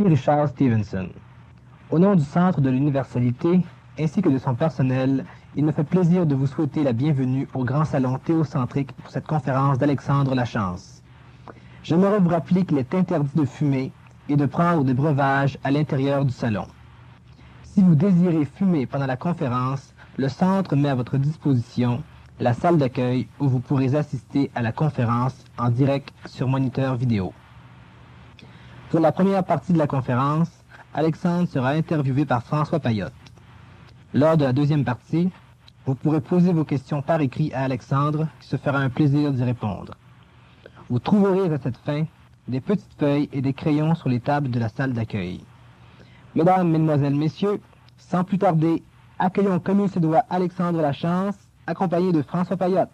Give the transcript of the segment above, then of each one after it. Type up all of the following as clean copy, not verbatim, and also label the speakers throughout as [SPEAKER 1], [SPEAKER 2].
[SPEAKER 1] Ici Richard Stevenson. Au nom du Centre de l'Universalité, ainsi que de son personnel, il me fait plaisir de vous souhaiter la bienvenue au Grand Salon théocentrique pour cette conférence d'Alexandre Lachance. J'aimerais vous rappeler qu'il est interdit de fumer et de prendre des breuvages à l'intérieur du salon. Si vous désirez fumer pendant la conférence, le Centre met à votre disposition la salle d'accueil où vous pourrez assister à la conférence en direct sur moniteur vidéo. Pour la première partie de la conférence, Alexandre sera interviewé par François Payotte. Lors de la deuxième partie, vous pourrez poser vos questions par écrit à Alexandre, qui se fera un plaisir d'y répondre. Vous trouverez à cette fin des petites feuilles et des crayons sur les tables de la salle d'accueil. Mesdames, Mesdemoiselles, Messieurs, sans plus tarder, accueillons comme il se doit Alexandre Lachance, accompagné de François Payotte.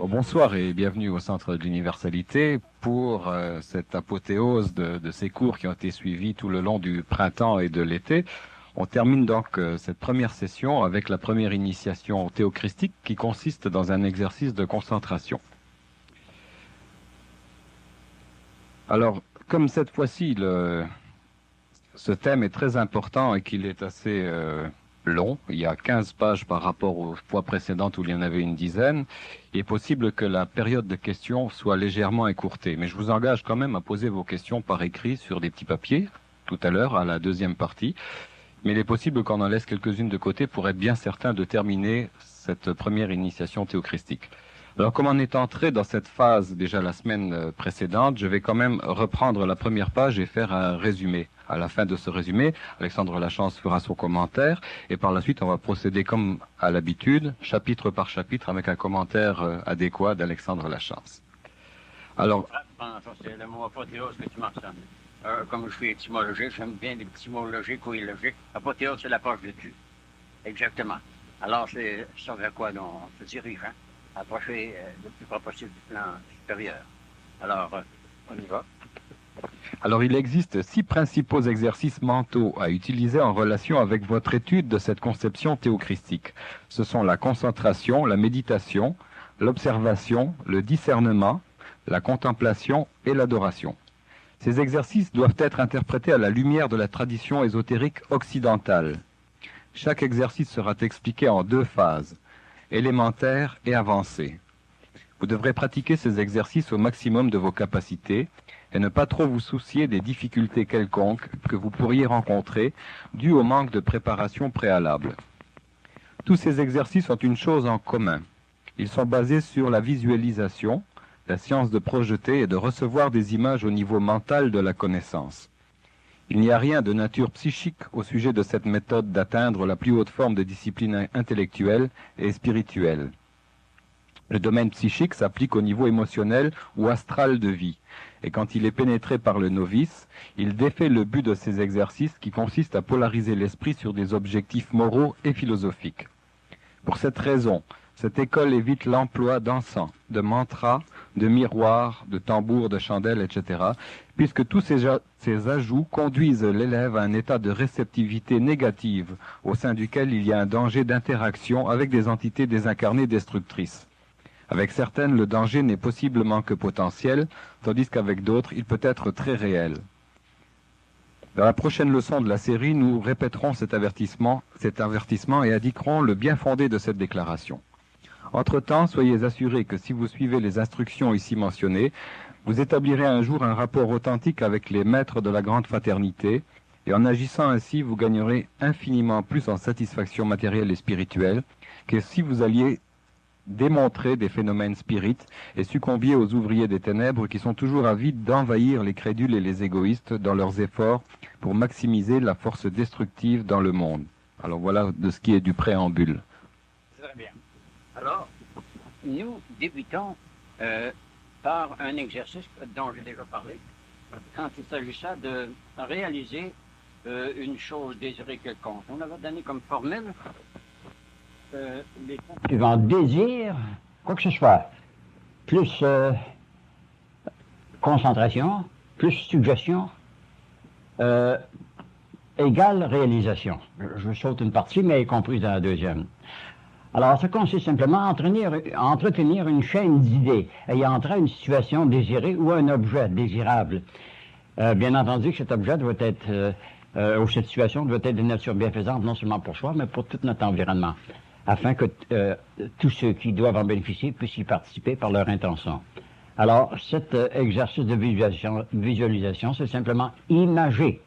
[SPEAKER 2] Bonsoir et bienvenue au Centre de l'Universalité pour cette apothéose de ces cours qui ont été suivis tout le long du printemps et de l'été. On termine donc cette première session avec la première initiation théochristique qui consiste dans un exercice de concentration. Alors, comme cette fois-ci ce thème est très important et qu'il est assez long, il y a 15 pages par rapport aux fois précédentes où il y en avait une dizaine, il est possible que la période de questions soit légèrement écourtée. Mais je vous engage quand même à poser vos questions par écrit sur des petits papiers, tout à l'heure, à la deuxième partie. Mais il est possible qu'on en laisse quelques-unes de côté pour être bien certain de terminer cette première initiation théochristique. Alors, comme on est entré dans cette phase déjà la semaine précédente, je vais quand même reprendre la première page et faire un résumé. À la fin de ce résumé, Alexandre Lachance fera son commentaire et par la suite, on va procéder comme à l'habitude, chapitre par chapitre, avec un commentaire adéquat d'Alexandre Lachance. Alors,
[SPEAKER 3] c'est le mot apothéose que tu mentionnes. Comme je suis étymologique, j'aime bien les petits mots logiques ou illogiques. Apothéose, c'est l'approche de Dieu. Exactement. Alors, c'est ça vers quoi on se dirige, hein? Approcher le plus près possible du plan supérieur. Alors, on y va.
[SPEAKER 2] Alors, il existe 6 principaux exercices mentaux à utiliser en relation avec votre étude de cette conception théochristique. Ce sont la concentration, la méditation, l'observation, le discernement, la contemplation et l'adoration. Ces exercices doivent être interprétés à la lumière de la tradition ésotérique occidentale. Chaque exercice sera expliqué en 2 phases, élémentaire et avancée. Vous devrez pratiquer ces exercices au maximum de vos capacités et ne pas trop vous soucier des difficultés quelconques que vous pourriez rencontrer dues au manque de préparation préalable. Tous ces exercices ont une chose en commun. Ils sont basés sur la visualisation, la science de projeter et de recevoir des images au niveau mental de la connaissance. Il n'y a rien de nature psychique au sujet de cette méthode d'atteindre la plus haute forme de discipline intellectuelle et spirituelle. Le domaine psychique s'applique au niveau émotionnel ou astral de vie, et quand il est pénétré par le novice, il défait le but de ces exercices qui consiste à polariser l'esprit sur des objectifs moraux et philosophiques. Pour cette raison, cette école évite l'emploi d'encens, de mantras, de miroirs, de tambours, de chandelles, etc., puisque tous ces ajouts conduisent l'élève à un état de réceptivité négative, au sein duquel il y a un danger d'interaction avec des entités désincarnées destructrices. Avec certaines, le danger n'est possiblement que potentiel, tandis qu'avec d'autres, il peut être très réel. Dans la prochaine leçon de la série, nous répéterons cet avertissement et indiquerons le bien fondé de cette déclaration. Entre-temps, soyez assurés que si vous suivez les instructions ici mentionnées, vous établirez un jour un rapport authentique avec les maîtres de la grande fraternité, et en agissant ainsi, vous gagnerez infiniment plus en satisfaction matérielle et spirituelle que si vous alliez démontrer des phénomènes spirites et succombiez aux ouvriers des ténèbres qui sont toujours avides d'envahir les crédules et les égoïstes dans leurs efforts pour maximiser la force destructive dans le monde. Alors voilà de ce qui est du préambule.
[SPEAKER 3] Très bien. Alors, nous débutons par un exercice dont j'ai déjà parlé, quand il s'agissait de réaliser une chose désirée quelconque. On avait donné comme formule
[SPEAKER 4] suivant désir, quoi que ce soit, plus concentration, plus suggestion, égale réalisation. Je saute une partie, mais comprise dans la deuxième. Alors, ça consiste simplement à entretenir une chaîne d'idées ayant trait à une situation désirée ou à un objet désirable. Bien entendu que cet objet doit être, ou cette situation doit être de nature bienfaisante, non seulement pour soi, mais pour tout notre environnement, afin que tous ceux qui doivent en bénéficier puissent y participer par leur intention. Alors, cet exercice de visualisation, c'est simplement imager,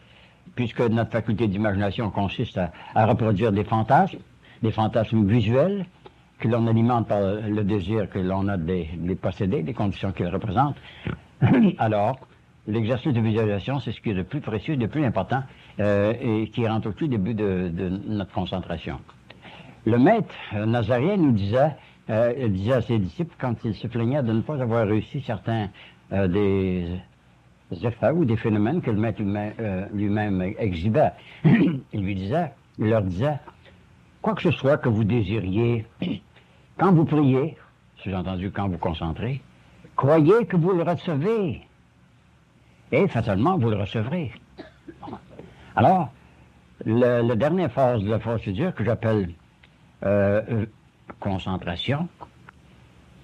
[SPEAKER 4] puisque notre faculté d'imagination consiste à reproduire des fantasmes visuels que l'on alimente par le désir que l'on a de les posséder, des conditions qu'ils représentent. Alors, l'exercice de visualisation, c'est ce qui est le plus précieux, le plus important, et qui rentre au tout début de notre concentration. Le maître nazaréen nous disait à ses disciples, quand il se plaignait de ne pas avoir réussi certains des effets ou des phénomènes que le maître lui-même exhibait, il leur disait, quoi que ce soit que vous désiriez, quand vous priez, sous-entendu quand vous concentrez, croyez que vous le recevez. Et fatalement, vous le recevrez. Alors, la dernière phase de la procédure que j'appelle concentration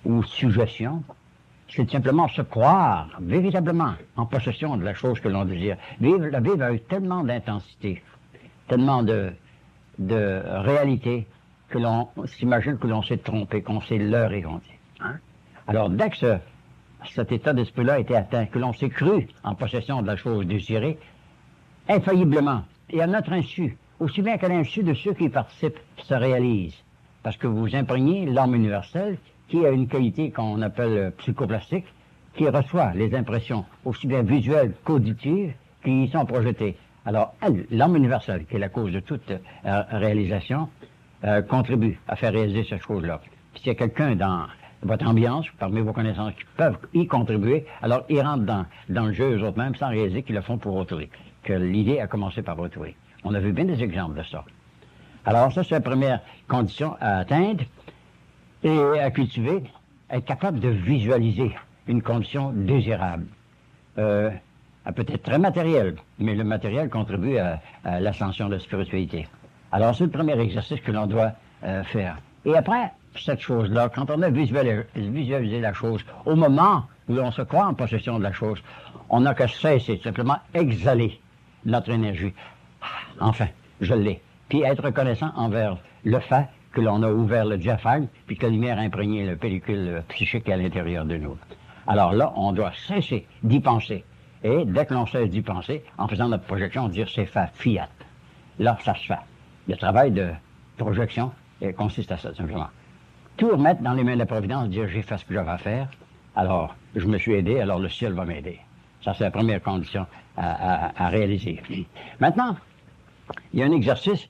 [SPEAKER 4] ou suggestion, c'est simplement se croire véritablement en possession de la chose que l'on désire. Vivre avec tellement d'intensité, tellement de réalité que l'on s'imagine que l'on s'est trompé, qu'on s'est leurré, on dit. Hein? Alors, dès que cet état d'esprit-là a été atteint, que l'on s'est cru en possession de la chose désirée, infailliblement, et à notre insu, aussi bien qu'à l'insu de ceux qui y participent, se réalise. Parce que vous imprégnez l'âme universelle, qui a une qualité qu'on appelle psychoplastique, qui reçoit les impressions, aussi bien visuelles qu'auditives, qui y sont projetées. Alors, l'âme universelle, qui est la cause de toute réalisation, contribue à faire réaliser cette chose-là. S'il y a quelqu'un dans votre ambiance, parmi vos connaissances, qui peuvent y contribuer, alors ils rentrent dans le jeu eux-mêmes sans réaliser qu'ils le font pour autrui, que l'idée a commencé par autrui. On a vu bien des exemples de ça. Alors ça, c'est la première condition à atteindre et à cultiver, être capable de visualiser une condition désirable. Peut-être très matérielle, mais le matériel contribue à l'ascension de la spiritualité. Alors c'est le premier exercice que l'on doit faire. Et après, cette chose-là, quand on a visualisé la chose, au moment où l'on se croit en possession de la chose, on n'a qu'à cesser, simplement exhaler notre énergie. Enfin, je l'ai. Puis être reconnaissant envers le fait que l'on a ouvert le diaphragme, puis que la lumière a imprégné la pellicule psychique à l'intérieur de nous. Alors là, on doit cesser d'y penser. Et dès que l'on cesse d'y penser, en faisant notre projection, dire c'est fait, fiat. Là, ça se fait. Le travail de projection consiste à ça, simplement. Tout remettre dans les mains de la Providence, dire j'ai fait ce que j'avais à faire, alors je me suis aidé, alors le ciel va m'aider. Ça, c'est la première condition à réaliser. Maintenant, il y a un exercice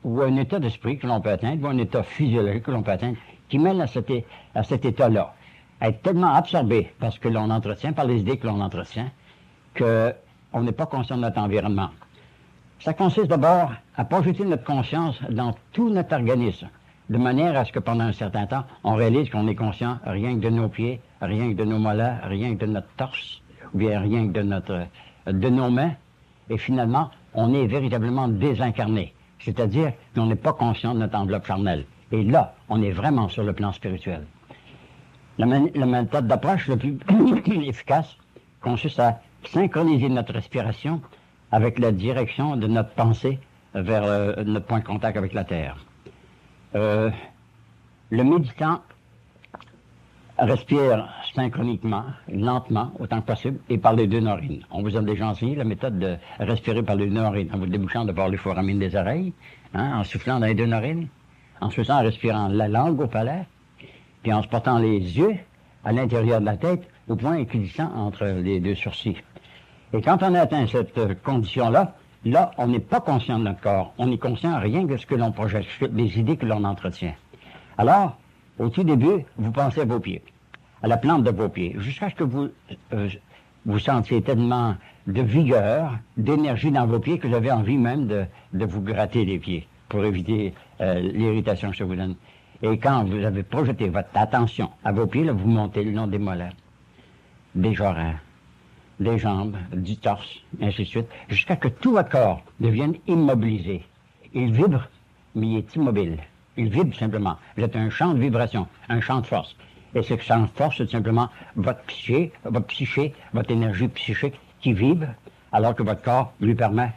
[SPEAKER 4] ou un état d'esprit que l'on peut atteindre, ou un état physiologique que l'on peut atteindre, qui mène à cet état-là. Être tellement absorbé par ce que l'on entretient, par les idées que l'on entretient, qu'on n'est pas conscient de notre environnement. Ça consiste d'abord à projeter notre conscience dans tout notre organisme, de manière à ce que pendant un certain temps, on réalise qu'on est conscient rien que de nos pieds, rien que de nos mollets, rien que de notre torse, ou bien rien que de nos mains, et finalement, on est véritablement désincarné, c'est-à-dire qu'on n'est pas conscient de notre enveloppe charnelle. Et là, on est vraiment sur le plan spirituel. La méthode d'approche la plus efficace consiste à synchroniser notre respiration avec la direction de notre pensée vers notre point de contact avec la Terre. Le méditant respire synchroniquement, lentement, autant que possible, et par les deux narines. On vous a déjà enseigné la méthode de respirer par les deux narines, en vous débouchant d'abord les foramines des oreilles, en soufflant dans les deux narines, en respirant la langue au palais, puis en se portant les yeux à l'intérieur de la tête, au point équidistant entre les deux sourcils. Et quand on atteint cette condition-là, là, on n'est pas conscient de notre corps. On est conscient rien que ce que l'on projette, des idées que l'on entretient. Alors, au tout début, vous pensez à vos pieds, à la plante de vos pieds, jusqu'à ce que vous sentiez tellement de vigueur, d'énergie dans vos pieds que vous avez envie même de vous gratter les pieds pour éviter l'irritation que ça vous donne. Et quand vous avez projeté votre attention à vos pieds, là, vous montez le long des mollets, des oreilles, des jambes, du torse, ainsi de suite, jusqu'à ce que tout votre corps devienne immobilisé. Il vibre, mais il est immobile. Il vibre simplement. Vous êtes un champ de vibration, un champ de force. Et ce champ de force, c'est simplement votre psyché, votre énergie psychique qui vibre, alors que votre corps lui permet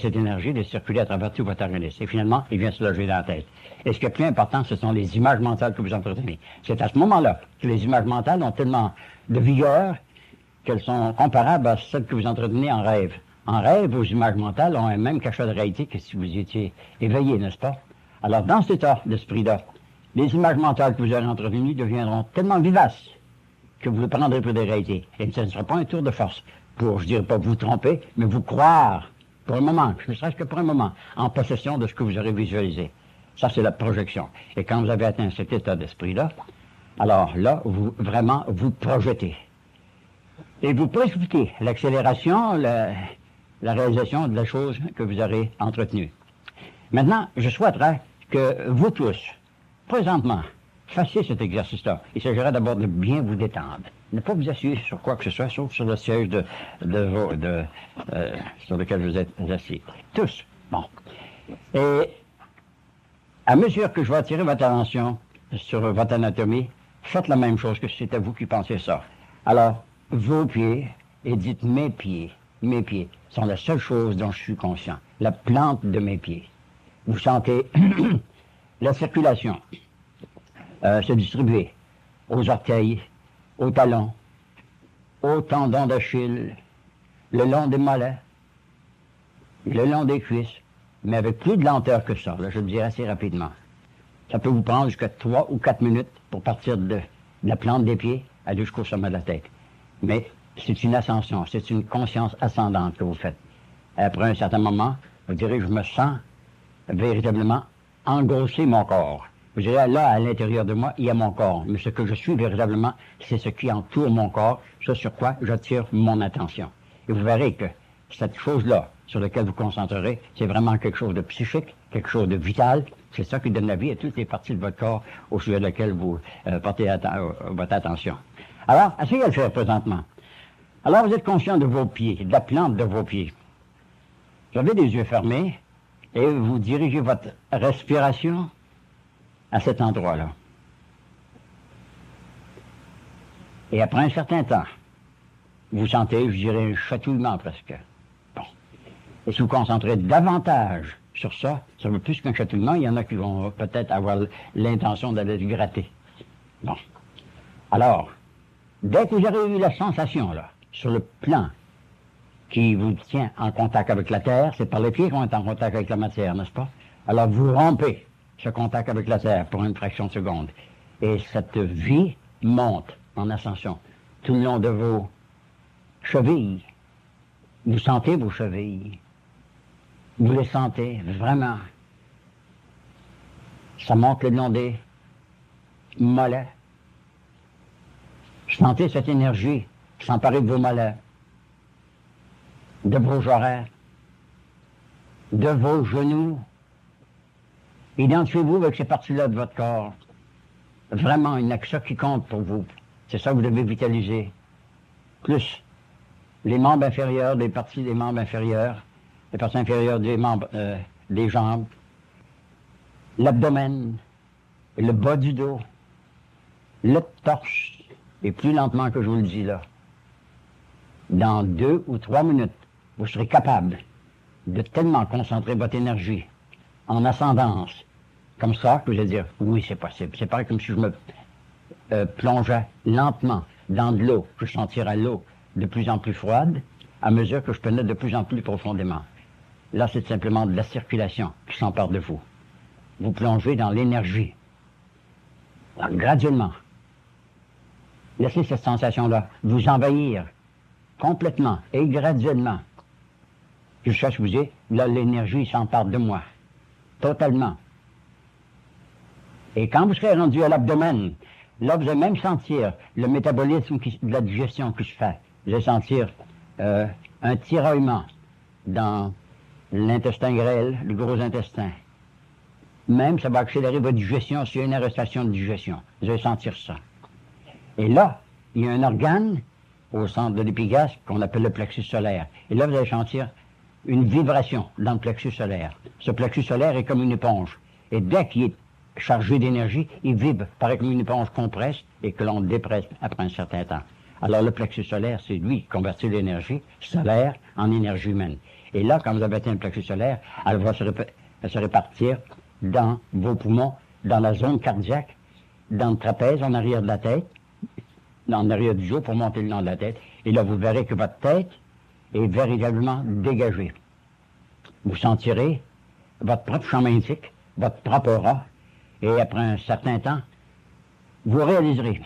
[SPEAKER 4] cette énergie de circuler à travers tout votre organisme. Et finalement, il vient se loger dans la tête. Et ce qui est plus important, ce sont les images mentales que vous entretenez. C'est à ce moment-là que les images mentales ont tellement de vigueur qu'elles sont comparables à celles que vous entretenez en rêve. En rêve, vos images mentales ont un même cachet de réalité que si vous étiez éveillé, n'est-ce pas? Alors, dans cet état d'esprit-là, les images mentales que vous aurez entretenues deviendront tellement vivaces que vous les prendrez pour des réalités. Et ce ne sera pas un tour de force pour, je dirais pas vous tromper, mais vous croire, pour un moment, ne serait-ce que pour un moment, en possession de ce que vous aurez visualisé. Ça, c'est la projection. Et quand vous avez atteint cet état d'esprit-là, alors là, vous projetez. Et vous précipitez l'accélération, la réalisation de la chose que vous aurez entretenue. Maintenant, je souhaiterais que vous tous, présentement, fassiez cet exercice-là. Il s'agirait d'abord de bien vous détendre. Ne pas vous asseoir sur quoi que ce soit, sauf sur le siège sur lequel vous êtes assis. Tous. Bon. Et à mesure que je vais attirer votre attention sur votre anatomie, faites la même chose que si c'était vous qui pensiez ça. Alors, vos pieds, et dites mes pieds sont la seule chose dont je suis conscient. La plante de mes pieds. Vous sentez la circulation se distribuer aux orteils, aux talons, aux tendons d'Achille, le long des mollets, le long des cuisses, mais avec plus de lenteur que ça, là, je le dirai assez rapidement. Ça peut vous prendre jusqu'à 3 ou 4 minutes pour partir de la plante des pieds aller jusqu'au sommet de la tête. Mais c'est une ascension, c'est une conscience ascendante que vous faites. Après un certain moment, vous direz, je me sens véritablement engrosser mon corps. Vous direz, là, à l'intérieur de moi, il y a mon corps. Mais ce que je suis véritablement, c'est ce qui entoure mon corps, ce sur quoi j'attire mon attention. Et vous verrez que cette chose-là, sur laquelle vous concentrerez, c'est vraiment quelque chose de psychique, quelque chose de vital. C'est ça qui donne la vie à toutes les parties de votre corps au sujet de laquelle vous portez votre attention. Alors, essayez de le faire présentement. Alors, vous êtes conscient de vos pieds, de la plante de vos pieds. Vous avez les yeux fermés et vous dirigez votre respiration à cet endroit-là. Et après un certain temps, vous sentez, je dirais, un chatouillement presque. Bon. Et si vous concentrez davantage sur ça, ça veut plus qu'un chatouillement, il y en a qui vont peut-être avoir l'intention d'aller se gratter. Bon. Alors, dès que vous aurez eu la sensation, là, sur le plan qui vous tient en contact avec la terre, c'est par les pieds qu'on est en contact avec la matière, n'est-ce pas? Alors, vous rompez ce contact avec la terre pour une fraction de seconde. Et cette vie monte en ascension tout le long de vos chevilles. Vous sentez vos chevilles. Vous les sentez vraiment. Ça monte le long des mollets. Sentez cette énergie s'emparer de vos mollets, de vos oreilles, de vos genoux. Identifiez-vous avec ces parties-là de votre corps. Vraiment, il n'y a que ça qui compte pour vous. C'est ça que vous devez vitaliser. Plus les membres inférieurs, les parties des membres inférieurs, les parties inférieures des membres des jambes, l'abdomen, le bas du dos, le torse, et plus lentement que je vous le dis là. Dans 2 ou 3 minutes, vous serez capable de tellement concentrer votre énergie en ascendance, comme ça, que vous allez dire, oui, c'est possible. C'est pareil comme si je me plongeais lentement dans de l'eau. Je sentirais l'eau de plus en plus froide à mesure que je pénètre de plus en plus profondément. Là, c'est simplement de la circulation qui s'empare de vous. Vous plongez dans l'énergie. Alors, graduellement, laissez cette sensation-là vous envahir complètement et graduellement. Jusqu'à ce que vous disiez, là, l'énergie s'empare de moi. Totalement. Et quand vous serez rendu à l'abdomen, là, vous allez même sentir le métabolisme de la digestion qui se fait. Vous allez sentir un tiraillement dans l'intestin grêle, le gros intestin. Même, ça va accélérer votre digestion s'il y a une arrestation de digestion. Vous allez sentir ça. Et là, il y a un organe au centre de l'épigaste qu'on appelle le plexus solaire. Et là, vous allez sentir une vibration dans le plexus solaire. Ce plexus solaire est comme une éponge. Et dès qu'il est chargé d'énergie, il vibre, pareil comme une éponge qu'on presse et que l'on dépresse après un certain temps. Alors le plexus solaire, c'est lui qui convertit l'énergie solaire en énergie humaine. Et là, quand vous avez atteint le plexus solaire, elle va se répartir dans vos poumons, dans la zone cardiaque, dans le trapèze, en arrière de la tête, en arrière du dos pour monter le long de la tête. Et là, vous verrez que votre tête est véritablement dégagée. Vous sentirez votre propre champ magnétique, votre propre aura, et après un certain temps, vous réaliserez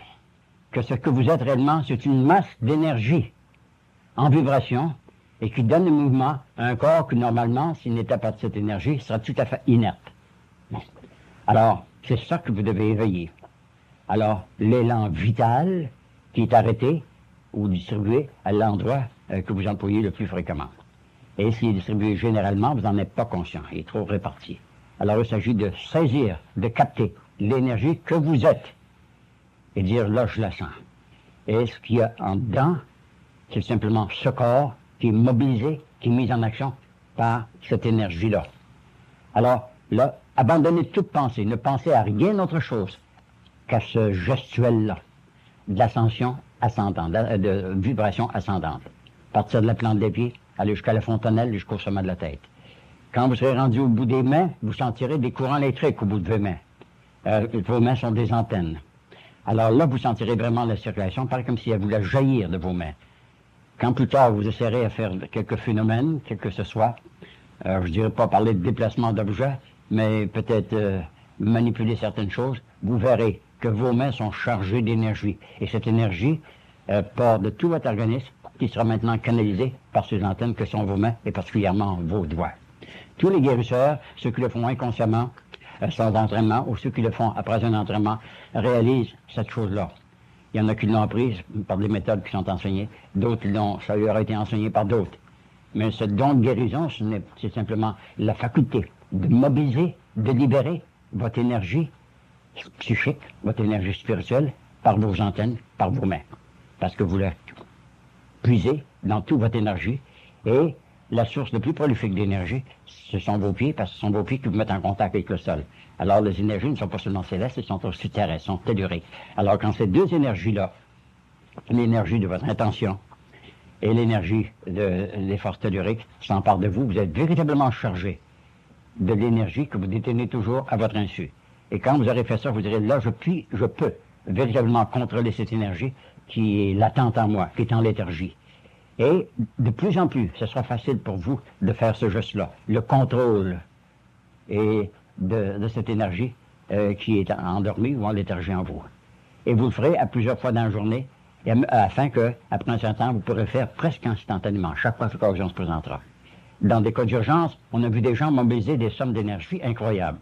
[SPEAKER 4] que ce que vous êtes réellement, c'est une masse d'énergie en vibration et qui donne le mouvement à un corps qui, normalement, s'il n'était pas de cette énergie, sera tout à fait inerte. Bon. Alors, c'est ça que vous devez éveiller. Alors, l'élan vital qui est arrêté ou distribué à l'endroit que vous employez le plus fréquemment. Et s'il est distribué généralement, vous n'en êtes pas conscient, il est trop réparti. Alors, il s'agit de saisir, de capter l'énergie que vous êtes et dire, là, je la sens. Et ce qu'il y a en dedans, c'est simplement ce corps qui est mobilisé, qui est mis en action par cette énergie-là. Alors, là, abandonnez toute pensée, ne pensez à rien d'autre chose qu'à ce gestuel-là, de l'ascension ascendante, de vibration ascendante. Partir de la plante des pieds, aller jusqu'à la fontanelle, jusqu'au sommet de la tête. Quand vous serez rendu au bout des mains, vous sentirez des courants électriques au bout de vos mains. Vos mains sont des antennes. Alors là, vous sentirez vraiment la circulation, pareil comme si elle voulait jaillir de vos mains. Quand plus tard, vous essayerez à faire quelques phénomènes, quel que ce soit, je ne dirais pas parler de déplacement d'objets, mais peut-être manipuler certaines choses, vous verrez que vos mains sont chargées d'énergie. Et cette énergie part de tout votre organisme, qui sera maintenant canalisé par ces antennes que sont vos mains, et particulièrement vos doigts. Tous les guérisseurs, ceux qui le font inconsciemment, sans entraînement, ou ceux qui le font après un entraînement, réalisent cette chose-là. Il y en a qui l'ont apprise par des méthodes qui sont enseignées, d'autres ça leur a été enseigné par d'autres. Mais ce don de guérison, c'est simplement la faculté de mobiliser, de libérer votre énergie psychique, votre énergie spirituelle, par vos antennes, par vos mains. Parce que vous la puisez dans toute votre énergie, et la source la plus prolifique d'énergie, ce sont vos pieds, parce que ce sont vos pieds qui vous mettent en contact avec le sol. Alors, les énergies ne sont pas seulement célestes, elles sont aussi terrestres, sont telluriques. Alors, quand ces deux énergies-là, l'énergie de votre intention et l'énergie des forces telluriques s'emparent de vous, vous êtes véritablement chargé de l'énergie que vous détenez toujours à votre insu. Et quand vous aurez fait ça, vous direz, là, je peux véritablement contrôler cette énergie qui est latente en moi, qui est en léthargie. Et de plus en plus, ce sera facile pour vous de faire ce geste-là, le contrôle de cette énergie qui est endormie ou en léthargie en vous. Et vous le ferez à plusieurs fois dans la journée, afin que, après un certain temps, vous pourrez faire presque instantanément, chaque fois que l'occasion se présentera. Dans des cas d'urgence, on a vu des gens mobiliser des sommes d'énergie incroyables.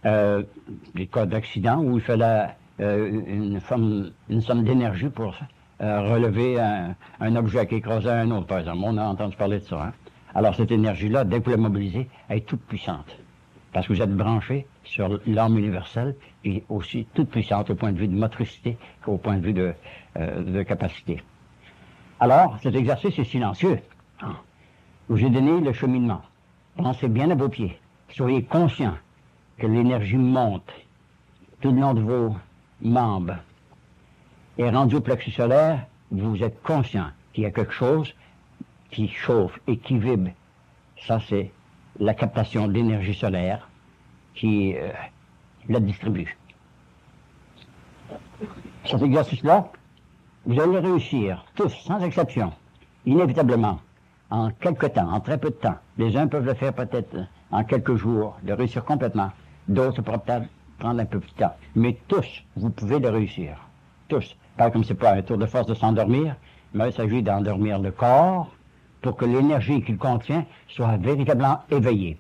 [SPEAKER 4] Des cas d'accident où il fallait une somme d'énergie pour relever un objet qui écrasait un autre, par exemple. On a entendu parler de ça. Hein? Alors, cette énergie-là, dès que vous la mobilisez, elle est toute puissante. Parce que vous êtes branché sur l'âme universelle et aussi toute puissante au point de vue de motricité qu'au point de vue de capacité. Alors, cet exercice est silencieux. Je vous ai donné le cheminement. Pensez bien à vos pieds. Soyez conscient que l'énergie monte tout le long de vos membres. Et rendu au plexus solaire, vous êtes conscient qu'il y a quelque chose qui chauffe et qui vibre. Ça, c'est la captation d'énergie solaire qui la distribue. Cet exercice-là, vous allez réussir, tous, sans exception, inévitablement, en quelque temps, en très peu de temps. Les uns peuvent le faire peut-être en quelques jours, le réussir complètement. D'autres pourraient peut-être prendre un peu plus de temps. Mais tous, vous pouvez le réussir. Tous. Pas comme c'est pas un tour de force de s'endormir, mais il s'agit d'endormir le corps pour que l'énergie qu'il contient soit véritablement éveillée.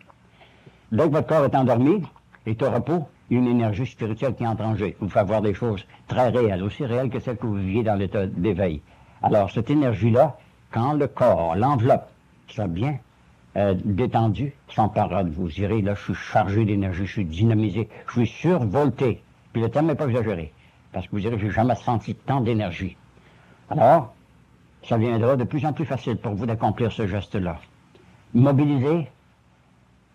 [SPEAKER 4] Dès que votre corps est endormi, est au repos, une énergie spirituelle qui entre en jeu, vous fait voir des choses très réelles, aussi réelles que celles que vous viviez dans l'état d'éveil. Alors, cette énergie-là, quand le corps, l'enveloppe, sera bien détendu, s'emparera de vous. Vous direz, là, je suis chargé d'énergie, je suis dynamisé, je suis survolté. Puis le terme n'est pas exagéré, parce que vous direz, je n'ai jamais senti tant d'énergie. Alors, ça viendra de plus en plus facile pour vous d'accomplir ce geste-là. Mobiliser,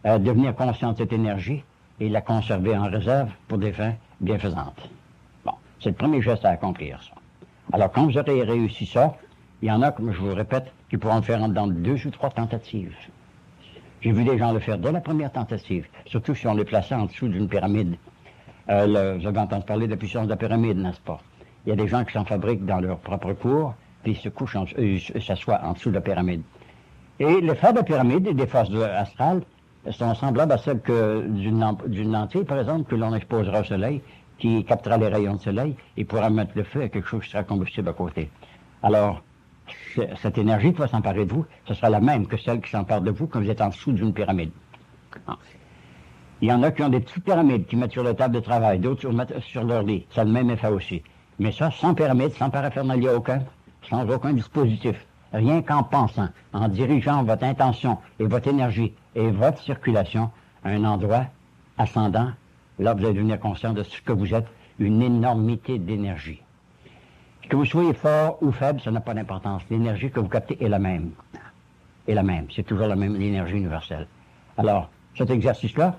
[SPEAKER 4] devenir conscient de cette énergie et la conserver en réserve pour des fins bienfaisantes. Bon, c'est le premier geste à accomplir, ça. Alors, quand vous aurez réussi ça, il y en a, comme je vous le répète, qui pourront le faire dans 2 ou 3 tentatives. J'ai vu des gens le faire dès la première tentative, surtout si on les plaçait en dessous d'une pyramide. Vous avez entendu parler de la puissance de la pyramide, n'est-ce pas? Il y a des gens qui s'en fabriquent dans leur propre cours, puis ils se couchent, s'assoient en dessous de la pyramide. Et les phases de pyramide et des phases astrales sont semblables à celles d'une lentille, par exemple, que l'on exposera au soleil, qui captera les rayons de soleil et pourra mettre le feu à quelque chose qui sera combustible à côté. Alors, cette énergie qui va s'emparer de vous, ce sera la même que celle qui s'empare de vous quand vous êtes en dessous d'une pyramide. Il y en a qui ont des petites pyramides qui mettent sur la table de travail, d'autres mettent sur leur lit. Ça a le même effet aussi. Mais ça, sans pyramide, sans paraphernalia aucun, sans aucun dispositif. Rien qu'en pensant, en dirigeant votre intention et votre énergie et votre circulation à un endroit ascendant, là, vous allez devenir conscient de ce que vous êtes, une énormité d'énergie. Que vous soyez fort ou faible, ça n'a pas d'importance. L'énergie que vous captez est la même. Est la même. C'est toujours la même, l'énergie universelle. Alors, cet exercice-là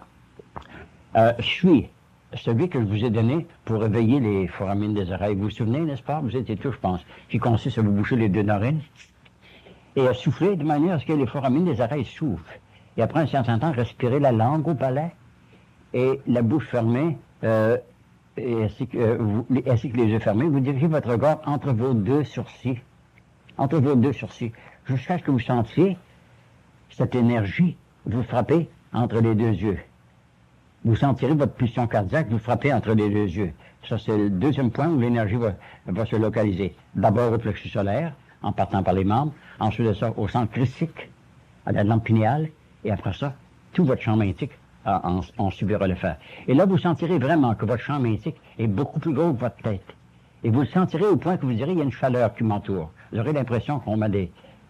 [SPEAKER 4] suit celui que je vous ai donné pour réveiller les foramines des oreilles. Vous vous souvenez, n'est-ce pas? Vous étiez tous, je pense, qui consiste à vous boucher les 2 narines et à souffler de manière à ce que les foramines des oreilles s'ouvrent. Et après un certain temps, respirer la langue au palais et la bouche fermée, ainsi que les yeux fermés, vous dirigez votre regard entre vos 2 sourcils, jusqu'à ce que vous sentiez cette énergie vous frapper entre les 2 yeux. Vous sentirez votre pulsion cardiaque vous frapper entre les 2 yeux. Ça, c'est le deuxième point où l'énergie va se localiser. D'abord au plexus solaire, en partant par les membres, ensuite de ça au centre christique, à la lampe pinéale, et après ça, tout votre champ magnétique en subira l'effet. Et là, vous sentirez vraiment que votre champ magnétique est beaucoup plus gros que votre tête. Et vous le sentirez au point que vous direz, il y a une chaleur qui m'entoure. Vous aurez l'impression qu'il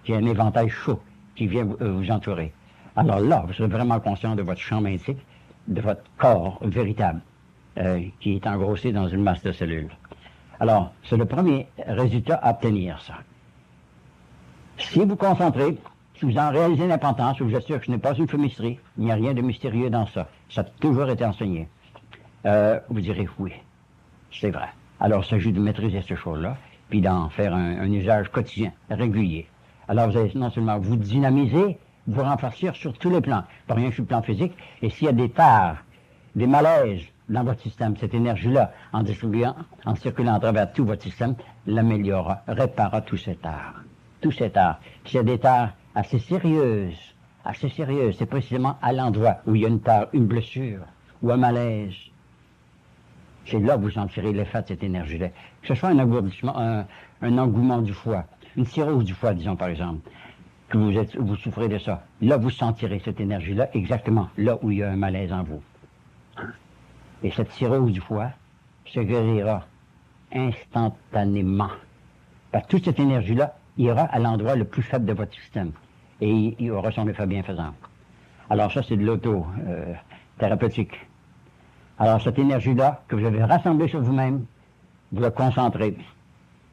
[SPEAKER 4] y a un éventail chaud qui vient vous entourer. Alors là, vous serez vraiment conscient de votre champ magnétique, de votre corps véritable, qui est engrossé dans une masse de cellules. Alors, c'est le premier résultat à obtenir, ça. Si vous concentrez, si vous en réalisez l'importance, je vous assure que ce n'est pas une fumisterie, il n'y a rien de mystérieux dans ça. Ça a toujours été enseigné. Vous direz oui, c'est vrai. Alors, il s'agit de maîtriser ces choses-là, puis d'en faire un usage quotidien, régulier. Alors, vous allez non seulement vous dynamiser, vous renforcer sur tous les plans, pas rien que sur le plan physique, et s'il y a des tares, des malaises dans votre système, cette énergie-là, en distribuant, en circulant à travers tout votre système, l'améliorera, réparera tous ces tares. Tous ces tares. S'il y a des tares assez sérieuses, c'est précisément à l'endroit où il y a une tare, une blessure, ou un malaise. C'est là que vous sentirez l'effet de cette énergie-là. Que ce soit un engourdissement, un engouement du foie, une cirrhose du foie, disons par exemple, que vous souffrez de ça. Là, vous sentirez cette énergie-là exactement là où il y a un malaise en vous. Et cette cirrhose du foie se guérira instantanément. Parce que toute cette énergie-là ira à l'endroit le plus faible de votre système. Et il aura son effet bienfaisant. Alors ça, c'est de l'auto-thérapeutique. Alors cette énergie-là, que vous avez rassemblée sur vous-même, vous la concentrez.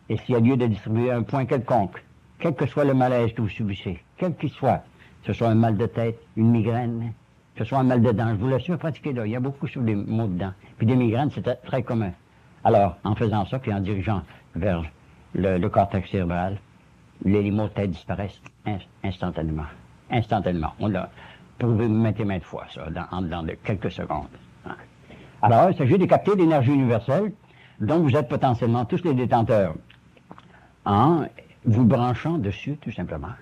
[SPEAKER 4] Et s'il y a lieu de distribuer un point quelconque, quel que soit le malaise que vous subissez, quel qu'il soit, que ce soit un mal de tête, une migraine, que ce soit un mal de dents, je vous l'assure, pratiquez là. Il y a beaucoup sur des maux de dents. Puis des migraines, c'est très commun. Alors, en faisant ça, puis en dirigeant vers le cortex cérébral, les maux de tête disparaissent instantanément. Instantanément. On l'a prouvé maintes et maintes fois, ça, dans quelques secondes. Alors, il s'agit de capter l'énergie universelle dont vous êtes potentiellement tous les détenteurs en vous branchant dessus, tout simplement.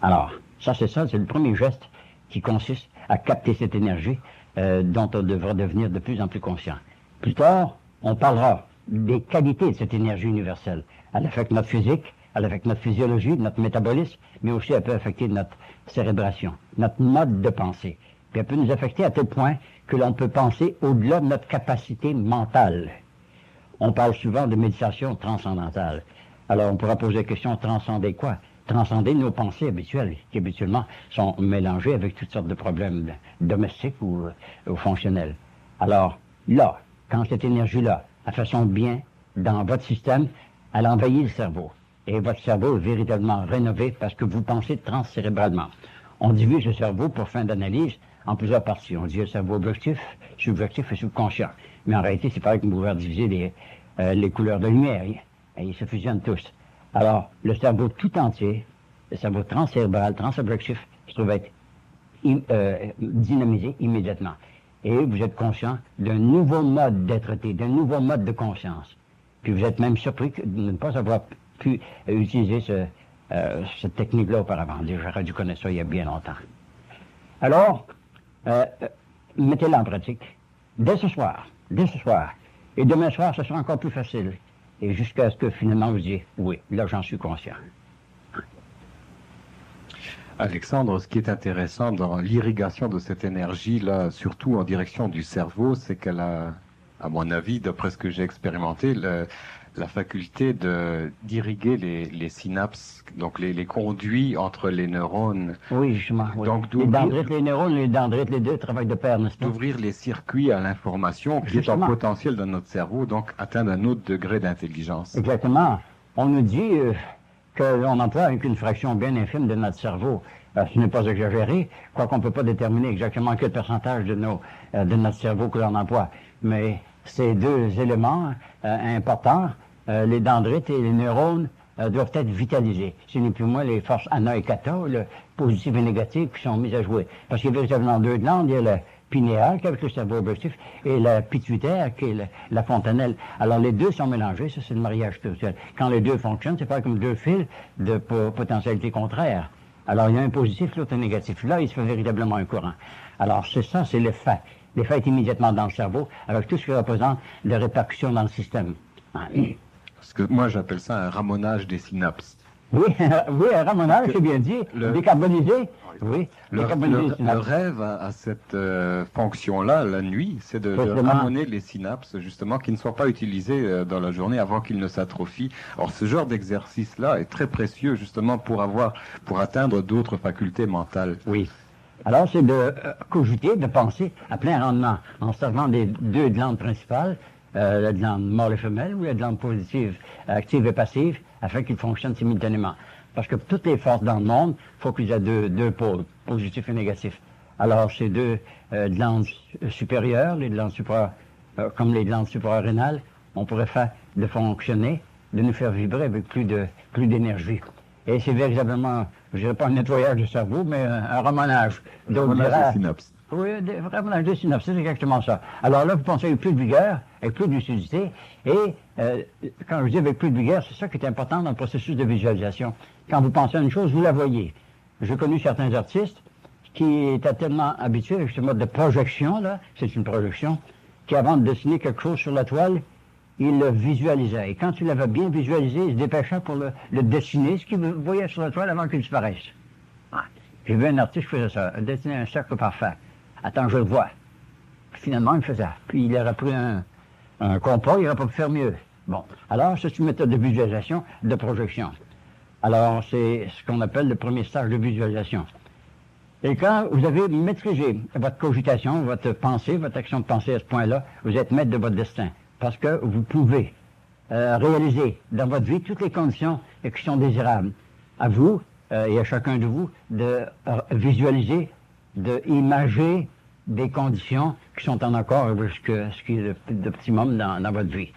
[SPEAKER 4] Alors, c'est le premier geste qui consiste à capter cette énergie dont on devra devenir de plus en plus conscient. Plus tard, on parlera des qualités de cette énergie universelle. Elle affecte notre physique, elle affecte notre physiologie, notre métabolisme, mais aussi elle peut affecter notre cérébration, notre mode de pensée. Puis elle peut nous affecter à tel point que l'on peut penser au-delà de notre capacité mentale. On parle souvent de méditation transcendantale. Alors on pourra poser la question, transcender quoi? Transcender nos pensées habituelles, qui habituellement sont mélangées avec toutes sortes de problèmes domestiques ou fonctionnels. Alors là, quand cette énergie-là, elle fait son bien dans votre système, elle envahit le cerveau. Et votre cerveau est véritablement rénové parce que vous pensez transcérébralement. On divise le cerveau pour fin d'analyse en plusieurs parties. On dit le cerveau objectif, subjectif et subconscient. Mais en réalité, c'est pareil que vous pouvez diviser les couleurs de lumière. Et ils se fusionnent tous. Alors, le cerveau tout entier, le cerveau transcérébral, transobjectif, se trouve être dynamisé immédiatement. Et vous êtes conscient d'un nouveau mode d'être-té, d'un nouveau mode de conscience. Puis vous êtes même surpris de ne pas avoir pu utiliser cette technique-là auparavant. J'aurais dû connaître ça il y a bien longtemps. Alors, mettez-la en pratique dès ce soir. Et demain soir, ce sera encore plus facile. Et jusqu'à ce que finalement vous disiez, oui, là j'en suis conscient.
[SPEAKER 2] Alexandre, ce qui est intéressant dans l'irrigation de cette énergie-là, surtout en direction du cerveau, c'est qu'elle a, à mon avis, d'après ce que j'ai expérimenté, la faculté d'irriguer les synapses, donc les conduits entre les neurones.
[SPEAKER 4] Oui, justement. Oui.
[SPEAKER 2] Donc,
[SPEAKER 4] les dendrites, les neurones, les dendrites, les deux travaillent de pair, n'est-ce pas?
[SPEAKER 2] D'ouvrir les circuits à l'information qui est en potentiel dans notre cerveau, donc atteindre un autre degré d'intelligence.
[SPEAKER 4] Exactement. On nous dit que l'on emploie avec une fraction bien infime de notre cerveau. Ce n'est pas exagéré, quoiqu'on ne peut pas déterminer exactement quel pourcentage de notre cerveau que l'on emploie. Mais ces deux éléments importants, les dendrites et les neurones, doivent être vitalisés. Ce n'est plus moins les forces ana et kata, le positif et négatif, qui sont mises à jouer. Parce qu'il y a véritablement deux glandes, il y a le pinéal, qui est avec le cerveau objectif, et la pituitaire, qui est la fontanelle. Alors les deux sont mélangés, ça c'est le mariage spirituel. Quand les deux fonctionnent, c'est pas comme deux fils de potentialité contraire. Alors il y a un positif, l'autre un négatif. Là, il se fait véritablement un courant. Alors c'est ça, c'est l'effet. L'effet est immédiatement dans le cerveau, avec tout ce qui représente de répercussions dans le système.
[SPEAKER 2] Parce que moi j'appelle ça un ramonage des synapses.
[SPEAKER 4] Oui, oui, un ramonage, c'est bien dit. Décarbonisé. Oui,
[SPEAKER 2] le rêve a cette fonction-là, la nuit, c'est de ramoner les synapses, justement, qui ne soient pas utilisées dans la journée avant qu'ils ne s'atrophient. Or, ce genre d'exercice-là est très précieux, justement, pour atteindre d'autres facultés mentales.
[SPEAKER 4] Oui. Alors, c'est de cogiter, de penser à plein rendement, en servant des deux glandes principales, la glande mâle et femelle, ou la glande positive, active et passive, afin qu'ils fonctionnent simultanément. Parce que toutes les forces dans le monde, il faut qu'ils aient deux pôles, positif et négatif. Alors, ces deux glandes supérieures, les glandes comme les glandes suprarénales, on pourrait faire de fonctionner, de nous faire vibrer avec plus d'énergie. Et c'est véritablement, je dirais pas un nettoyage du cerveau, mais un ramonage.
[SPEAKER 2] Ramonage des synapses.
[SPEAKER 4] Oui, un ramonage des synapses, c'est exactement ça. Alors là, vous pensez avec plus de vigueur, avec plus de lucidité, et quand je dis avec plus de vigueur, c'est ça qui est important dans le processus de visualisation. Quand vous pensez à une chose, vous la voyez. J'ai connu certains artistes qui étaient tellement habitués avec ce mode de projection, là, c'est une projection, qu'avant de dessiner quelque chose sur la toile, il le visualisait. Et quand il l'avait bien visualisé, il se dépêchait pour le dessiner, ce qu'il voyait sur la toile avant qu'il disparaisse. J'ai vu un artiste qui faisait ça, dessiner un cercle parfait. Attends, je le vois. Finalement, il faisait. Puis il aurait pris un compas, il n'aurait pas pu faire mieux. Bon. Alors, c'est une méthode de visualisation, de projection. Alors, c'est ce qu'on appelle le premier stage de visualisation. Et quand vous avez maîtrisé votre cogitation, votre pensée, votre action de pensée à ce point-là, vous êtes maître de votre destin. Parce que vous pouvez réaliser dans votre vie toutes les conditions qui sont désirables. À vous et à chacun de vous de visualiser, d'imager des conditions qui sont en accord avec ce qui est l'optimum dans votre vie.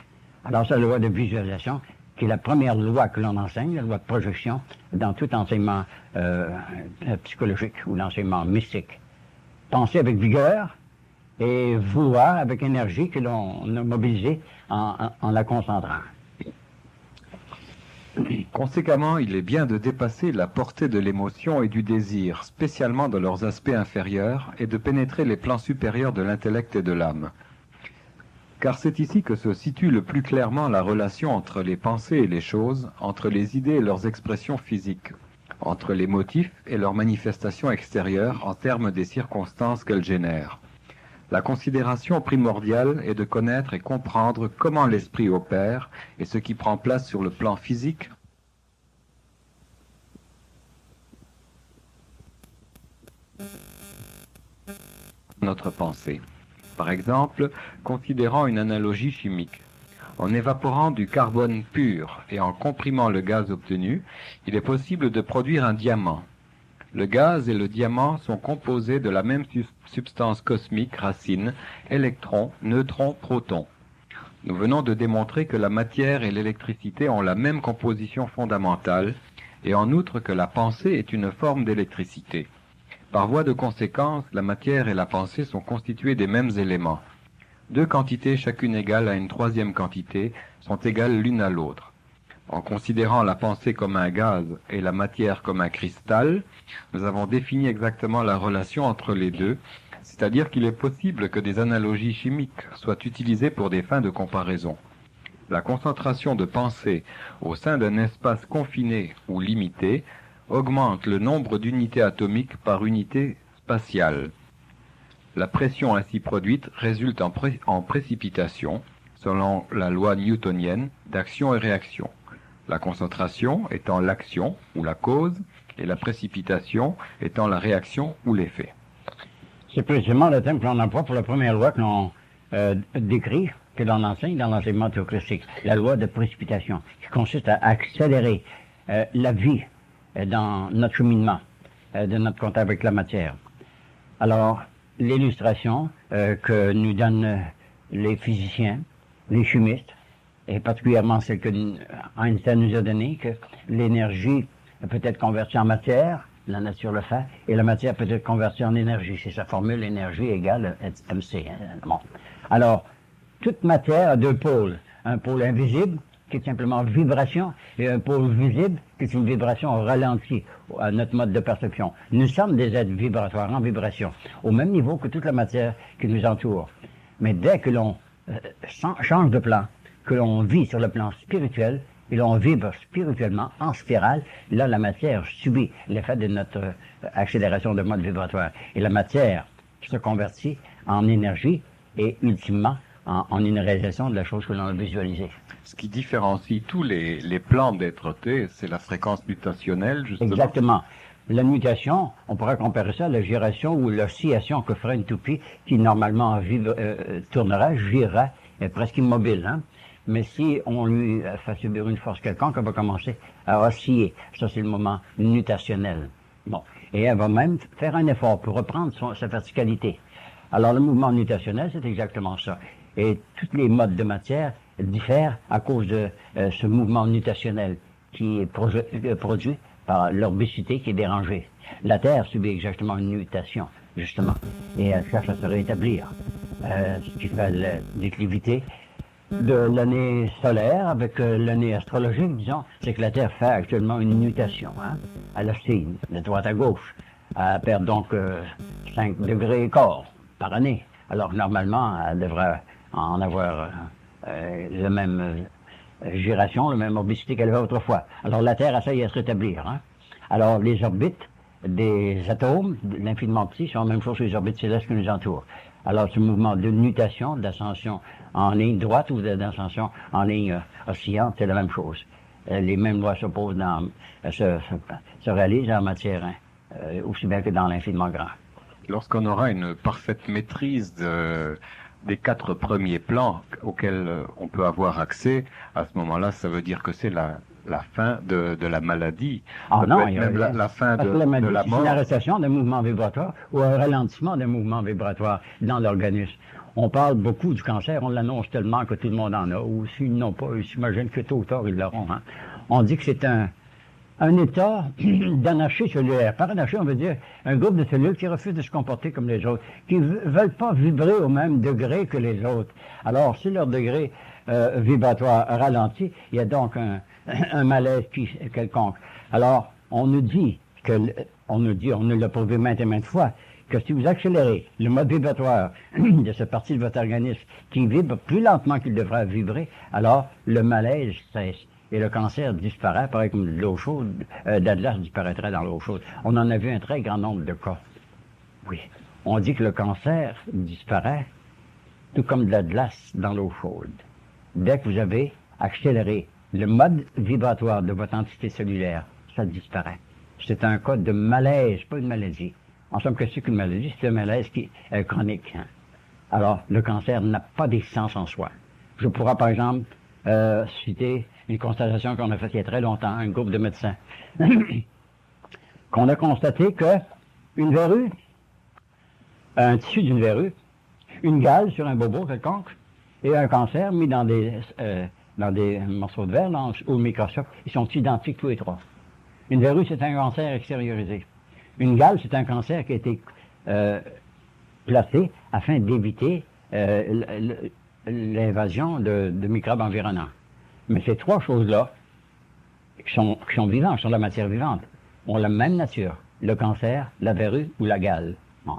[SPEAKER 4] Alors, c'est la loi de visualisation, qui est la première loi que l'on enseigne, la loi de projection, dans tout enseignement psychologique ou l'enseignement mystique. Pensez avec vigueur et vouloir avec énergie que l'on a mobilisée en la concentrant.
[SPEAKER 2] Conséquemment, il est bien de dépasser la portée de l'émotion et du désir, spécialement dans leurs aspects inférieurs, et de pénétrer les plans supérieurs de l'intellect et de l'âme. Car c'est ici que se situe le plus clairement la relation entre les pensées et les choses, entre les idées et leurs expressions physiques. entre les motifs et leurs manifestations extérieures en termes des circonstances qu'elles génèrent. La considération primordiale est de connaître et comprendre comment l'esprit opère et ce qui prend place sur le plan physique notre pensée. Par exemple, considérant une analogie chimique. En évaporant du carbone pur et en comprimant le gaz obtenu, il est possible de produire un diamant. Le gaz et le diamant sont composés de la même substance cosmique racine, électrons, neutrons, protons. Nous venons de démontrer que la matière et l'électricité ont la même composition fondamentale, et en outre que la pensée est une forme d'électricité. Par voie de conséquence, la matière et la pensée sont constituées des mêmes éléments. Deux quantités, chacune égale à une troisième quantité, sont égales l'une à l'autre. En considérant la pensée comme un gaz et la matière comme un cristal, nous avons défini exactement la relation entre les deux, c'est-à-dire qu'il est possible que des analogies chimiques soient utilisées pour des fins de comparaison. La concentration de pensée au sein d'un espace confiné ou limité augmente le nombre d'unités atomiques par unité spatiale. La pression ainsi produite résulte en précipitation, selon la loi newtonienne d'action et réaction. La concentration étant l'action ou la cause, et la précipitation étant la réaction ou l'effet.
[SPEAKER 4] C'est précisément le thème que l'on emploie pour la première loi que l'on décrit, que l'on enseigne dans l'enseignement théocratique, la loi de précipitation, qui consiste à accélérer la vie dans notre cheminement de notre contact avec la matière. Alors, l'illustration que nous donnent les physiciens, les chimistes, et particulièrement celle que Einstein nous a donnée, que l'énergie peut être convertie en matière, la nature le fait, et la matière peut être convertie en énergie. C'est sa formule, énergie égale MC. Bon. Alors, toute matière a deux pôles. Un pôle invisible, qui est simplement vibration, et un pôle visible, qui est une vibration ralentie à notre mode de perception. Nous sommes des êtres vibratoires, en vibration, au même niveau que toute la matière qui nous entoure. Mais dès que l'on change de plan, que l'on vit sur le plan spirituel, et l'on vibre spirituellement en spirale, là, la matière subit l'effet de notre accélération de mode vibratoire. Et la matière se convertit en énergie et, ultimement, en une réalisation de la chose que l'on a visualisée.
[SPEAKER 2] Ce qui différencie tous les plans d'être-té, c'est la fréquence mutationnelle, justement.
[SPEAKER 4] Exactement. La mutation, on pourrait comparer ça à la gyration ou l'oscillation que ferait une toupie qui, normalement, tournerait, girerait, presque immobile, hein? Mais si on lui fait subir une force quelconque, elle va commencer à osciller. Ça, c'est le moment nutationnel. Bon. Et elle va même faire un effort pour reprendre sa verticalité. Alors, le mouvement nutationnel, c'est exactement ça. Et tous les modes de matière diffèrent à cause de ce mouvement nutationnel qui est produit par l'orbicité qui est dérangée. La Terre subit exactement une mutation, justement, et elle cherche à se rétablir. Ce qui fait la déclivité de l'année solaire avec l'année astrologique, disons, c'est que la Terre fait actuellement une mutation. Hein? Elle oscille de droite à gauche. Elle perd donc 5 degrés et quart par année. Alors normalement, elle devrait en avoir le même giration, la même orbicité qu'elle avait autrefois. Alors la Terre essaye à se rétablir. Hein? Alors les orbites des atomes, l'infiniment petits, sont la même chose que les orbites célestes qui nous entourent. Alors ce mouvement de nutation, d'ascension en ligne droite ou d'ascension en ligne oscillante, c'est la même chose. Les mêmes lois se réalisent en matière, aussi bien que dans l'infiniment grand.
[SPEAKER 2] Lorsqu'on aura une parfaite maîtrise des 4 premiers plans auxquels on peut avoir accès, à ce moment-là, ça veut dire que c'est la fin de la maladie.
[SPEAKER 4] Ah non,
[SPEAKER 2] il y a même la fin de la mort.
[SPEAKER 4] C'est l'arrestation d'un mouvement vibratoire ou un ralentissement d'un mouvement vibratoire dans l'organisme. On parle beaucoup du cancer, on l'annonce tellement que tout le monde en a, ou s'ils n'ont pas, ils s'imaginent que tôt ou tard ils l'auront. Hein. On dit que c'est un état d'anarchie cellulaire. Par anarchie, on veut dire un groupe de cellules qui refusent de se comporter comme les autres, qui ne veulent pas vibrer au même degré que les autres. Alors, si leur degré vibratoire ralentit, il y a donc un malaise quelconque. Alors, on nous l'a prouvé maintes et maintes fois, que si vous accélérez le mode vibratoire de cette partie de votre organisme qui vibre plus lentement qu'il devrait vibrer, alors le malaise cesse. et le cancer disparaît, pareil comme de l'eau chaude, de la glace disparaîtrait dans l'eau chaude. On en a vu un très grand nombre de cas. Oui. On dit que le cancer disparaît, tout comme de la glace dans l'eau chaude. Dès que vous avez accéléré le mode vibratoire de votre entité cellulaire, ça disparaît. C'est un cas de malaise, pas une maladie. En somme, que c'est qu'une maladie? C'est un malaise qui est chronique. Hein? Alors, le cancer n'a pas d'existence en soi. Je pourrais, par exemple, citer une constatation qu'on a faite il y a très longtemps, un groupe de médecins, qu'on a constaté que une verrue, un tissu d'une verrue, une gale sur un bobo quelconque, et un cancer mis dans des morceaux de verre, au microscope, ils sont identiques tous les trois. Une verrue, c'est un cancer extériorisé. Une gale, c'est un cancer qui a été placé afin d'éviter l'invasion de microbes environnants. Mais ces trois choses-là, qui sont vivantes, qui sont de la matière vivante, ont la même nature. Le cancer, la verrue ou la gale. Bon.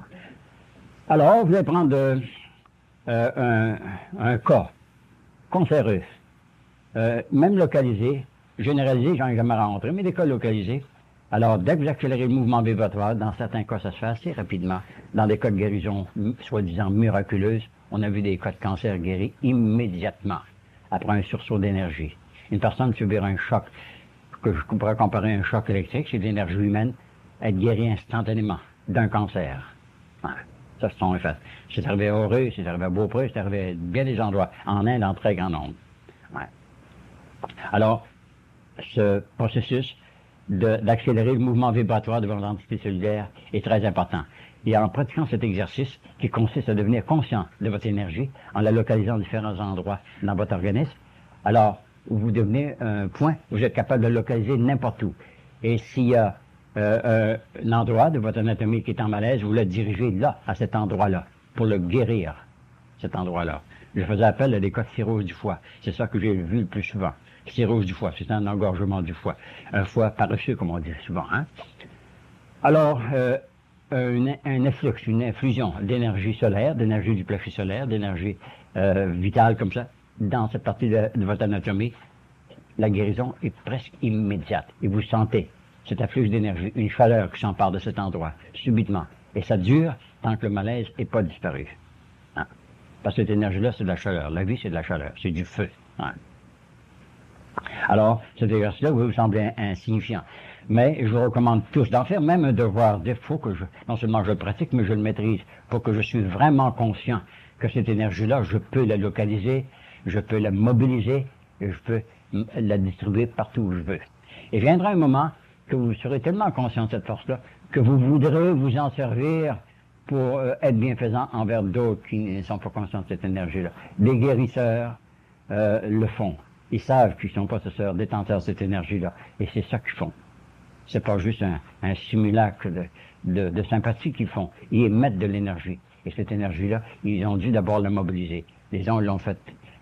[SPEAKER 4] Alors, vous allez prendre un cas cancéreux, même localisé, généralisé, j'en ai jamais rencontré, mais des cas localisés. Alors, dès que vous accélérez le mouvement vibratoire, dans certains cas, ça se fait assez rapidement. Dans des cas de guérison, soi-disant miraculeuse, on a vu des cas de cancer guéris immédiatement, après un sursaut d'énergie. Une personne subir un choc, que je pourrais comparer à un choc électrique, c'est de l'énergie humaine, être guérie instantanément d'un cancer. Ouais. Ça, c'est son effet. C'est arrivé à Aureux, c'est arrivé à Beaupré, c'est arrivé à bien des endroits, en Inde, en très grand nombre. Ouais. Alors, ce processus d'accélérer le mouvement vibratoire de votre entité cellulaire est très important. Et en pratiquant cet exercice, qui consiste à devenir conscient de votre énergie, en la localisant à différents endroits dans votre organisme, alors vous devenez un point où vous êtes capable de le localiser n'importe où. Et s'il y a un endroit de votre anatomie qui est en malaise, vous le dirigez là, à cet endroit-là, pour le guérir, cet endroit-là. Je faisais appel à des cas de cirrhose du foie. C'est ça que j'ai vu le plus souvent. Cirrhose du foie, c'est un engorgement du foie. Un foie paresseux, comme on dit souvent. Hein? Alors, un efflux, une infusion d'énergie solaire, d'énergie du plexus solaire, d'énergie vitale comme ça, dans cette partie de votre anatomie, la guérison est presque immédiate. Et vous sentez cet afflux d'énergie, une chaleur qui s'empare de cet endroit, subitement. Et ça dure tant que le malaise n'est pas disparu. Hein? Parce que cette énergie-là, c'est de la chaleur. La vie, c'est de la chaleur. C'est du feu. Hein? Alors, cet exercice-là vous semblez insignifiant. Mais je vous recommande tous d'en faire, même un devoir. Il faut que non seulement je le pratique, mais je le maîtrise, pour que je suis vraiment conscient que cette énergie-là, je peux la localiser, je peux la mobiliser, et je peux la distribuer partout où je veux. Et viendra un moment que vous serez tellement conscient de cette force-là, que vous voudrez vous en servir pour être bienfaisant envers d'autres qui ne sont pas conscients de cette énergie-là. Les guérisseurs le font. Ils savent qu'ils ne sont pas possesseurs, détenteurs de cette énergie-là. Et c'est ça qu'ils font. C'est pas juste un simulacre de sympathie qu'ils font. Ils émettent de l'énergie. Et cette énergie-là, ils ont dû d'abord la mobiliser. Les uns l'ont fait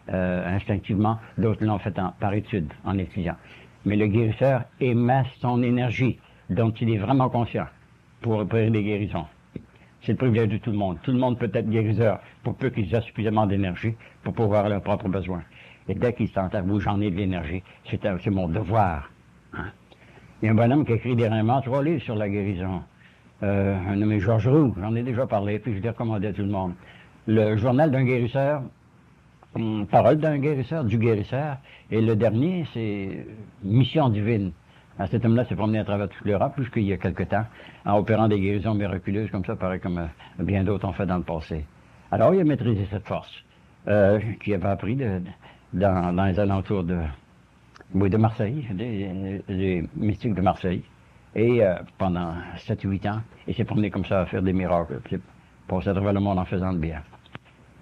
[SPEAKER 4] instinctivement, d'autres l'ont fait par étude, en étudiant. Mais le guérisseur émet son énergie, dont il est vraiment conscient, pour opérer des guérisons. C'est le privilège de tout le monde. Tout le monde peut être guérisseur, pour peu qu'ils aient suffisamment d'énergie pour pouvoir leurs propres besoins. Et dès qu'ils sentent à vous, j'en ai de l'énergie, c'est mon devoir. Hein? Il y a un bonhomme qui a écrit dernièrement 3 livres sur la guérison. Un nommé Georges Roux, j'en ai déjà parlé, puis je l'ai recommandé à tout le monde. Le journal d'un guérisseur, parole d'un guérisseur, du guérisseur, et le dernier, c'est Mission divine. Cet homme-là s'est promené à travers toute l'Europe, jusqu'il y a quelque temps, en opérant des guérisons miraculeuses comme ça, pareil comme bien d'autres ont fait dans le passé. Alors, il a maîtrisé cette force, qu'il avait appris dans les alentours de Marseille, des mystiques de Marseille, et pendant 7 ou 8 ans, il s'est promené comme ça à faire des miracles, passer à travers le monde en faisant le bien.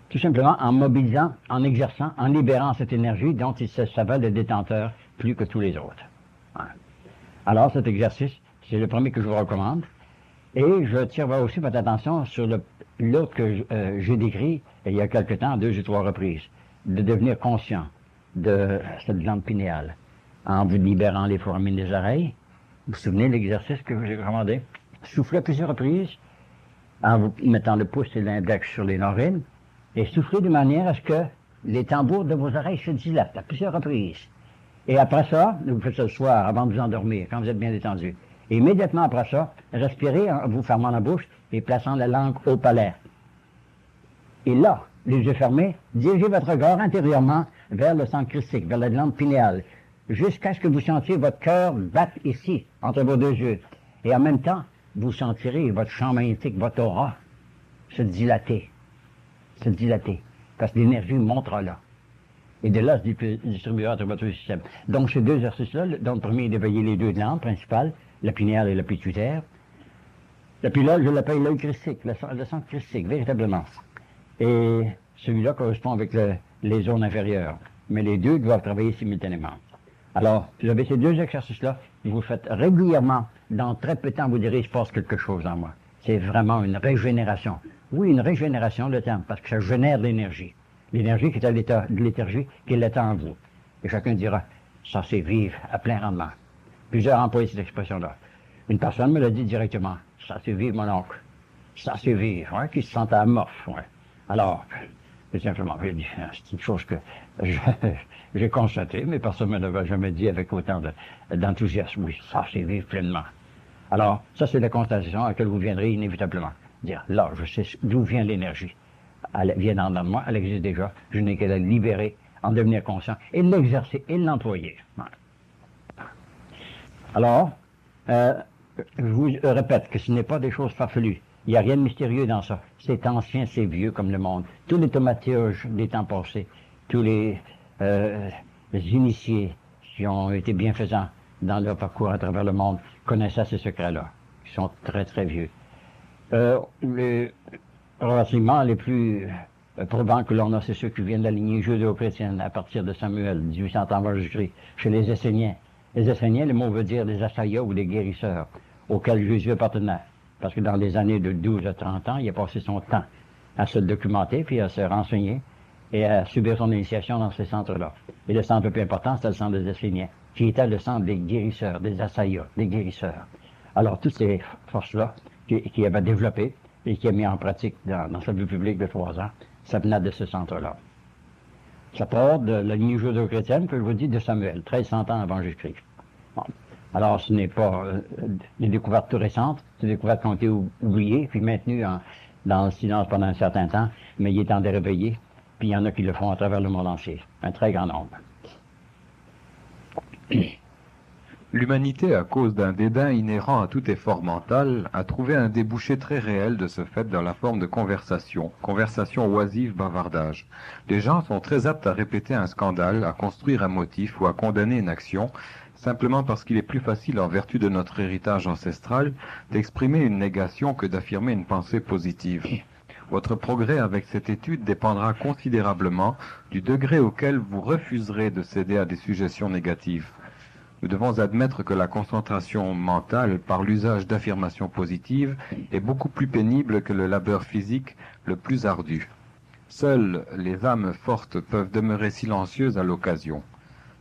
[SPEAKER 4] Tout simplement en mobilisant, en exerçant, en libérant cette énergie dont il se savait le détenteur plus que tous les autres. Voilà. Alors cet exercice, c'est le premier que je vous recommande, et je tire aussi votre attention sur l'autre que j'ai décrit il y a quelque temps, à 2 ou 3 reprises, de devenir conscient de cette glande pinéale, en vous libérant les foramines des oreilles. Vous vous souvenez de l'exercice que j'ai recommandé? Soufflez à plusieurs reprises, en vous mettant le pouce et l'index sur les narines, et soufflez de manière à ce que les tambours de vos oreilles se dilatent à plusieurs reprises. Et après ça, vous faites ça le soir, avant de vous endormir, quand vous êtes bien détendu. Et immédiatement après ça, respirez en vous fermant la bouche et plaçant la langue au palais. Et là, les yeux fermés, dirigez votre regard intérieurement vers le centre christique, vers la glande pinéale, jusqu'à ce que vous sentiez votre cœur battre ici, entre vos deux yeux. Et en même temps, vous sentirez votre champ magnétique, votre aura, se dilater. Parce que l'énergie montera là. Et de là, se distribuera à travers votre système. Donc, ces deux exercices-là, dont le premier est d'éveiller les deux glandes principales, la pinéale et la pituitaire. La pinéale, je l'appelle l'œil christique, le centre christique, véritablement. Et celui-là correspond avec les zones inférieures. Mais les deux doivent travailler simultanément. Alors, vous avez ces deux exercices-là, vous faites régulièrement, dans très peu de temps, vous direz, il se passe quelque chose en moi. C'est vraiment une régénération. Oui, une régénération, le terme, parce que ça génère de l'énergie. L'énergie qui est à l'état de l'énergie, qui est l'état en vous. Et chacun dira, ça c'est vivre à plein rendement. Plusieurs emploient cette expression-là. Une personne me l'a dit directement, ça c'est vivre mon oncle. Ça c'est vivre, hein, qui se sent amorphe, ouais. Alors, tout simplement, c'est une chose que j'ai constatée, mais personne ne me l'avait jamais dit avec autant d'enthousiasme. Oui, ça c'est vivre pleinement. Alors, ça c'est la constatation à laquelle vous viendrez inévitablement. Dire, là, je sais d'où vient l'énergie. Elle vient en moi, elle existe déjà. Je n'ai qu'à la libérer, en devenir conscient, et l'exercer, et l'employer. Voilà. Alors, je vous répète que ce n'est pas des choses farfelues. Il n'y a rien de mystérieux dans ça. C'est ancien, c'est vieux comme le monde. Tous les thaumaturges des temps passés, tous les initiés qui ont été bienfaisants dans leur parcours à travers le monde connaissaient ces secrets-là, qui sont très, très vieux. Les renseignements les plus probants que l'on a, c'est ceux qui viennent de la lignée judéo-chrétienne à partir de Samuel, 1800 ans avant Jésus-Christ, chez les Esséniens. Les Esséniens, le mot veut dire des assaillas ou des guérisseurs, auxquels Jésus appartenait. Parce que dans les années de 12 à 30 ans, il a passé son temps à se documenter, puis à se renseigner, et à subir son initiation dans ces centres-là. Et le centre le plus important, c'était le centre des Esséniens, qui était le centre des guérisseurs, des assaillas, des guérisseurs. Alors, toutes ces forces-là, qui avait développé et qui a mis en pratique dans sa vie publique de 3 ans, ça venait de ce centre-là. Ça part de la lignée judéo-chrétienne, que je vous dis, de Samuel, 1300 ans avant Jésus-Christ. Bon. Alors, ce n'est pas des découvertes tout récentes, c'est des découvertes qui ont été oubliées, puis maintenues dans le silence pendant un certain temps, mais il est temps de les réveiller, puis il y en a qui le font à travers le monde entier, un très grand nombre.
[SPEAKER 2] L'humanité, à cause d'un dédain inhérent à tout effort mental, a trouvé un débouché très réel de ce fait dans la forme de conversation oisive, bavardage. Les gens sont très aptes à répéter un scandale, à construire un motif ou à condamner une action, simplement parce qu'il est plus facile, en vertu de notre héritage ancestral, d'exprimer une négation que d'affirmer une pensée positive. Votre progrès avec cette étude dépendra considérablement du degré auquel vous refuserez de céder à des suggestions négatives. Nous devons admettre que la concentration mentale par l'usage d'affirmations positives est beaucoup plus pénible que le labeur physique le plus ardu. Seules les âmes fortes peuvent demeurer silencieuses à l'occasion.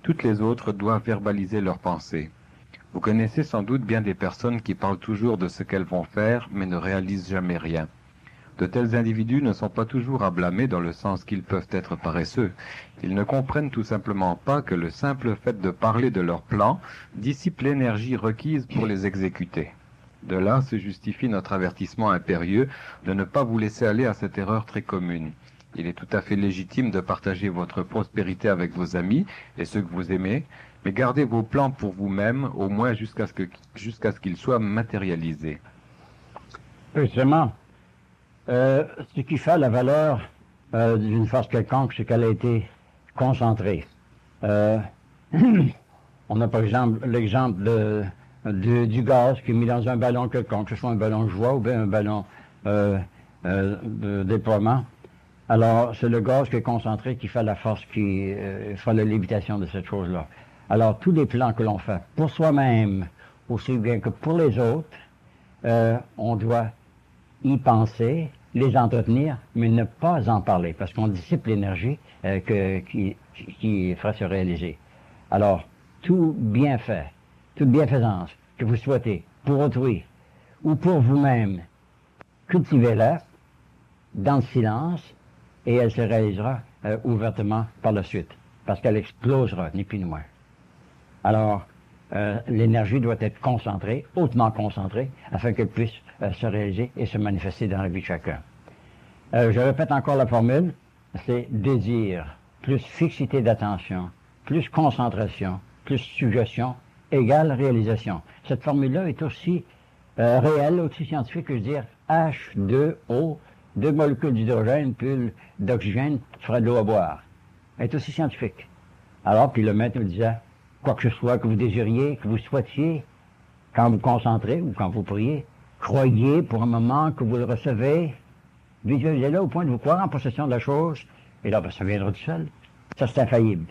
[SPEAKER 2] Toutes les autres doivent verbaliser leurs pensées. Vous connaissez sans doute bien des personnes qui parlent toujours de ce qu'elles vont faire, mais ne réalisent jamais rien. De tels individus ne sont pas toujours à blâmer dans le sens qu'ils peuvent être paresseux. Ils ne comprennent tout simplement pas que le simple fait de parler de leurs plans dissipe l'énergie requise pour les exécuter. De là se justifie notre avertissement impérieux de ne pas vous laisser aller à cette erreur très commune. Il est tout à fait légitime de partager votre prospérité avec vos amis et ceux que vous aimez, mais gardez vos plans pour vous-même, au moins jusqu'à ce qu'ils soient matérialisés.
[SPEAKER 4] Précisément. Ce qui fait la valeur d'une force quelconque, c'est qu'elle a été concentrée. On a par exemple l'exemple du gaz qui est mis dans un ballon quelconque, que ce soit un ballon de joie ou bien un ballon de déploiement. Alors, c'est le gaz qui est concentré qui fait la force, qui fait la lévitation de cette chose-là. Alors, tous les plans que l'on fait pour soi-même, aussi bien que pour les autres, on doit y penser, les entretenir, mais ne pas en parler, parce qu'on dissipe l'énergie qui fera se réaliser. Alors, tout bienfait, toute bienfaisance que vous souhaitez pour autrui ou pour vous-même, cultivez-la dans le silence et elle se réalisera ouvertement par la suite, parce qu'elle explosera, ni plus ni moins. Alors, l'énergie doit être concentrée, hautement concentrée, afin qu'elle puisse se réaliser et se manifester dans la vie de chacun. Je répète encore la formule, c'est désir, plus fixité d'attention, plus concentration, plus suggestion, égale réalisation. Cette formule-là est aussi réelle, aussi scientifique que je veux dire H2O, 2 molécules d'hydrogène, puis d'oxygène, ferait de l'eau à boire. Elle est aussi scientifique. Alors, puis le maître nous disait, quoi que ce soit que vous désiriez, que vous souhaitiez, quand vous concentrez ou quand vous priez, croyez pour un moment que vous le recevez, visualisez-le au point de vous croire en possession de la chose, et là, ben, ça viendra tout seul. Ça, c'est infaillible.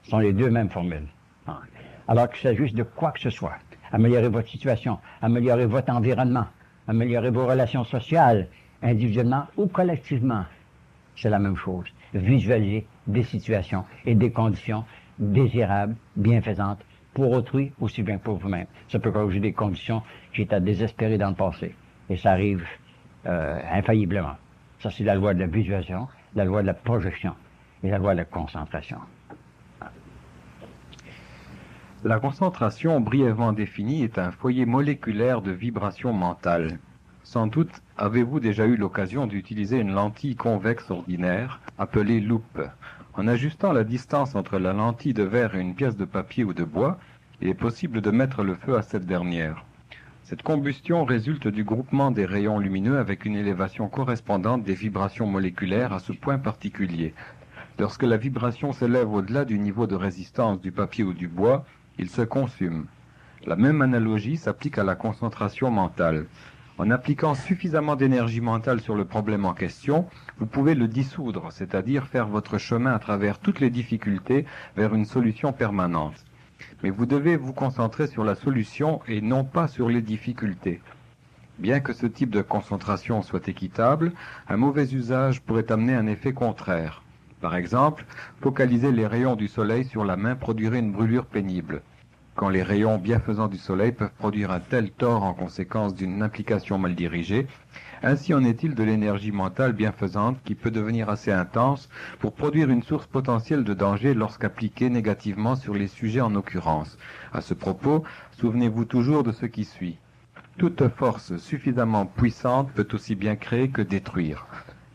[SPEAKER 4] Ce sont les deux mêmes formules. Alors qu'il s'agisse de quoi que ce soit, améliorer votre situation, améliorer votre environnement, améliorer vos relations sociales, individuellement ou collectivement, c'est la même chose. Visualiser des situations et des conditions désirables, bienfaisantes, pour autrui aussi bien que pour vous-même. Ça peut causer des conditions qui étaient désespérées dans le passé. Et ça arrive infailliblement. Ça, c'est la loi de la visualisation, la loi de la projection et la loi de la concentration.
[SPEAKER 2] La concentration, brièvement définie, est un foyer moléculaire de vibration mentale. Sans doute avez-vous déjà eu l'occasion d'utiliser une lentille convexe ordinaire, appelée loupe. En ajustant la distance entre la lentille de verre et une pièce de papier ou de bois, il est possible de mettre le feu à cette dernière. Cette combustion résulte du groupement des rayons lumineux avec une élévation correspondante des vibrations moléculaires à ce point particulier. Lorsque la vibration s'élève au-delà du niveau de résistance du papier ou du bois, il se consume. La même analogie s'applique à la concentration mentale. En appliquant suffisamment d'énergie mentale sur le problème en question, vous pouvez le dissoudre, c'est-à-dire faire votre chemin à travers toutes les difficultés vers une solution permanente. Mais vous devez vous concentrer sur la solution et non pas sur les difficultés. Bien que ce type de concentration soit équitable, un mauvais usage pourrait amener un effet contraire. Par exemple, focaliser les rayons du soleil sur la main produirait une brûlure pénible. Quand les rayons bienfaisants du soleil peuvent produire un tel tort en conséquence d'une implication mal dirigée, ainsi en est-il de l'énergie mentale bienfaisante qui peut devenir assez intense pour produire une source potentielle de danger lorsqu'appliquée négativement sur les sujets en occurrence. À ce propos, souvenez-vous toujours de ce qui suit. Toute force suffisamment puissante peut aussi bien créer que détruire.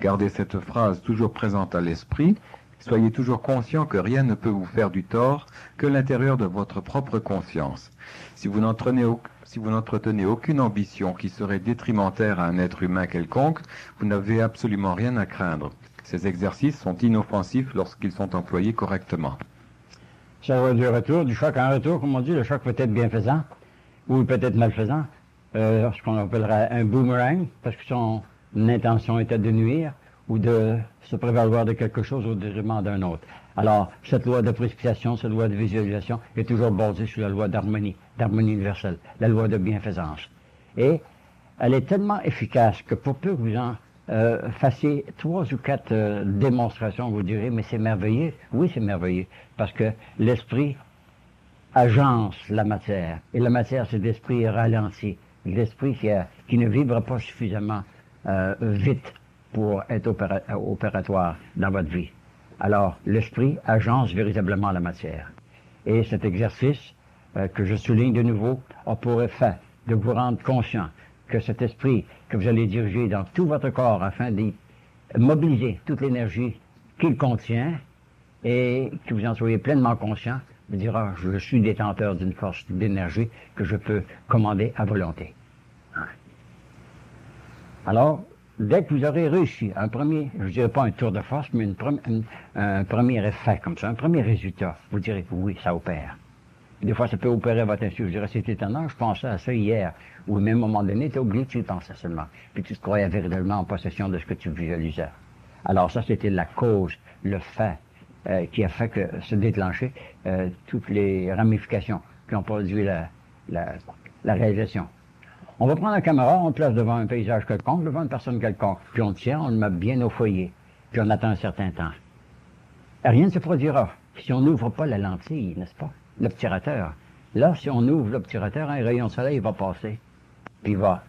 [SPEAKER 2] Gardez cette phrase toujours présente à l'esprit. Soyez toujours conscient que rien ne peut vous faire du tort que l'intérieur de votre propre conscience. Si vous n'entretenez aucune ambition qui serait détrimentaire à un être humain quelconque, vous n'avez absolument rien à craindre. Ces exercices sont inoffensifs lorsqu'ils sont employés correctement.
[SPEAKER 4] Ça va du retour, du choc en retour, comme on dit, le choc peut être bienfaisant ou peut-être malfaisant, ce qu'on appellera un boomerang, parce que son intention était de nuire, ou de se prévaloir de quelque chose au détriment d'un autre. Alors, cette loi de précipitation, cette loi de visualisation est toujours basée sur la loi d'harmonie universelle, la loi de bienfaisance. Et elle est tellement efficace que pour peu que vous en fassiez 3 ou 4 démonstrations, vous direz, mais c'est merveilleux. Oui, c'est merveilleux, parce que l'esprit agence la matière, et la matière, c'est l'esprit ralenti, l'esprit qui ne vibre pas suffisamment vite pour être opératoire dans votre vie. Alors, l'esprit agence véritablement la matière. Et cet exercice, que je souligne de nouveau, a pour effet de vous rendre conscient que cet esprit que vous allez diriger dans tout votre corps afin de mobiliser toute l'énergie qu'il contient et que vous en soyez pleinement conscient, vous dira, je suis détenteur d'une force d'énergie que je peux commander à volonté. Alors, dès que vous aurez réussi un premier, je ne dirais pas un tour de force, mais un premier effet comme ça, un premier résultat, vous direz que oui, ça opère. Des fois, ça peut opérer à votre insu. Je dirais, c'est étonnant, je pensais à ça hier, ou même à un moment donné, tu es oublié que tu y pensais seulement. Puis tu te croyais véritablement en possession de ce que tu visualisais. Alors ça, c'était la cause, le fait, qui a fait que se déclencher toutes les ramifications qui ont produit la réalisation. On va prendre la caméra, on le place devant un paysage quelconque, devant une personne quelconque, puis on le tient, on le met bien au foyer, puis on attend un certain temps. Et rien ne se produira si on n'ouvre pas la lentille, n'est-ce pas? L'obturateur. Là, si on ouvre l'obturateur, un rayon de soleil va passer, puis il va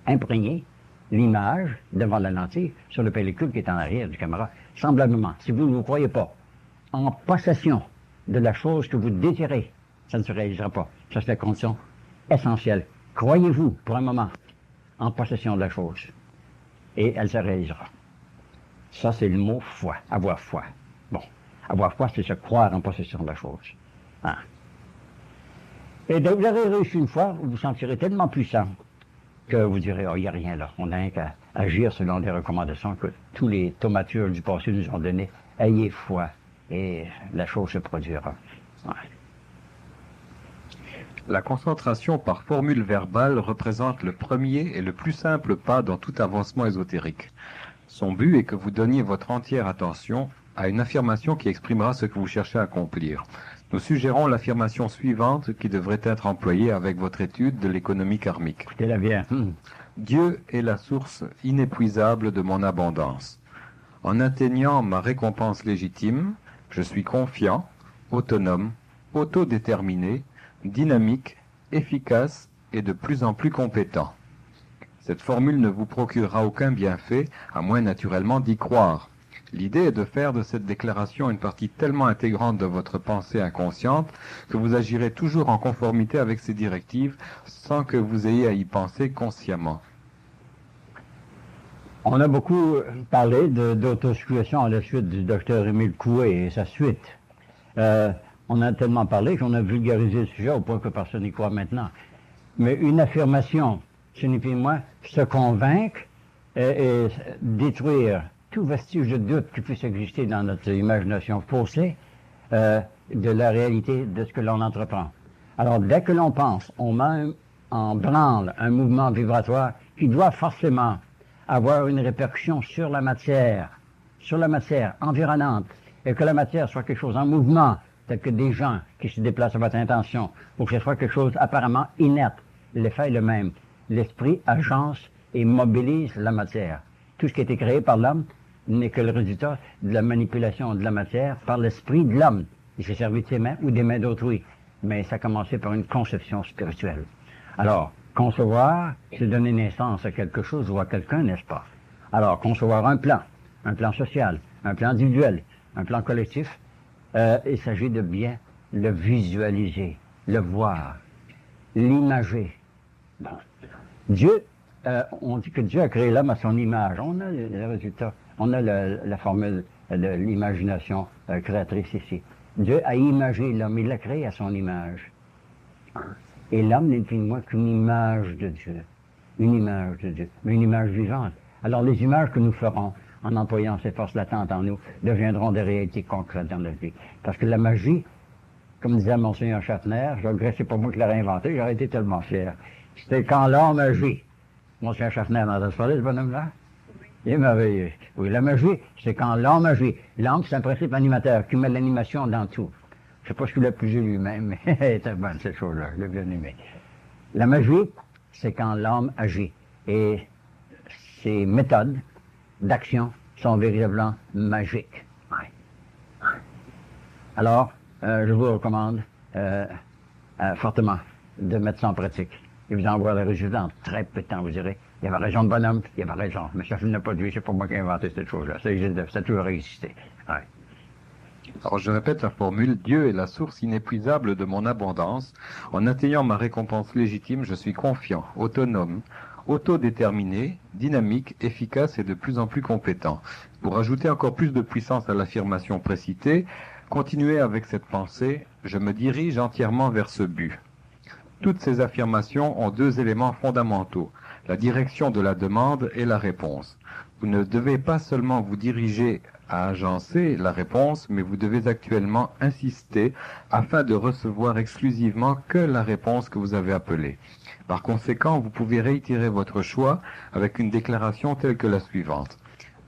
[SPEAKER 4] imprégner l'image devant la lentille sur le pellicule qui est en arrière du caméra. Semblablement, si vous ne vous croyez pas en possession de la chose que vous désirez, ça ne se réalisera pas. Ça, c'est la condition essentielle. Croyez-vous, pour un moment, en possession de la chose, et elle se réalisera. Ça, c'est le mot foi, avoir foi. Bon, avoir foi, c'est se croire en possession de la chose. Hein? Et dès que vous avez réussi une fois, vous vous sentirez tellement puissant que vous direz, oh, il n'y a rien là. On n'a rien qu'à agir selon les recommandations que tous les thaumaturges du passé nous ont données. Ayez foi et la chose se produira. Ouais.
[SPEAKER 2] La concentration par formule verbale représente le premier et le plus simple pas dans tout avancement ésotérique. Son but est que vous donniez votre entière attention à une affirmation qui exprimera ce que vous cherchez à accomplir. Nous suggérons l'affirmation suivante qui devrait être employée avec votre étude de l'économie karmique.
[SPEAKER 4] Écoutez-la bien.
[SPEAKER 2] Dieu est la source inépuisable de mon abondance. En atteignant ma récompense légitime, je suis confiant, autonome, autodéterminé, dynamique, efficace et de plus en plus compétent. Cette formule ne vous procurera aucun bienfait, à moins naturellement d'y croire. L'idée est de faire de cette déclaration une partie tellement intégrante de votre pensée inconsciente que vous agirez toujours en conformité avec ces directives sans que vous ayez à y penser consciemment.
[SPEAKER 4] On a beaucoup parlé d'autosuggestion à la suite du docteur Émile Coué et sa suite. On a tellement parlé qu'on a vulgarisé le sujet au point que personne n'y croit maintenant. Mais une affirmation signifie moins se convaincre et détruire tout vestige de doute qui puisse exister dans notre imagination faussée de la réalité de ce que l'on entreprend. Alors, dès que l'on pense, on met en branle un mouvement vibratoire qui doit forcément avoir une répercussion sur la matière environnante, et que la matière soit quelque chose en mouvement, tel que des gens qui se déplacent à votre intention, ou que ce soit quelque chose apparemment inerte. L'effet est le même. L'esprit agence et mobilise la matière. Tout ce qui a été créé par l'homme n'est que le résultat de la manipulation de la matière par l'esprit de l'homme. Il s'est servi de ses mains ou des mains d'autrui. Mais ça a commencé par une conception spirituelle. Alors, concevoir, c'est donner naissance à quelque chose ou à quelqu'un, n'est-ce pas? Alors, concevoir un plan social, un plan individuel, un plan collectif, il s'agit de bien le visualiser, le voir, l'imager. Bon. Dieu, on dit que Dieu a créé l'homme à son image. On a le résultat, on a la formule de l'imagination créatrice ici. Dieu a imagé l'homme, il l'a créé à son image. Et l'homme n'est plus moins qu'une image de Dieu. Une image de Dieu, mais une image vivante. Alors les images que nous ferons en employant ces forces latentes en nous deviendront des réalités concrètes dans notre vie. Parce que la magie, comme disait Monseigneur Schaffner, je regrette, c'est pas moi qui l'ai inventé, j'aurais été tellement fier. C'était quand l'homme agit. Monseigneur Schaffner n'a pas parlé, ce bonhomme-là? Il est merveilleux. Oui, la magie, c'est quand l'homme agit. L'homme, c'est un principe animateur qui met l'animation dans tout. Je sais pas ce qu'il a plus lui-même, mais c'est bonne cette chose-là, je l'ai bien aimé. La magie, c'est quand l'homme agit. Et ses méthodes d'action sont véritablement magiques. Ouais. Alors, je vous recommande fortement de mettre ça en pratique. Et vous en voir les résultats en très peu de temps, vous direz. Il y avait raison de bonhomme, il y avait raison. Mais ça, je n'ai pas dit, c'est pas moi qui ai inventé cette chose-là. Ça a toujours existé. Ouais.
[SPEAKER 2] Alors je répète la formule, Dieu est la source inépuisable de mon abondance. En atteignant ma récompense légitime, je suis confiant, autonome, autodéterminé, dynamique, efficace et de plus en plus compétent. Pour ajouter encore plus de puissance à l'affirmation précitée, continuez avec cette pensée, je me dirige entièrement vers ce but. Toutes ces affirmations ont deux éléments fondamentaux, la direction de la demande et la réponse. Vous ne devez pas seulement vous diriger à agencer la réponse, mais vous devez actuellement insister afin de recevoir exclusivement que la réponse que vous avez appelée. Par conséquent, vous pouvez réitérer votre choix avec une déclaration telle que la suivante.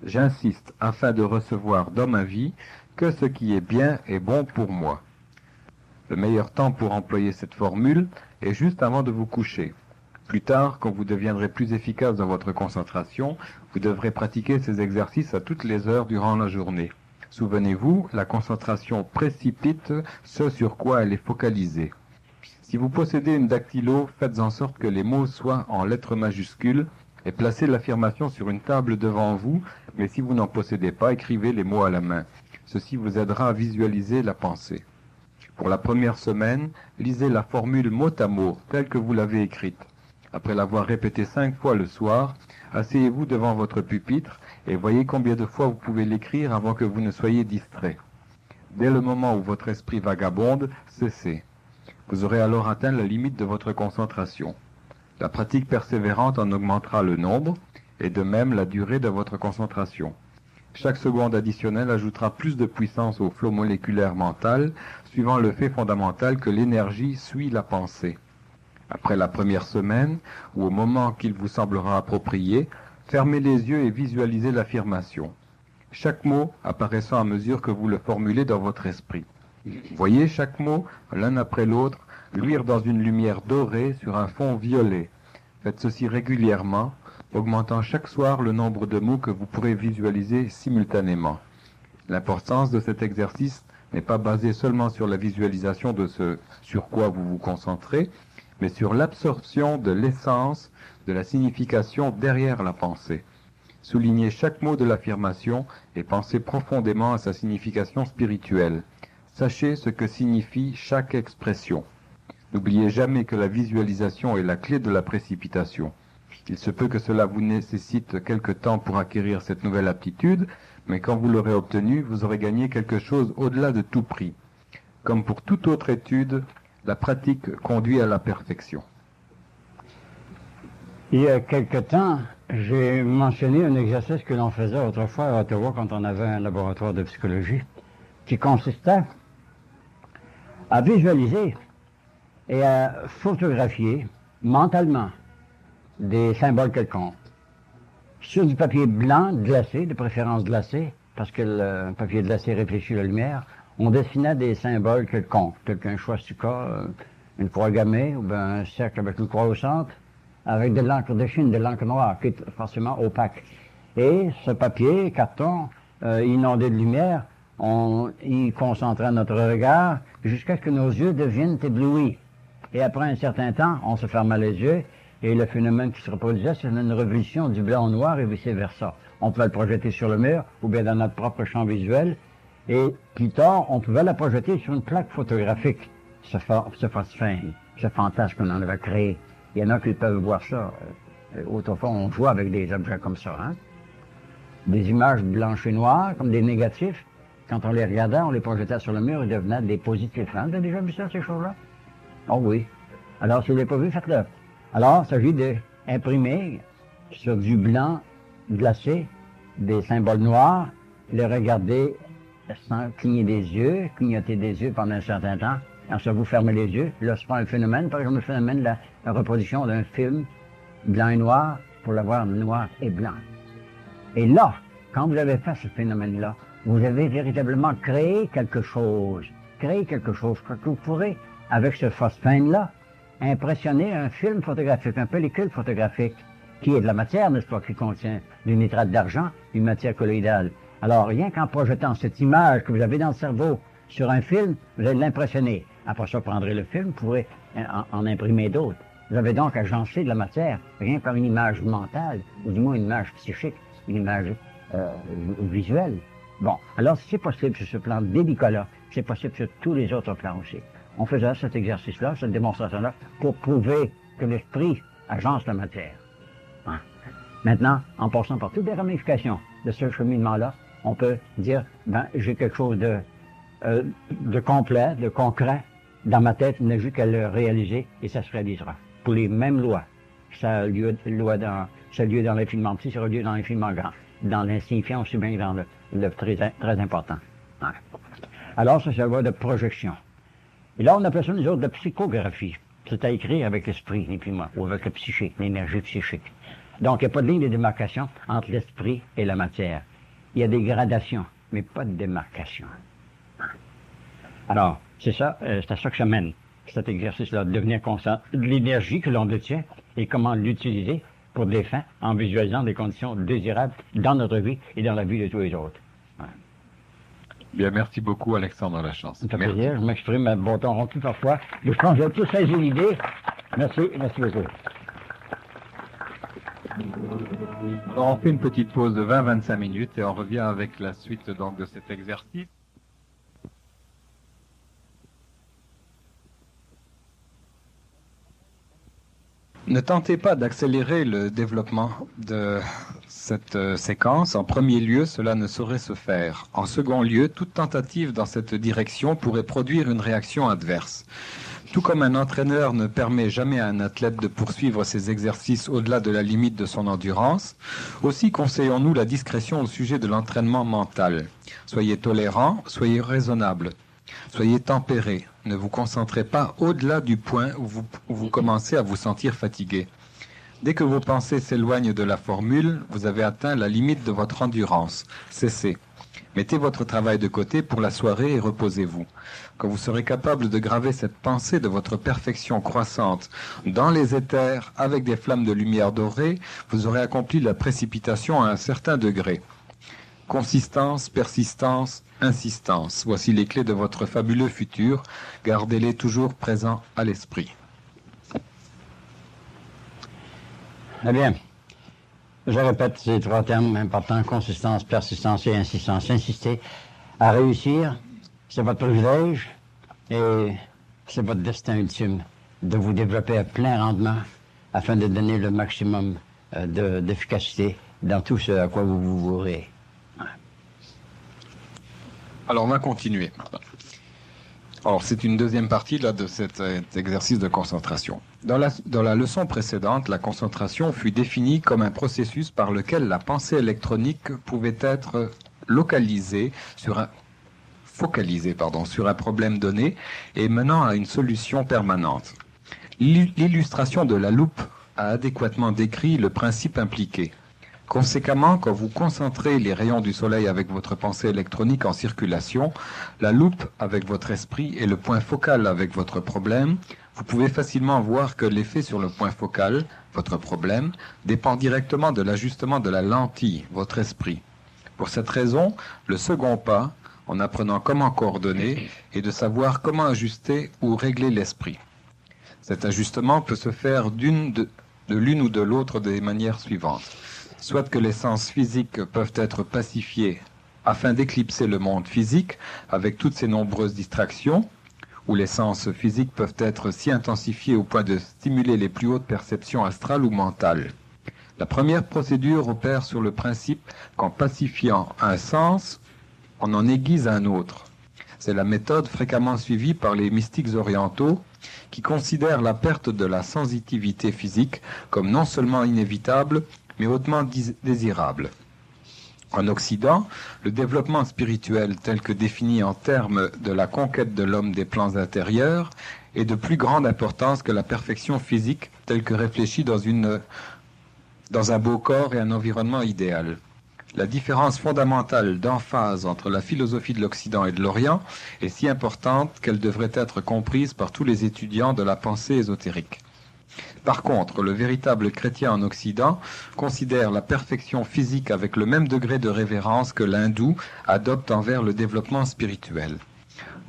[SPEAKER 2] J'insiste afin de recevoir dans ma vie que ce qui est bien et bon pour moi. Le meilleur temps pour employer cette formule est juste avant de vous coucher. Plus tard, quand vous deviendrez plus efficace dans votre concentration, vous devrez pratiquer ces exercices à toutes les heures durant la journée. Souvenez-vous, la concentration précipite ce sur quoi elle est focalisée. Si vous possédez une dactylo, faites en sorte que les mots soient en lettres majuscules et placez l'affirmation sur une table devant vous, mais si vous n'en possédez pas, écrivez les mots à la main. Ceci vous aidera à visualiser la pensée. Pour la première semaine, lisez la formule mot à mot, telle que vous l'avez écrite. Après l'avoir répétée 5 fois le soir, asseyez-vous devant votre pupitre et voyez combien de fois vous pouvez l'écrire avant que vous ne soyez distrait. Dès le moment où votre esprit vagabonde, cessez. Vous aurez alors atteint la limite de votre concentration. La pratique persévérante en augmentera le nombre et de même la durée de votre concentration. Chaque seconde additionnelle ajoutera plus de puissance au flot moléculaire mental, suivant le fait fondamental que l'énergie suit la pensée. Après la première semaine, ou au moment qu'il vous semblera approprié, fermez les yeux et visualisez l'affirmation. Chaque mot apparaissant à mesure que vous le formulez dans votre esprit. Voyez chaque mot, l'un après l'autre, luire dans une lumière dorée sur un fond violet. Faites ceci régulièrement, augmentant chaque soir le nombre de mots que vous pourrez visualiser simultanément. L'importance de cet exercice n'est pas basée seulement sur la visualisation de ce sur quoi vous vous concentrez, mais sur l'absorption de l'essence, de la signification derrière la pensée. Soulignez chaque mot de l'affirmation et pensez profondément à sa signification spirituelle. Sachez ce que signifie chaque expression. N'oubliez jamais que la visualisation est la clé de la précipitation. Il se peut que cela vous nécessite quelque temps pour acquérir cette nouvelle aptitude, mais quand vous l'aurez obtenue, vous aurez gagné quelque chose au-delà de tout prix. Comme pour toute autre étude, la pratique conduit à la perfection.
[SPEAKER 4] Il y a quelque temps, j'ai mentionné un exercice que l'on faisait autrefois à Ottawa quand on avait un laboratoire de psychologie, qui consistait à visualiser et à photographier mentalement des symboles quelconques sur du papier blanc glacé, de préférence glacé, parce que le papier glacé réfléchit la lumière. On dessinait des symboles quelconques, tels qu'un swastika, une croix gammée, ou bien un cercle avec une croix au centre, avec de l'encre de Chine, de l'encre noire, qui est forcément opaque. Et ce papier, carton, inondé de lumière, on y concentrait notre regard jusqu'à ce que nos yeux deviennent éblouis. Et après un certain temps, on se fermait les yeux, et le phénomène qui se reproduisait, c'est une révolution du blanc au noir et vice-versa. On pouvait le projeter sur le mur, ou bien dans notre propre champ visuel, et plus tard, on pouvait la projeter sur une plaque photographique, ce phosphène, ce fantasme qu'on en avait créé. Il y en a qui peuvent voir ça. Autrefois, on jouait avec des objets comme ça, hein? Des images blanches et noires, comme des négatifs. Quand on les regardait, on les projetait sur le mur, ils devenaient des positifs. Hein? Vous avez déjà vu ça, ces choses-là? Oh oui. Alors, si vous ne l'avez pas vu, faites-le. Alors, il s'agit d'imprimer sur du blanc glacé des symboles noirs, les regarder sans cligner des yeux, clignoter des yeux pendant un certain temps. Ensuite, vous fermez les yeux. Là, c'est pas un phénomène, par exemple, le phénomène de la reproduction d'un film blanc et noir pour l'avoir noir et blanc. Et là, quand vous avez fait ce phénomène-là, vous avez véritablement créé quelque chose. Créé quelque chose. Que vous pourrez, avec ce phosphène-là, impressionner un film photographique, une pellicule photographique, qui est de la matière, n'est-ce pas, qui contient du nitrate d'argent, une matière colloïdale. Alors, rien qu'en projetant cette image que vous avez dans le cerveau sur un film, vous allez l'impressionner. Après ça, vous prendrez le film, vous pourrez en imprimer d'autres. Vous avez donc agencé de la matière, rien par une image mentale, ou du moins une image psychique, une image visuelle. Bon, alors si c'est possible sur ce plan délicat-là, c'est possible sur tous les autres plans aussi. On faisait cet exercice-là, cette démonstration-là, pour prouver que l'esprit agence la matière. Hein? Maintenant, en passant par toutes les ramifications de ce cheminement-là, on peut dire, ben, j'ai quelque chose de complet, de concret dans ma tête, il n'a juste qu'à le réaliser et ça se réalisera. Pour les mêmes lois. Ça a lieu dans l'infiniment petit, ça a lieu dans l'infiniment grand. Dans l'insignifiant aussi bien que dans le très, très important. Ouais. Alors, ça, c'est la loi de projection. Et là, on appelle ça, nous autres, de psychographie. C'est à écrire avec l'esprit, ni plus moi, ou avec le psychique, l'énergie psychique. Donc, il n'y a pas de ligne de démarcation entre l'esprit et la matière. Il y a des gradations, mais pas de démarcation. Alors, c'est ça, c'est à ça que ça mène, cet exercice-là, de devenir conscient de l'énergie que l'on détient et comment l'utiliser pour des fins en visualisant des conditions désirables dans notre vie et dans la vie de tous les autres. Ouais.
[SPEAKER 2] Bien, merci beaucoup, Alexandre Lachance.
[SPEAKER 4] C'est un plaisir, je m'exprime à bon temps rompu parfois. Je pense que j'ai tous saisi l'idée. Merci beaucoup.
[SPEAKER 2] Alors, on fait une petite pause de 20-25 minutes et on revient avec la suite donc de cet exercice. Ne tentez pas d'accélérer le développement de cette séquence. En premier lieu, cela ne saurait se faire. En second lieu, toute tentative dans cette direction pourrait produire une réaction adverse. Tout comme un entraîneur ne permet jamais à un athlète de poursuivre ses exercices au-delà de la limite de son endurance, aussi conseillons-nous la discrétion au sujet de l'entraînement mental. Soyez tolérant, soyez raisonnable, soyez tempéré. Ne vous concentrez pas au-delà du point où vous commencez à vous sentir fatigué. Dès que vos pensées s'éloignent de la formule, vous avez atteint la limite de votre endurance. Cessez. Mettez votre travail de côté pour la soirée et reposez-vous. Quand vous serez capable de graver cette pensée de votre perfection croissante dans les éthers avec des flammes de lumière dorée, vous aurez accompli la précipitation à un certain degré. Consistance, persistance, insistance. Voici les clés de votre fabuleux futur. Gardez-les toujours présents à l'esprit.
[SPEAKER 4] Eh bien, je répète ces trois termes importants, consistance, persistance et insistance. Insister à réussir, c'est votre privilège et c'est votre destin ultime de vous développer à plein rendement afin de donner le maximum d'efficacité dans tout ce à quoi vous vous vouerez.
[SPEAKER 2] Alors, on va continuer. Alors, c'est une deuxième partie là, de cet exercice de concentration. Dans la leçon précédente, la concentration fut définie comme un processus par lequel la pensée électronique pouvait être focalisée sur un problème donné et menant à une solution permanente. L'illustration de la loupe a adéquatement décrit le principe impliqué. Conséquemment, quand vous concentrez les rayons du soleil avec votre pensée électronique en circulation, la loupe avec votre esprit et le point focal avec votre problème, vous pouvez facilement voir que l'effet sur le point focal, votre problème, dépend directement de l'ajustement de la lentille, votre esprit. Pour cette raison, le second pas, en apprenant comment coordonner, est de savoir comment ajuster ou régler l'esprit. Cet ajustement peut se faire de l'une ou de l'autre des manières suivantes. Soit que les sens physiques peuvent être pacifiés afin d'éclipser le monde physique avec toutes ses nombreuses distractions, ou les sens physiques peuvent être si intensifiés au point de stimuler les plus hautes perceptions astrales ou mentales. La première procédure opère sur le principe qu'en pacifiant un sens, on en aiguise un autre. C'est la méthode fréquemment suivie par les mystiques orientaux qui considèrent la perte de la sensitivité physique comme non seulement inévitable, mais hautement désirable. En Occident, le développement spirituel tel que défini en termes de la conquête de l'homme des plans intérieurs est de plus grande importance que la perfection physique telle que réfléchie dans un beau corps et un environnement idéal. La différence fondamentale d'emphase entre la philosophie de l'Occident et de l'Orient est si importante qu'elle devrait être comprise par tous les étudiants de la pensée ésotérique. Par contre, le véritable chrétien en Occident considère la perfection physique avec le même degré de révérence que l'hindou adopte envers le développement spirituel.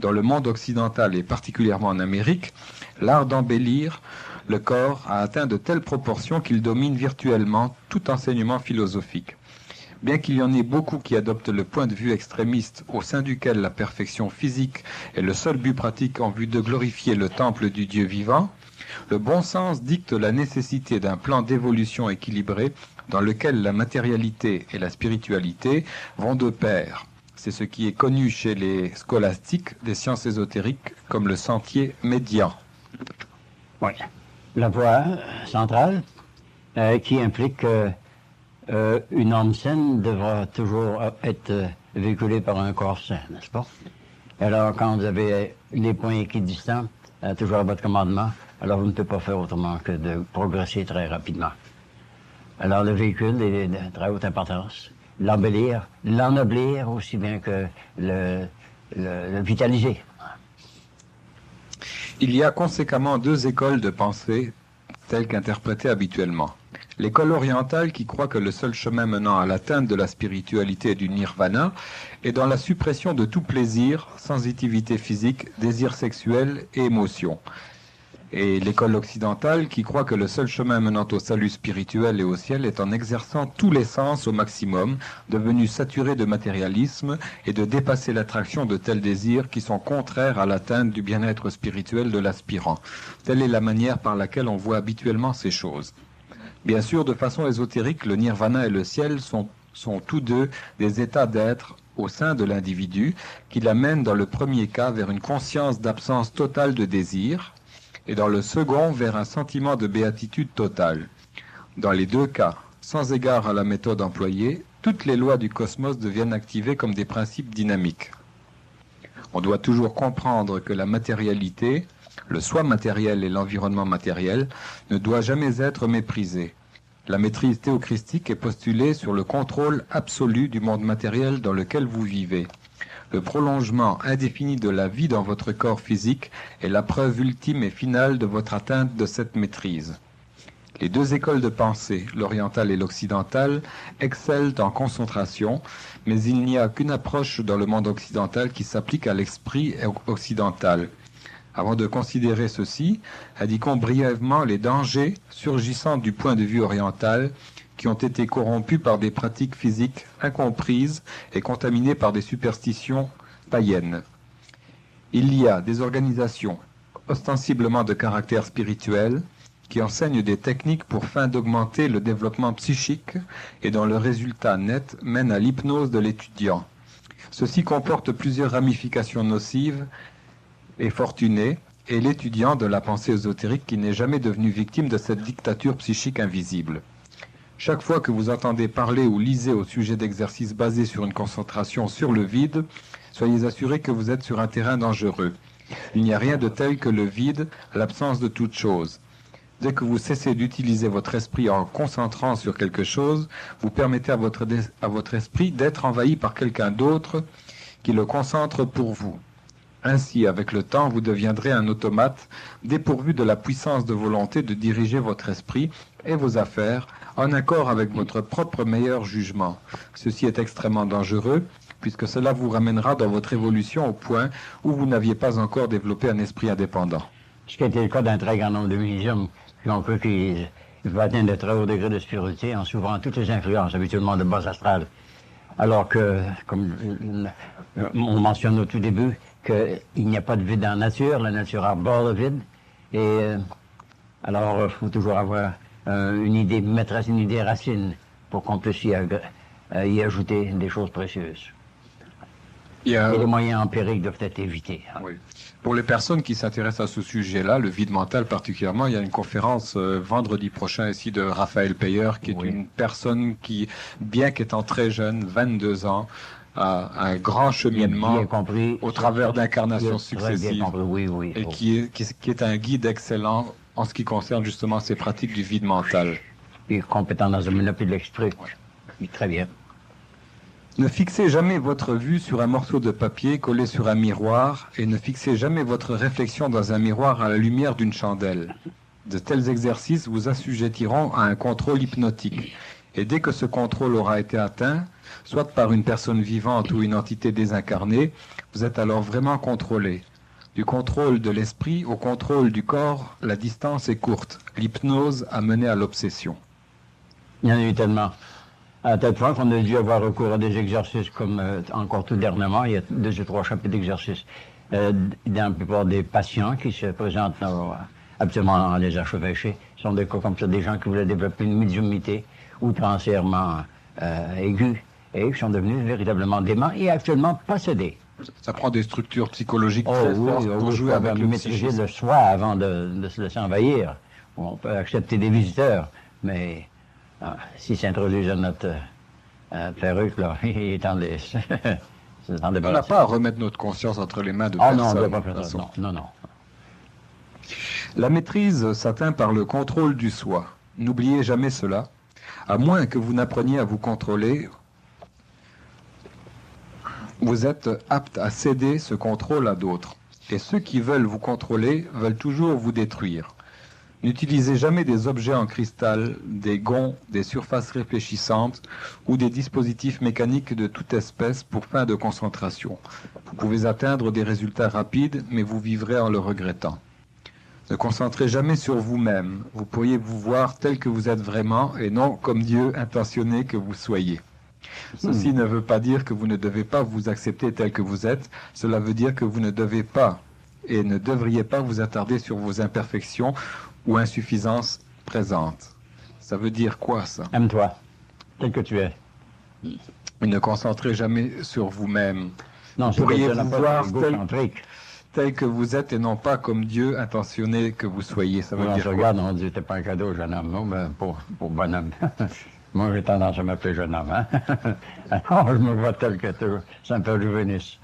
[SPEAKER 2] Dans le monde occidental et particulièrement en Amérique, l'art d'embellir le corps a atteint de telles proportions qu'il domine virtuellement tout enseignement philosophique. Bien qu'il y en ait beaucoup qui adoptent le point de vue extrémiste au sein duquel la perfection physique est le seul but pratique en vue de glorifier le temple du Dieu vivant, le bon sens dicte la nécessité d'un plan d'évolution équilibré dans lequel la matérialité et la spiritualité vont de pair. C'est ce qui est connu chez les scolastiques des sciences ésotériques comme le sentier médian.
[SPEAKER 4] Oui. La voie centrale qui implique qu'une âme saine devra toujours être véhiculée par un corps sain, n'est-ce pas? Alors, quand vous avez les points équidistants toujours à votre commandement, alors vous ne pouvez pas faire autrement que de progresser très rapidement. Alors le véhicule est de très haute importance. L'embellir, l'ennoblir aussi bien que le vitaliser.
[SPEAKER 2] Il y a conséquemment deux écoles de pensée telles qu'interprétées habituellement. L'école orientale qui croit que le seul chemin menant à l'atteinte de la spiritualité et du nirvana est dans la suppression de tout plaisir, sensitivité physique, désir sexuel et émotion. et l'école occidentale qui croit que le seul chemin menant au salut spirituel et au ciel est en exerçant tous les sens au maximum, devenu saturé de matérialisme et de dépasser l'attraction de tels désirs qui sont contraires à l'atteinte du bien-être spirituel de l'aspirant. Telle est la manière par laquelle on voit habituellement ces choses. Bien sûr, de façon ésotérique, le nirvana et le ciel sont tous deux des états d'être au sein de l'individu qui l'amènent dans le premier cas vers une conscience d'absence totale de désir, et dans le second vers un sentiment de béatitude totale. Dans les deux cas, sans égard à la méthode employée, toutes les lois du cosmos deviennent activées comme des principes dynamiques. On doit toujours comprendre que la matérialité, le soi matériel et l'environnement matériel, ne doit jamais être méprisé. La maîtrise théocristique est postulée sur le contrôle absolu du monde matériel dans lequel vous vivez. Le prolongement indéfini de la vie dans votre corps physique est la preuve ultime et finale de votre atteinte de cette maîtrise. Les deux écoles de pensée, l'orientale et l'occidentale, excellent en concentration, mais il n'y a qu'une approche dans le monde occidental qui s'applique à l'esprit occidental. Avant de considérer ceci, indiquons brièvement les dangers surgissant du point de vue oriental qui ont été corrompus par des pratiques physiques incomprises et contaminés par des superstitions païennes. Il y a des organisations ostensiblement de caractère spirituel qui enseignent des techniques pour fin d'augmenter le développement psychique et dont le résultat net mène à l'hypnose de l'étudiant. Ceci comporte plusieurs ramifications nocives et fortunées, et l'étudiant de la pensée ésotérique qui n'est jamais devenu victime de cette dictature psychique invisible. Chaque fois que vous entendez parler ou lisez au sujet d'exercices basés sur une concentration sur le vide, soyez assurés que vous êtes sur un terrain dangereux. Il n'y a rien de tel que le vide, l'absence de toute chose. Dès que vous cessez d'utiliser votre esprit en concentrant sur quelque chose, vous permettez à votre esprit d'être envahi par quelqu'un d'autre qui le concentre pour vous. Ainsi, avec le temps, vous deviendrez un automate dépourvu de la puissance de volonté de diriger votre esprit et vos affaires en accord avec votre propre meilleur jugement. Ceci est extrêmement dangereux puisque cela vous ramènera dans votre évolution au point où vous n'aviez pas encore développé un esprit indépendant.
[SPEAKER 4] Ce qui a été le cas d'un très grand nombre de médiums qui ont cru qu'ils pouvaient atteindre de très hauts degrés de spiritualité en s'ouvrant toutes les influences, habituellement de base astrale. Alors que, comme on mentionne au tout début, qu'il n'y a pas de vide dans la nature arbore le vide. Et alors, il faut toujours avoir une idée maîtresse, une idée racine, pour qu'on puisse y ajouter des choses précieuses. Et les moyens empiriques doivent être évités.
[SPEAKER 2] Oui. Pour les personnes qui s'intéressent à ce sujet-là, le vide mental particulièrement, il y a une conférence vendredi prochain ici de Raphaël Peyer, qui est une personne qui, bien qu'étant très jeune, 22 ans, a un grand cheminement au travers d'incarnations successives et qui est un guide excellent en ce qui concerne justement ces pratiques du vide mental.
[SPEAKER 4] Et compétent dans un monopole de l'esprit. Oui. Très bien.
[SPEAKER 2] Ne fixez jamais votre vue sur un morceau de papier collé sur un miroir et ne fixez jamais votre réflexion dans un miroir à la lumière d'une chandelle. De tels exercices vous assujettiront à un contrôle hypnotique. Et dès que ce contrôle aura été atteint, soit par une personne vivante ou une entité désincarnée, vous êtes alors vraiment contrôlé. Du contrôle de l'esprit au contrôle du corps, la distance est courte. L'hypnose a mené à l'obsession.
[SPEAKER 4] Il y en a eu tellement. À tel point qu'on a dû avoir recours à des exercices comme encore tout dernièrement, il y a 2 ou 3 chapitres d'exercices. Dans la plupart des patients qui se présentent absolument dans les archevêchés sont des cas comme ça, des gens qui voulaient développer une médiumnité outrancièrement aiguë et qui sont devenus véritablement déments et actuellement possédés.
[SPEAKER 2] Ça prend des structures psychologiques très fortes pour jouer avec le
[SPEAKER 4] maîtriser le soi avant de se laisser envahir. On peut accepter des visiteurs, mais s'ils s'introduisent à notre perruque, là, il est temps de
[SPEAKER 2] on n'a pas à remettre notre conscience entre les mains de personne.
[SPEAKER 4] Non, on ne doit pas faire ça. Non.
[SPEAKER 2] La maîtrise s'atteint par le contrôle du soi. N'oubliez jamais cela. À moins que vous n'appreniez à vous contrôler, vous êtes apte à céder ce contrôle à d'autres. Et ceux qui veulent vous contrôler veulent toujours vous détruire. N'utilisez jamais des objets en cristal, des gonds, des surfaces réfléchissantes ou des dispositifs mécaniques de toute espèce pour fin de concentration. Vous pouvez atteindre des résultats rapides, mais vous vivrez en le regrettant. Ne concentrez jamais sur vous-même. Vous pourriez vous voir tel que vous êtes vraiment et non comme Dieu intentionné que vous soyez. Ceci ne veut pas dire que vous ne devez pas vous accepter tel que vous êtes. Cela veut dire que vous ne devez pas et ne devriez pas vous attarder sur vos imperfections ou insuffisances présentes. Ça veut dire quoi, ça?
[SPEAKER 4] Aime-toi, tel que tu es.
[SPEAKER 2] Et ne concentrez jamais sur vous-même.
[SPEAKER 4] Non,
[SPEAKER 2] Vous pourriez vous voir
[SPEAKER 4] égocentrique.
[SPEAKER 2] tel que vous êtes et non pas comme Dieu intentionné que vous soyez. Ça veut
[SPEAKER 4] Quand on
[SPEAKER 2] dire
[SPEAKER 4] se
[SPEAKER 2] quoi?
[SPEAKER 4] regarde, on dit, t'es pas un cadeau, jeune homme. Non, ben, pour bonhomme. Moi, j'ai tendance à m'appeler jeune homme. Hein? Alors, je me vois tel que tu. Ça me fait du Vénus.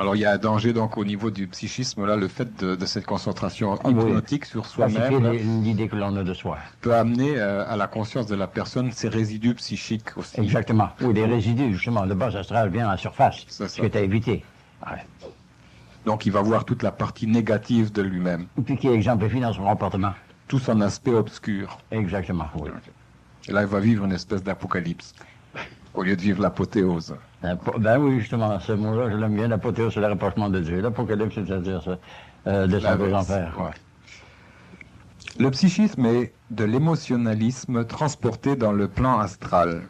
[SPEAKER 2] Alors, il y a un danger, donc, au niveau du psychisme, là, le fait de cette concentration
[SPEAKER 4] oui.
[SPEAKER 2] hypnotique sur
[SPEAKER 4] Classifier
[SPEAKER 2] soi-même là,
[SPEAKER 4] l'idée que l'on a de soi.
[SPEAKER 2] peut amener à la conscience de la personne ses résidus psychiques aussi.
[SPEAKER 4] Exactement. Oui, des résidus, justement. Le bas astral vient à la surface.
[SPEAKER 2] C'est
[SPEAKER 4] Ce
[SPEAKER 2] ça.
[SPEAKER 4] qui est à éviter. Ouais.
[SPEAKER 2] Donc, il va voir toute la partie négative de lui-même,
[SPEAKER 4] Et puis qui exemplifie dans son comportement.
[SPEAKER 2] tout son aspect obscur.
[SPEAKER 4] Exactement, oui.
[SPEAKER 2] Et là, il va vivre une espèce d'apocalypse, au lieu de vivre l'apothéose.
[SPEAKER 4] Ben oui, justement, ce mot-là, je l'aime bien. L'apothéose, c'est le rapprochement de Dieu. L'Apocalypse, c'est-à-dire ça. Descendre aux
[SPEAKER 2] L'inverse,
[SPEAKER 4] enfers.
[SPEAKER 2] ouais. Le psychisme est de l'émotionnalisme transporté dans le plan astral.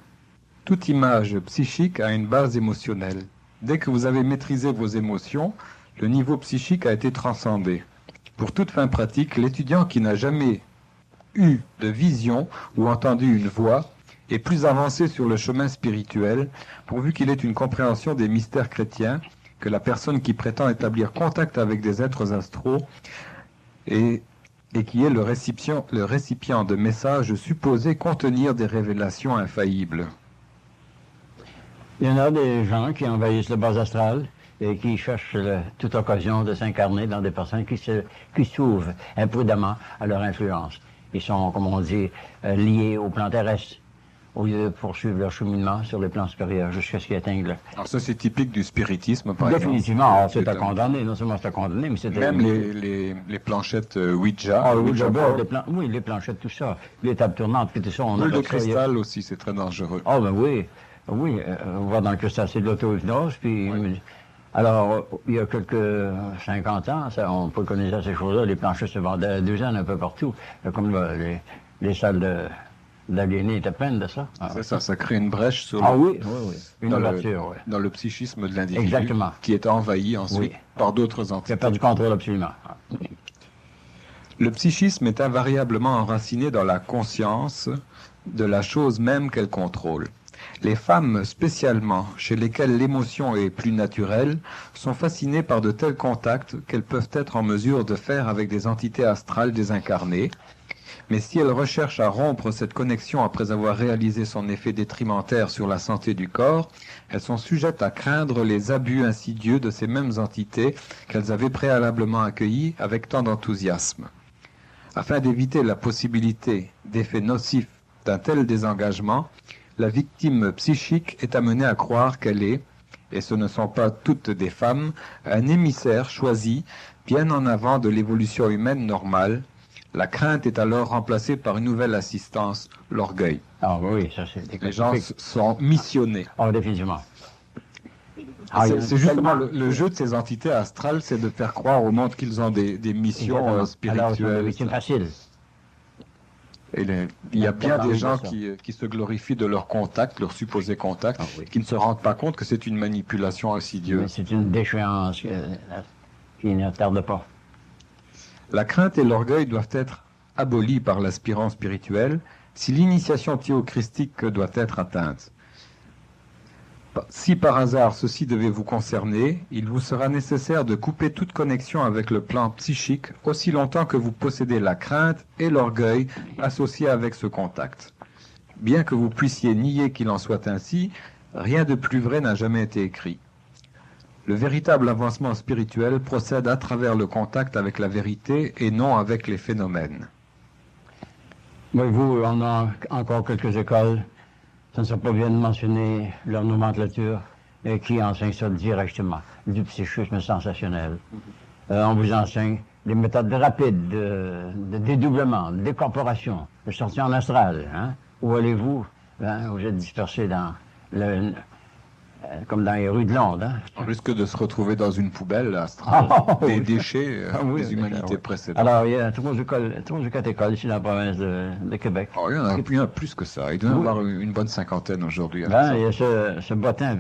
[SPEAKER 2] Toute image psychique a une base émotionnelle. Dès que vous avez maîtrisé vos émotions, le niveau psychique a été transcendé. Pour toute fin pratique, l'étudiant qui n'a jamais eu de vision ou entendu une voix est plus avancé sur le chemin spirituel, pourvu qu'il ait une compréhension des mystères chrétiens, que la personne qui prétend établir contact avec des êtres astraux et qui est le récipient de messages supposés contenir des révélations infaillibles.
[SPEAKER 4] Il y en a des gens qui envahissent le bas astral et qui cherchent toute occasion de s'incarner dans des personnes qui s'ouvrent imprudemment à leur influence. Ils sont, comme on dit, liés au plan terrestre, au lieu de poursuivre leur cheminement sur les plans supérieurs jusqu'à ce qu'ils atteignent le...
[SPEAKER 2] Alors ça, c'est typique du spiritisme, par
[SPEAKER 4] Définitivement,
[SPEAKER 2] exemple.
[SPEAKER 4] c'est à condamner. Non seulement c'est à condamner, mais c'est...
[SPEAKER 2] Même les planchettes Ouija.
[SPEAKER 4] Ah oui,
[SPEAKER 2] Ouija board.
[SPEAKER 4] oui, les planchettes, tout ça. Les tables tournantes, puis tout ça. On
[SPEAKER 2] Boule de
[SPEAKER 4] appelle ça,
[SPEAKER 2] cristal aussi, c'est très dangereux.
[SPEAKER 4] Ah ben oui, oui, on voit dans le cristal, c'est de l'auto-hypnose, puis... Alors, il y a quelques 50 ans, on peut connaître ces choses-là, les planchettes se vendaient à 2 ans un peu partout, comme les salles d'aliénés étaient pleines de ça. Ah,
[SPEAKER 2] C'est ça, ça crée une brèche sur
[SPEAKER 4] oui, une
[SPEAKER 2] dans,
[SPEAKER 4] ouverture, oui.
[SPEAKER 2] dans le psychisme de l'individu,
[SPEAKER 4] Exactement.
[SPEAKER 2] qui est envahi ensuite
[SPEAKER 4] Oui.
[SPEAKER 2] par d'autres
[SPEAKER 4] Qui a
[SPEAKER 2] entités.
[SPEAKER 4] perdu contrôle absolument.
[SPEAKER 2] Le psychisme est invariablement enraciné dans la conscience de la chose même qu'elle contrôle. Les femmes, spécialement, chez lesquelles l'émotion est plus naturelle, sont fascinées par de tels contacts qu'elles peuvent être en mesure de faire avec des entités astrales désincarnées. Mais si elles recherchent à rompre cette connexion après avoir réalisé son effet détrimentaire sur la santé du corps, elles sont sujettes à craindre les abus insidieux de ces mêmes entités qu'elles avaient préalablement accueillies avec tant d'enthousiasme. Afin d'éviter la possibilité d'effets nocifs d'un tel désengagement, la victime psychique est amenée à croire qu'elle est, et ce ne sont pas toutes des femmes, un émissaire choisi bien en avant de l'évolution humaine normale. La crainte est alors remplacée par une nouvelle assistance, l'orgueil.
[SPEAKER 4] Ah oui, ça c'est...
[SPEAKER 2] Les gens sont missionnés.
[SPEAKER 4] Ah, définitivement.
[SPEAKER 2] C'est justement le jeu de ces entités astrales, c'est de faire croire au monde qu'ils ont des missions
[SPEAKER 4] Alors, c'est une
[SPEAKER 2] spirituelles.
[SPEAKER 4] victime facile.
[SPEAKER 2] Et il y a bien des gens
[SPEAKER 4] ça.
[SPEAKER 2] qui se glorifient de leur contact, leur supposé contact,
[SPEAKER 4] Ah oui.
[SPEAKER 2] qui ne se rendent pas compte que c'est une manipulation
[SPEAKER 4] Mais
[SPEAKER 2] insidieuse.
[SPEAKER 4] c'est une déchéance qui ne tarde pas.
[SPEAKER 2] La crainte et l'orgueil doivent être abolis par l'aspirant spirituel si l'initiation théochristique doit être atteinte. Si par hasard ceci devait vous concerner, il vous sera nécessaire de couper toute connexion avec le plan psychique aussi longtemps que vous possédez la crainte et l'orgueil associés avec ce contact. Bien que vous puissiez nier qu'il en soit ainsi, rien de plus vrai n'a jamais été écrit. Le véritable avancement spirituel procède à travers le contact avec la vérité et non avec les phénomènes.
[SPEAKER 4] Voyez-vous, on a encore quelques écoles, ça ne serait pas bien de mentionner leur nomenclature, qui enseigne ça directement, du psychisme sensationnel. On vous enseigne des méthodes rapides de dédoublement, de décorporation, de sortie en astral. Hein? Où allez-vous? Hein? Vous êtes dispersé dans comme dans les rues de Londres. Hein.
[SPEAKER 2] On risque de se retrouver dans une poubelle à des déchets des humanités précédentes.
[SPEAKER 4] Alors, il y a 3 ou 4 écoles ici dans la province de Québec.
[SPEAKER 2] Oh, il y en a plus que ça. Il doit y en avoir une bonne cinquantaine aujourd'hui.
[SPEAKER 4] Ben, il y a ce bottin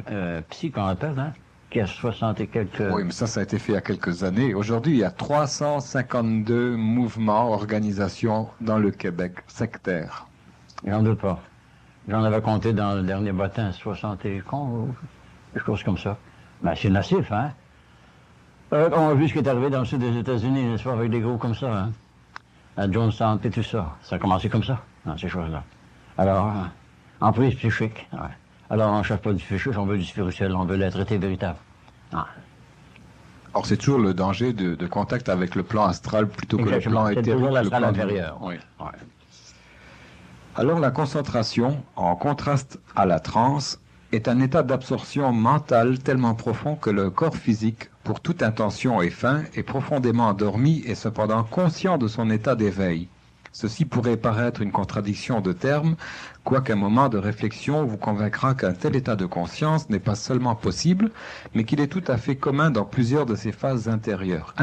[SPEAKER 4] psy qu'on appelle, hein, qui a 60 et quelques...
[SPEAKER 2] Oui, mais ça a été fait il y a quelques années. Aujourd'hui, il y a 352 mouvements, organisations dans le Québec sectaires.
[SPEAKER 4] J'en doute pas. J'en avais compté dans le dernier bottin 60 et quelque chose comme ça. Ben, c'est massif, hein? On a vu ce qui est arrivé dans le sud des États-Unis, n'est-ce pas, avec des groupes comme ça, hein? À Jonestown et tout ça. Ça a commencé comme ça, dans ces choses-là. Alors, emprise psychique. Ouais. Alors, on ne cherche pas du fichier, on veut du spirituel, on veut la traité véritable. Ah.
[SPEAKER 2] Or, c'est toujours le danger de contact avec le plan astral plutôt que
[SPEAKER 4] exactement.
[SPEAKER 2] Le plan éthérique.
[SPEAKER 4] C'est toujours l'astral inférieur.
[SPEAKER 2] Oui. Ouais. Alors, la concentration, en contraste à la transe, est un état d'absorption mentale tellement profond que le corps physique, pour toute intention et fin, est profondément endormi et cependant conscient de son état d'éveil. Ceci pourrait paraître une contradiction de termes, quoiqu'un moment de réflexion vous convaincra qu'un tel état de conscience n'est pas seulement possible, mais qu'il est tout à fait commun dans plusieurs de ses phases inférieures.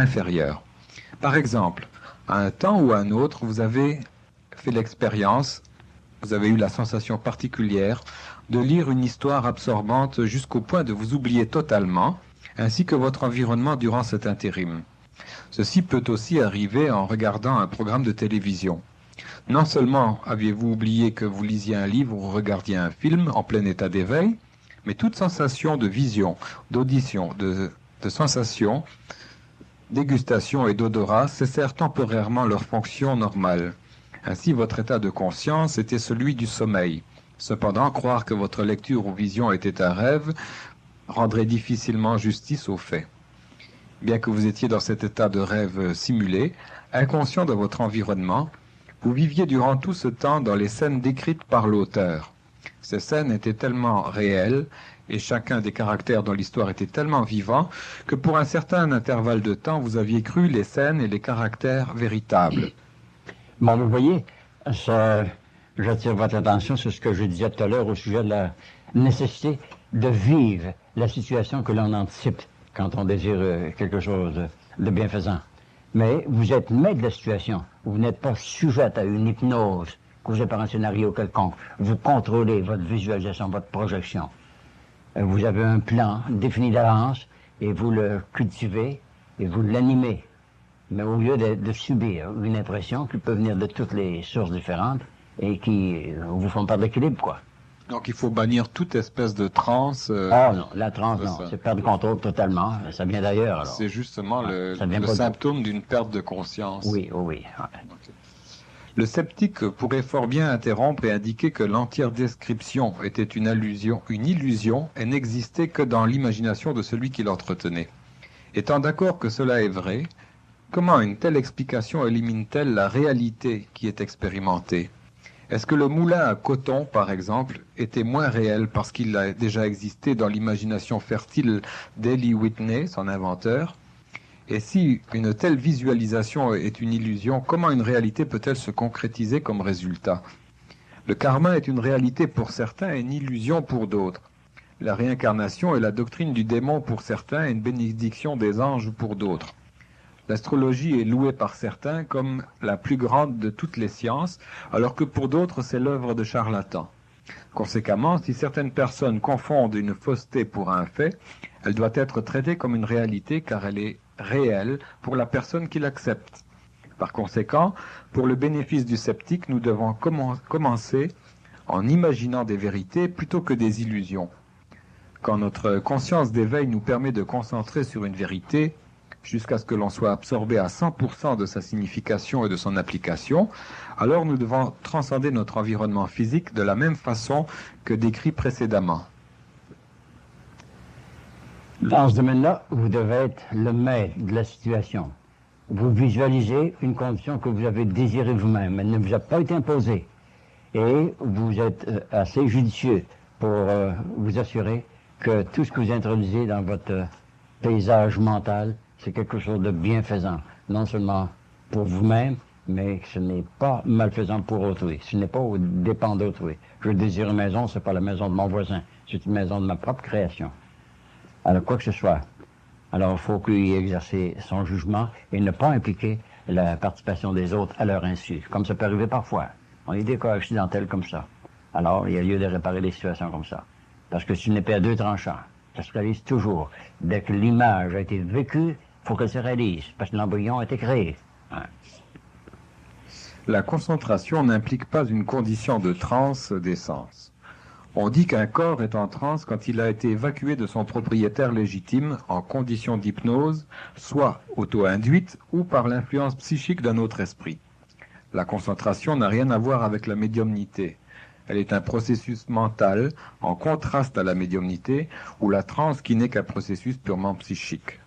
[SPEAKER 2] Par exemple, à un temps ou à un autre, vous avez fait l'expérience, vous avez eu la sensation particulière de lire une histoire absorbante jusqu'au point de vous oublier totalement, ainsi que votre environnement durant cet intérim. Ceci peut aussi arriver en regardant un programme de télévision. Non seulement aviez-vous oublié que vous lisiez un livre ou regardiez un film en plein état d'éveil, mais toute sensation de vision, d'audition, de sensation, dégustation et d'odorat cessèrent temporairement leur fonction normale. Ainsi, votre état de conscience était celui du sommeil. Cependant, croire que votre lecture ou vision était un rêve rendrait difficilement justice aux faits. Bien que vous étiez dans cet état de rêve simulé, inconscient de votre environnement, vous viviez durant tout ce temps dans les scènes décrites par l'auteur. Ces scènes étaient tellement réelles, et chacun des caractères dans l'histoire était tellement vivant, que pour un certain intervalle de temps, vous aviez cru les scènes et les caractères véritables.
[SPEAKER 4] Bon, vous voyez, j'attire votre attention sur ce que je disais tout à l'heure au sujet de la nécessité de vivre la situation que l'on anticipe quand on désire quelque chose de bienfaisant. Mais vous êtes maître de la situation. Vous n'êtes pas sujette à une hypnose causée par un scénario quelconque. Vous contrôlez votre visualisation, votre projection. Vous avez un plan défini d'avance et vous le cultivez et vous l'animez. Mais au lieu de subir une impression qui peut venir de toutes les sources différentes et qui vous font perdre l'équilibre, quoi.
[SPEAKER 2] Donc il faut bannir toute espèce de transe.
[SPEAKER 4] Oh non, la transe, non, c'est perdre le contrôle totalement. Ça vient d'ailleurs, alors.
[SPEAKER 2] C'est justement le symptôme d'une perte de conscience.
[SPEAKER 4] Oui, oui. Ouais.
[SPEAKER 2] Okay. Le sceptique pourrait fort bien interrompre et indiquer que l'entière description était une illusion et n'existait que dans l'imagination de celui qui l'entretenait. Étant d'accord que cela est vrai, comment une telle explication élimine-t-elle la réalité qui est expérimentée ? Est-ce que le moulin à coton, par exemple, était moins réel parce qu'il a déjà existé dans l'imagination fertile d'Eli Whitney, son inventeur ? Et si une telle visualisation est une illusion, comment une réalité peut-elle se concrétiser comme résultat ? Le karma est une réalité pour certains et une illusion pour d'autres. La réincarnation est la doctrine du démon pour certains et une bénédiction des anges pour d'autres. L'astrologie est louée par certains comme la plus grande de toutes les sciences, alors que pour d'autres c'est l'œuvre de charlatans. Conséquemment, si certaines personnes confondent une fausseté pour un fait, elle doit être traitée comme une réalité car elle est réelle pour la personne qui l'accepte. Par conséquent, pour le bénéfice du sceptique, nous devons commencer en imaginant des vérités plutôt que des illusions. Quand notre conscience d'éveil nous permet de concentrer sur une vérité, jusqu'à ce que l'on soit absorbé à 100% de sa signification et de son application, alors nous devons transcender notre environnement physique de la même façon que décrit précédemment.
[SPEAKER 4] Dans ce domaine-là, vous devez être le maître de la situation. Vous visualisez une condition que vous avez désirée vous-même, elle ne vous a pas été imposée. Et vous êtes assez judicieux pour vous assurer que tout ce que vous introduisez dans votre paysage mental, c'est quelque chose de bienfaisant, non seulement pour vous-même, mais ce n'est pas malfaisant pour autrui. Ce n'est pas au dépend d'autrui. Je désire une maison, c'est pas la maison de mon voisin. C'est une maison de ma propre création. Alors, quoi que ce soit. Alors, il faut qu'il y exercer son jugement et ne pas impliquer la participation des autres à leur insu, comme ça peut arriver parfois. On est des cas accidentels comme ça. Alors, il y a lieu de réparer des situations comme ça. Parce que c'est une épée à deux tranchants. Ça se réalise toujours. Dès que l'image a été vécue, il faut qu'elle se réalise, parce que l'embryon a été créé. Hein.
[SPEAKER 2] La concentration n'implique pas une condition de transe des sens. On dit qu'un corps est en transe quand il a été évacué de son propriétaire légitime en condition d'hypnose, soit auto-induite ou par l'influence psychique d'un autre esprit. La concentration n'a rien à voir avec la médiumnité. Elle est un processus mental en contraste à la médiumnité ou la transe qui n'est qu'un processus purement psychique.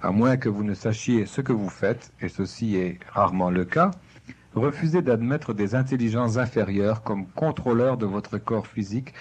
[SPEAKER 2] À moins que vous ne sachiez ce que vous faites, et ceci est rarement le cas, refusez d'admettre des intelligences inférieures comme contrôleurs de votre corps physique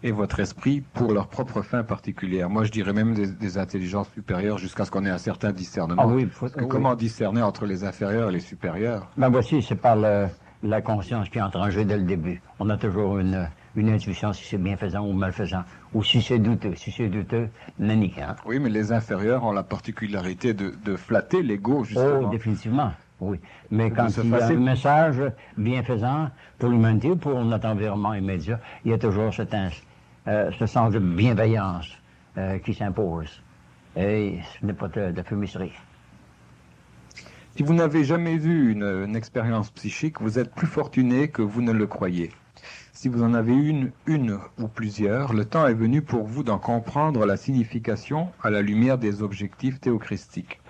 [SPEAKER 2] et votre esprit pour leur propre fin particulière. Moi, je dirais même des intelligences supérieures jusqu'à ce qu'on ait un certain discernement.
[SPEAKER 4] Ah oui,
[SPEAKER 2] Parce que comment discerner entre les inférieurs et les supérieurs?
[SPEAKER 4] Ben voici, c'est par la conscience qui entre en jeu dès le début. On a toujours une intuition si c'est bienfaisant ou malfaisant, ou si c'est douteux. Si c'est douteux, nanny. Hein?
[SPEAKER 2] Oui, mais les inférieurs ont la particularité de flatter l'ego, justement.
[SPEAKER 4] Oh, définitivement, oui. Mais quand
[SPEAKER 2] se
[SPEAKER 4] il y a
[SPEAKER 2] passer-
[SPEAKER 4] un message bienfaisant pour l'humanité, pour notre environnement immédiat, il y a toujours ce sens de bienveillance qui s'impose. Et ce n'est pas de la fumisterie.
[SPEAKER 2] Si vous n'avez jamais eu une expérience psychique, vous êtes plus fortuné que vous ne le croyez. Si vous en avez une ou plusieurs, le temps est venu pour vous d'en comprendre la signification à la lumière des objectifs théochristiques.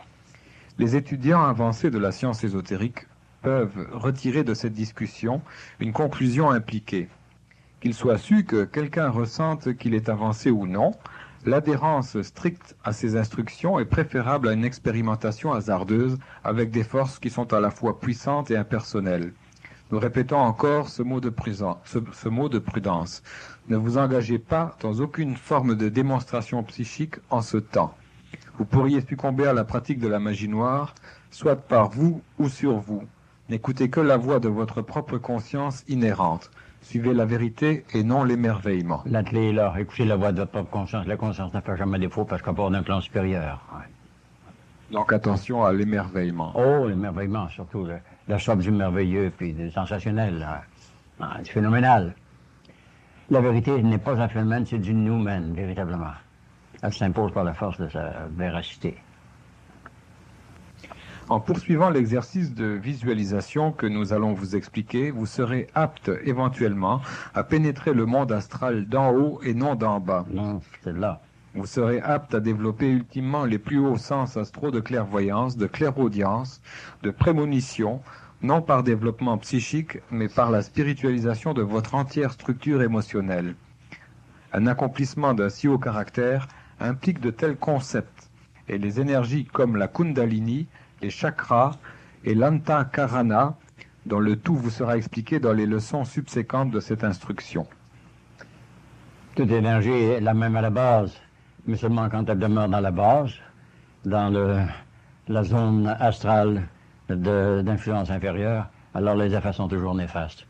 [SPEAKER 2] Les étudiants avancés de la science ésotérique peuvent retirer de cette discussion une conclusion impliquée. Qu'il soit su que quelqu'un ressente qu'il est avancé ou non, l'adhérence stricte à ces instructions est préférable à une expérimentation hasardeuse avec des forces qui sont à la fois puissantes et impersonnelles. Nous répétons encore ce mot de prudence. Ne vous engagez pas dans aucune forme de démonstration psychique en ce temps. Vous pourriez succomber à la pratique de la magie noire, soit par vous ou sur vous. N'écoutez que la voix de votre propre conscience inhérente. Suivez la vérité et non l'émerveillement.
[SPEAKER 4] La clé est là. Écoutez la voix de votre propre conscience. La conscience ne fait jamais défaut parce qu'elle part d'un plan supérieur. Ouais.
[SPEAKER 2] Donc attention à l'émerveillement.
[SPEAKER 4] Oh, l'émerveillement, surtout. La soif du merveilleux puis du sensationnel. Du phénoménal. La vérité n'est pas un phénomène, c'est du noumen, véritablement. Elle s'impose par la force de sa véracité.
[SPEAKER 2] En poursuivant l'exercice de visualisation que nous allons vous expliquer, vous serez apte éventuellement à pénétrer le monde astral d'en haut et non d'en bas.
[SPEAKER 4] Non, c'est là.
[SPEAKER 2] Vous serez apte à développer ultimement les plus hauts sens astraux de clairvoyance, de clairaudience, de prémonition, non par développement psychique, mais par la spiritualisation de votre entière structure émotionnelle. Un accomplissement d'un si haut caractère implique de tels concepts, et les énergies comme la Kundalini, les chakras et l'Antakarana, dont le tout vous sera expliqué dans les leçons subséquentes de cette instruction.
[SPEAKER 4] Toute énergie est la même à la base, mais seulement quand elle demeure dans la base, dans la zone astrale d'influence inférieure, alors les effets sont toujours néfastes,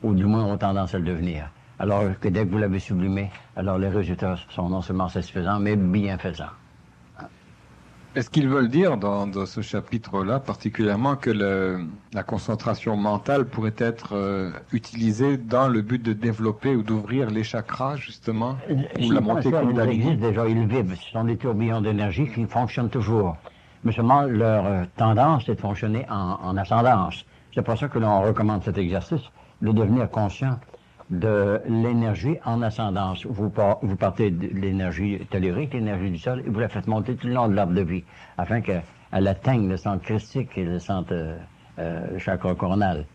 [SPEAKER 4] ou du moins ont tendance à le devenir. Alors que dès que vous l'avez sublimé, alors les résultats sont non seulement satisfaisants, mais bienfaisants.
[SPEAKER 2] Est-ce qu'ils veulent dire dans ce chapitre-là particulièrement que la concentration mentale pourrait être utilisée dans le but de développer ou d'ouvrir les chakras, justement, ou la montée
[SPEAKER 4] Ils
[SPEAKER 2] Kundalini?
[SPEAKER 4] existent déjà, ils vivent. Ce sont des tourbillons d'énergie qui fonctionnent toujours. Mais seulement leur tendance est de fonctionner en ascendance. C'est pour ça que l'on recommande cet exercice, de devenir conscient de l'énergie en ascendance. Vous partez de l'énergie tellurique, l'énergie du sol, et vous la faites monter tout le long de l'arbre de vie, afin qu'elle atteigne le centre christique et le centre chakra coronal,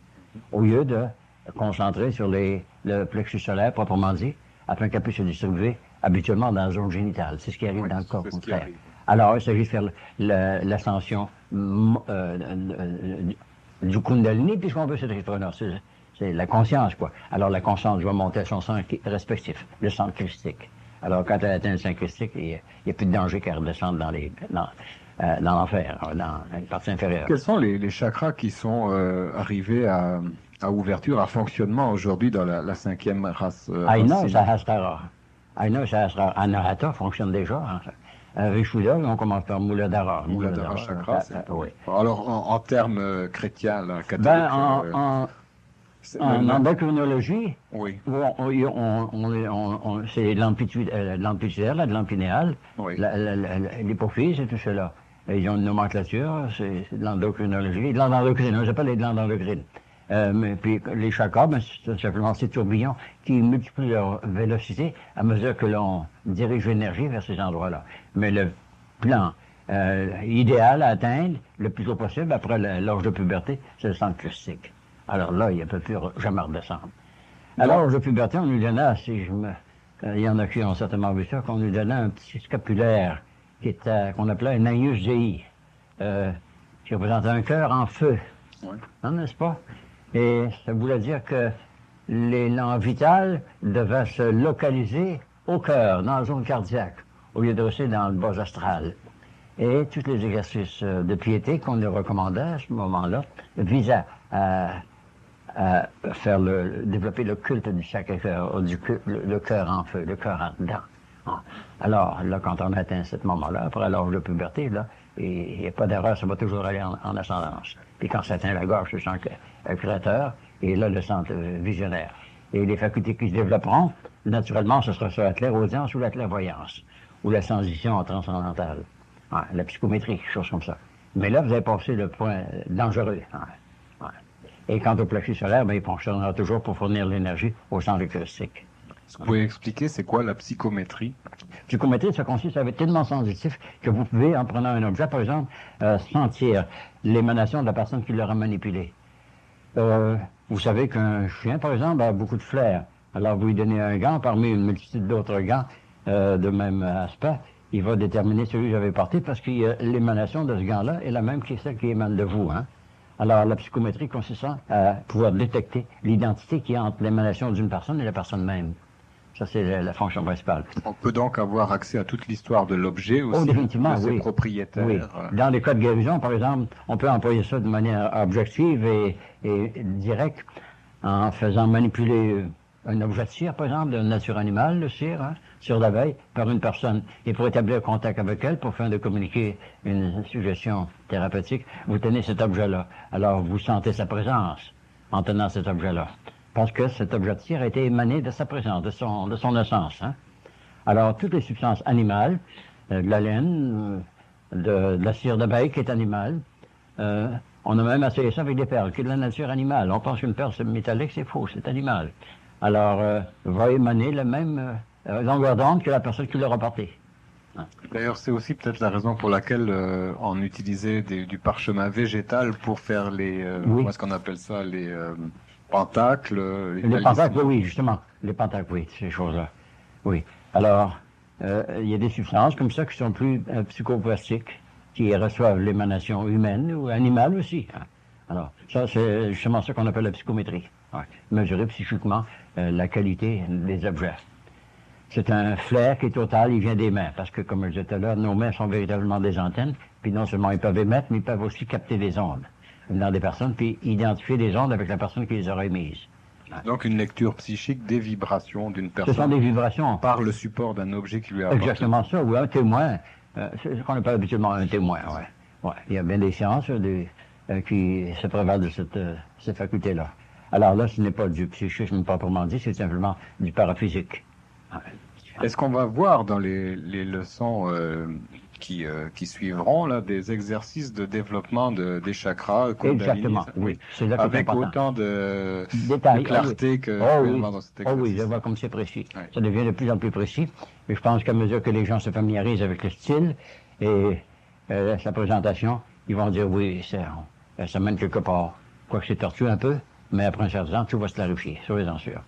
[SPEAKER 4] au lieu de concentrer sur le plexus solaire, proprement dit, afin qu'elle puisse se distribuer habituellement dans la zone génitale. C'est ce qui arrive dans le corps contraire. Alors, il s'agit de faire l'ascension du Kundalini, puisqu'on veut cet entrepreneur. C'est la conscience, quoi. Alors, la conscience doit monter à son centre respectif, le centre christique. Alors, quand elle atteint le centre christique, il n'y a plus de danger qu'elle redescende dans l'enfer, dans les parties inférieures.
[SPEAKER 2] Quels sont les chakras qui sont arrivés à ouverture, à fonctionnement aujourd'hui dans la cinquième race
[SPEAKER 4] Aina,
[SPEAKER 2] racine?
[SPEAKER 4] Sahasrara. non, ça sera Anahata fonctionne déjà. Hein. Vishuddha, on commence par Muladhara.
[SPEAKER 2] Muladhara chakra.
[SPEAKER 4] Oui.
[SPEAKER 2] Alors, en termes chrétiens, là, catholiques,
[SPEAKER 4] Ben, en
[SPEAKER 2] le-
[SPEAKER 4] endocrinologie,
[SPEAKER 2] oui,
[SPEAKER 4] c'est l'ampituaire, de l'empinnéal,
[SPEAKER 2] oui.
[SPEAKER 4] l'hypophyse et tout cela. Et ils ont une nomenclature, c'est de l'endocrinologie, de l'endocrine, on appelle les glandes endocrines. Mais puis les chakras, ben, c'est simplement ces tourbillons qui multiplient leur vélocité à mesure que l'on dirige l'énergie vers ces endroits-là. Mais le plan idéal à atteindre le plus tôt possible après l'âge de puberté, c'est le centre christique. Alors là, il ne peut plus jamais redescendre. À l'âge de puberté, on lui donnait, il y en a qui ont certainement vu ça, qu'on lui donnait un petit scapulaire qu'on appelait un Agnus Dei, qui représentait un cœur en feu.
[SPEAKER 2] Oui.
[SPEAKER 4] Non, n'est-ce pas? Et ça voulait dire que l'élan vital devait se localiser au cœur, dans la zone cardiaque, au lieu de rester dans le bas astral. Et tous les exercices de piété qu'on lui recommandait à ce moment-là visaient à développer le culte du Sacré-Cœur, le cœur en feu, le cœur ardent. Alors, là, quand on atteint ce moment-là, après l'âge de puberté, là, il n'y a pas d'erreur, ça va toujours aller en ascendance. Puis quand ça atteint la gorge, c'est le centre créateur, et là, le centre visionnaire. Et les facultés qui se développeront, naturellement, ce sera soit la clairaudience ou la clairvoyance, ou la transition transcendantale, la psychométrie, quelque chose comme ça. Mais là, vous avez passé le point dangereux. Et quant au plexus solaire, ben, il fonctionnera toujours pour fournir l'énergie au centre christique.
[SPEAKER 2] Vous pouvez expliquer c'est quoi la psychométrie?
[SPEAKER 4] Psychométrie, ça consiste à être tellement sensitif que vous pouvez, en prenant un objet, par exemple, sentir l'émanation de la personne qui l'aura manipulé. Vous savez qu'un chien, par exemple, a beaucoup de flair. Alors, vous lui donnez un gant parmi une multitude d'autres gants de même aspect. Il va déterminer celui que j'avais porté parce que l'émanation de ce gant-là est la même que celle qui émane de vous. Hein? Alors, la psychométrie consiste à pouvoir détecter l'identité qui est entre l'émanation d'une personne et la personne même. Ça, c'est la fonction principale.
[SPEAKER 2] On peut donc avoir accès à toute l'histoire de l'objet aussi,
[SPEAKER 4] définitivement,
[SPEAKER 2] de ses
[SPEAKER 4] oui.
[SPEAKER 2] propriétaires.
[SPEAKER 4] Oui. Dans les cas de guérison, par exemple, on peut employer ça de manière objective et directe en faisant manipuler un objet de cire, par exemple, de nature animale, le cire, cire d'abeille, par une personne. Et pour établir contact avec elle, pour faire de communiquer une suggestion thérapeutique, vous tenez cet objet-là. Alors, vous sentez sa présence en tenant cet objet-là. Parce que cet objet de cire a été émané de sa présence, de son essence. Hein? Alors, toutes les substances animales, de la laine, de la cire d'abeille qui est animale, on a même essayé ça avec des perles, qui est de la nature animale. On pense qu'une perle c'est métallique, c'est faux, c'est animal. Alors, va émaner la même longueur d'onde que la personne qui l'a rapporté.
[SPEAKER 2] D'ailleurs, c'est aussi peut-être la raison pour laquelle on utilisait du parchemin végétal pour faire les, comment est-ce qu'on appelle ça, les pentacles.
[SPEAKER 4] Les pentacles, oui, justement. Les pentacles, oui, ces choses-là. Oui. Alors, il y a des substances comme ça qui sont plus psychoplastiques, qui reçoivent l'émanation humaine ou animale aussi. Hein. Alors, ça, c'est justement ça qu'on appelle la psychométrie. Ouais. Mesurer psychiquement la qualité des objets. C'est un flair qui est total, il vient des mains, parce que, comme je disais tout à l'heure, nos mains sont véritablement des antennes, puis non seulement ils peuvent émettre, mais ils peuvent aussi capter des ondes dans des personnes, puis identifier des ondes avec la personne qui les aura émises.
[SPEAKER 2] Donc une lecture psychique des vibrations d'une personne.
[SPEAKER 4] Ce sont des vibrations.
[SPEAKER 2] Par le support d'un objet qui lui appartient.
[SPEAKER 4] Exactement ça, ou un témoin. C'est ce qu'on appelle habituellement un témoin, ouais. Ouais. Il y a bien des sciences qui se prévalent de cette faculté-là. Alors là, ce n'est pas du psychisme proprement dit, c'est simplement du paraphysique. Ouais.
[SPEAKER 2] Est-ce qu'on va voir dans les leçons qui suivront là des exercices de développement des chakras
[SPEAKER 4] Exactement, oui. C'est là que
[SPEAKER 2] avec
[SPEAKER 4] important.
[SPEAKER 2] autant de
[SPEAKER 4] détails,
[SPEAKER 2] clarté que dans cet exercice.
[SPEAKER 4] Oh oui, je vois comme c'est précis.
[SPEAKER 2] Ouais.
[SPEAKER 4] Ça devient de plus en plus précis. Mais je pense qu'à mesure que les gens se familiarisent avec le style et sa présentation, ils vont dire oui, ça mène quelque part. Quoique c'est tortueux un peu, mais après un certain temps, tout va se clarifier, soyez-en sûrs.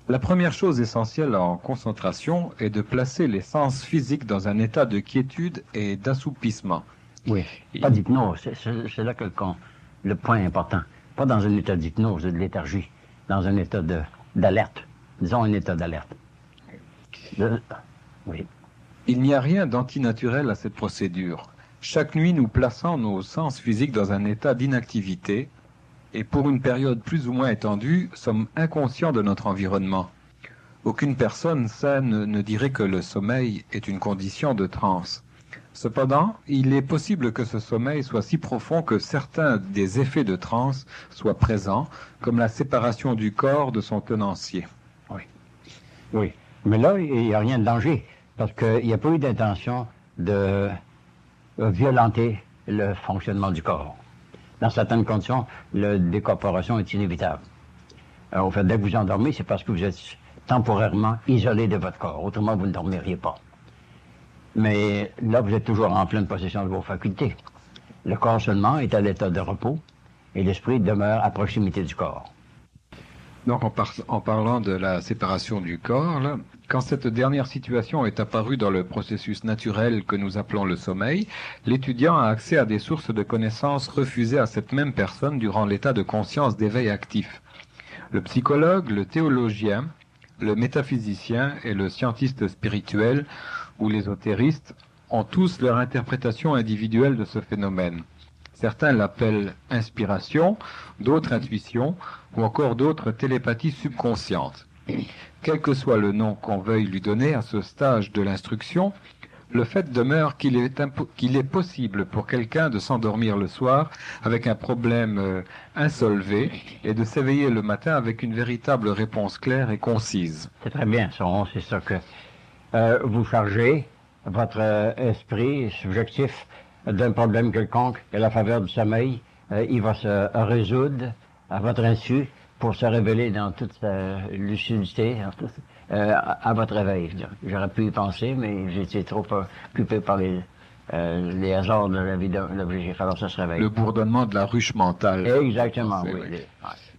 [SPEAKER 2] La première chose essentielle en concentration est de placer les sens physiques dans un état de quiétude et d'assoupissement.
[SPEAKER 4] Oui, pas d'hypnose, c'est là que le point important. Pas dans un état d'hypnose, de léthargie, dans un état d'alerte. Disons un état d'alerte. Oui.
[SPEAKER 2] Il n'y a rien d'antinaturel à cette procédure. Chaque nuit, nous plaçons nos sens physiques dans un état d'inactivité et pour une période plus ou moins étendue, sommes inconscients de notre environnement. Aucune personne saine ne dirait que le sommeil est une condition de transe. Cependant, il est possible que ce sommeil soit si profond que certains des effets de transe soient présents, comme la séparation du corps de son tenancier.
[SPEAKER 4] Oui. Oui. Mais là, il n'y a rien de danger, parce qu'il n'y a pas eu d'intention de violenter le fonctionnement du corps. Dans certaines conditions, la décorporation est inévitable. Alors, au fait, dès que vous endormez, c'est parce que vous êtes temporairement isolé de votre corps. Autrement, vous ne dormiriez pas. Mais là, vous êtes toujours en pleine possession de vos facultés. Le corps seulement est à l'état de repos et l'esprit demeure à proximité du corps.
[SPEAKER 2] Donc, en parlant de la séparation du corps, là, quand cette dernière situation est apparue dans le processus naturel que nous appelons le sommeil, l'étudiant a accès à des sources de connaissances refusées à cette même personne durant l'état de conscience d'éveil actif. Le psychologue, le théologien, le métaphysicien et le scientiste spirituel ou l'ésotériste ont tous leur interprétation individuelle de ce phénomène. Certains l'appellent inspiration, d'autres intuition, ou encore d'autres télépathie subconsciente. Quel que soit le nom qu'on veuille lui donner à ce stage de l'instruction, le fait demeure qu'il est possible pour quelqu'un de s'endormir le soir avec un problème insolvé et de s'éveiller le matin avec une véritable réponse claire et concise.
[SPEAKER 4] C'est très bien, c'est ça que vous chargez votre esprit subjectif d'un problème quelconque et à la faveur du sommeil, il va se résoudre à votre insu pour se révéler dans toute sa lucidité à votre réveil. J'aurais pu y penser, mais j'étais trop occupé par les hasards de la vie de l'objectif. Alors ça se réveille.
[SPEAKER 2] Le bourdonnement de la ruche mentale.
[SPEAKER 4] Exactement, oui.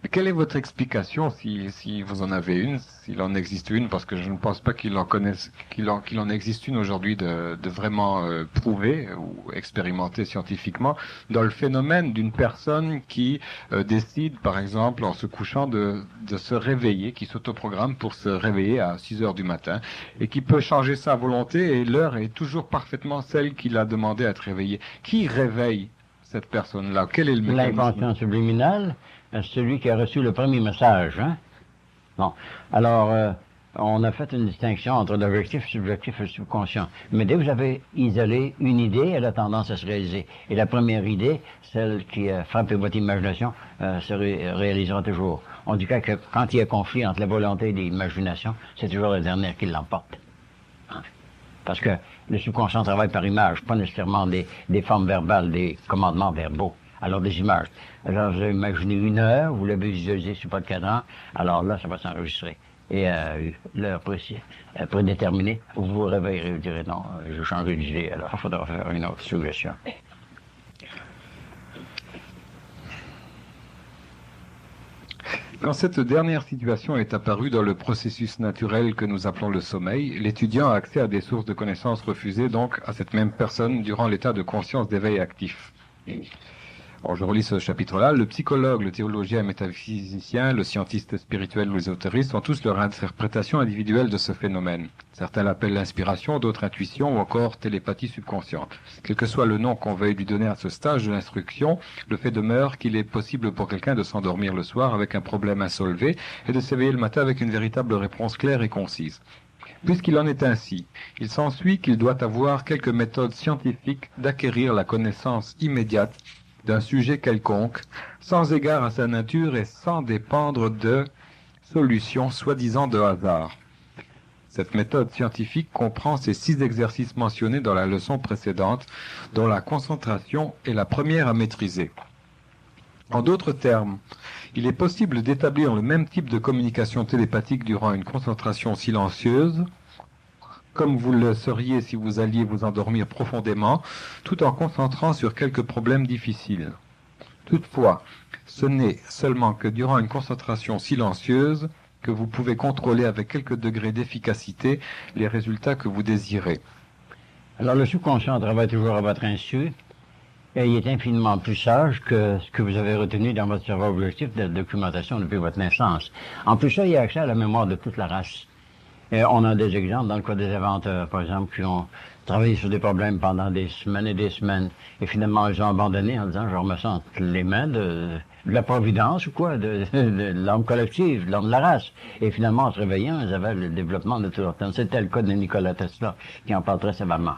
[SPEAKER 2] Mais quelle est votre explication, si vous en avez une, s'il en existe une, parce que je ne pense pas qu'il en existe une aujourd'hui de vraiment prouvée ou expérimentée scientifiquement, dans le phénomène d'une personne qui décide, par exemple, en se couchant, de se réveiller, qui s'autoprogramme pour se réveiller à 6 heures du matin, et qui peut changer sa volonté, et l'heure est toujours parfaitement celle qu'il a demandé à être réveillée. Qui réveille cette personne-là? Quel est le mécanisme?
[SPEAKER 4] L'inconscient subliminal, celui qui a reçu le premier message, hein? Bon. Alors, on a fait une distinction entre l'objectif, subjectif et le subconscient. Mais dès que vous avez isolé une idée, elle a tendance à se réaliser. Et la première idée, celle qui a frappé votre imagination, se réalisera toujours. On dit que quand il y a conflit entre la volonté et l'imagination, c'est toujours la dernière qui l'emporte. Hein? Parce que le subconscient travaille par image, pas nécessairement des formes verbales, des commandements verbaux. Alors, des images. Alors, vous avez imaginé 1 heure, vous l'avez visualisé sur votre cadran, alors là, ça va s'enregistrer. Et l'heure prédéterminée, vous vous réveillerez, vous direz non, j'ai changé d'idée, alors il faudra faire une autre suggestion.
[SPEAKER 2] Quand cette dernière situation est apparue dans le processus naturel que nous appelons le sommeil, l'étudiant a accès à des sources de connaissances refusées donc à cette même personne durant l'état de conscience d'éveil actif. Alors, je relis ce chapitre-là. Le psychologue, le théologien, le métaphysicien, le scientiste spirituel ou l'ésotériste ont tous leur interprétation individuelle de ce phénomène. Certains l'appellent l'inspiration, d'autres intuition ou encore télépathie subconsciente. Quel que soit le nom qu'on veuille lui donner à ce stage de l'instruction, le fait demeure qu'il est possible pour quelqu'un de s'endormir le soir avec un problème insolvé et de s'éveiller le matin avec une véritable réponse claire et concise. Puisqu'il en est ainsi, il s'ensuit qu'il doit avoir quelques méthodes scientifiques d'acquérir la connaissance immédiate d'un sujet quelconque, sans égard à sa nature et sans dépendre de solutions soi-disant de hasard. Cette méthode scientifique comprend ces 6 exercices mentionnés dans la leçon précédente, dont la concentration est la première à maîtriser. En d'autres termes, il est possible d'établir le même type de communication télépathique durant une concentration silencieuse, comme vous le seriez si vous alliez vous endormir profondément, tout en concentrant sur quelques problèmes difficiles. Toutefois, ce n'est seulement que durant une concentration silencieuse que vous pouvez contrôler avec quelques degrés d'efficacité les résultats que vous désirez.
[SPEAKER 4] Alors le subconscient travaille toujours à votre insu, et il est infiniment plus sage que ce que vous avez retenu dans votre cerveau objectif de documentation depuis votre naissance. En plus ça, il y a accès à la mémoire de toute la race. Et on a des exemples dans le cas des inventeurs, par exemple, qui ont travaillé sur des problèmes pendant des semaines et des semaines, et finalement ils ont abandonné en disant « je remets ça entre les mains de la providence ou quoi, de l'homme collectif, de l'homme de la race. Et finalement, en se réveillant, ils avaient le développement de tout leur temps. C'était le cas de Nikola Tesla, qui en parle très savamment.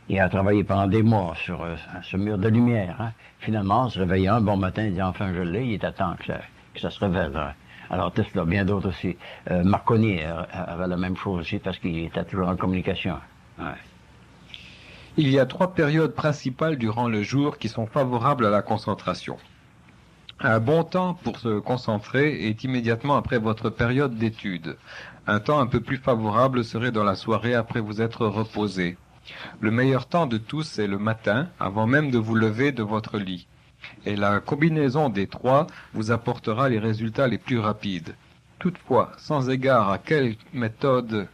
[SPEAKER 4] Il a travaillé pendant des mois sur ce mur de lumière. Hein. Finalement, en se réveillant, un bon matin, il dit « Enfin, je l'ai, il est temps que ça se révèle. Hein. » Alors Tesla, bien d'autres aussi. Marconi avait la même chose aussi, parce qu'il était toujours en communication. Ouais.
[SPEAKER 2] Il y a 3 périodes principales durant le jour qui sont favorables à la concentration. Un bon temps pour se concentrer est immédiatement après votre période d'étude. Un temps un peu plus favorable serait dans la soirée après vous être reposé. Le meilleur temps de tous est le matin, avant même de vous lever de votre lit. Et la combinaison des 3 vous apportera les résultats les plus rapides. Toutefois, sans égard à quelle méthode...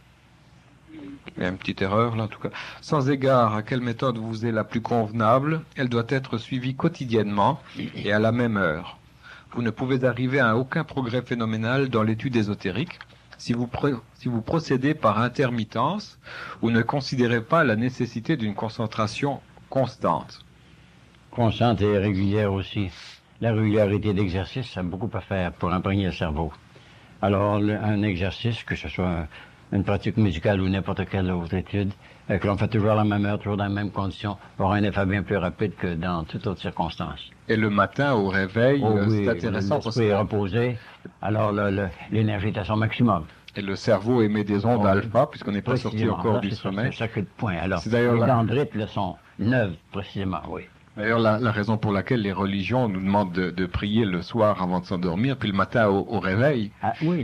[SPEAKER 2] Il y a une petite erreur là en tout cas. Sans égard à quelle méthode vous est la plus convenable, elle doit être suivie quotidiennement et à la même heure. Vous ne pouvez arriver à aucun progrès phénoménal dans l'étude ésotérique si vous procédez par intermittence ou ne considérez pas la nécessité d'une concentration constante.
[SPEAKER 4] Constante et régulière aussi. La régularité d'exercice a beaucoup à faire pour imprégner le cerveau. Alors, un exercice, que ce soit une pratique musicale ou n'importe quelle autre étude, que l'on fait toujours à la même heure, toujours dans les mêmes conditions, aura un effet bien plus rapide que dans toute autre circonstance.
[SPEAKER 2] Et le matin, au réveil,
[SPEAKER 4] oui,
[SPEAKER 2] c'est intéressant parce
[SPEAKER 4] l'esprit est reposé, alors l'énergie est à son maximum.
[SPEAKER 2] Et le cerveau émet des ondes alpha, puisqu'on n'est pas sorti encore du sommeil.
[SPEAKER 4] C'est ça que le point. Alors,
[SPEAKER 2] c'est d'ailleurs
[SPEAKER 4] les dendrites sont neuves, précisément, oui.
[SPEAKER 2] D'ailleurs, la raison pour laquelle les religions nous demandent de prier le soir avant de s'endormir, puis le matin au réveil,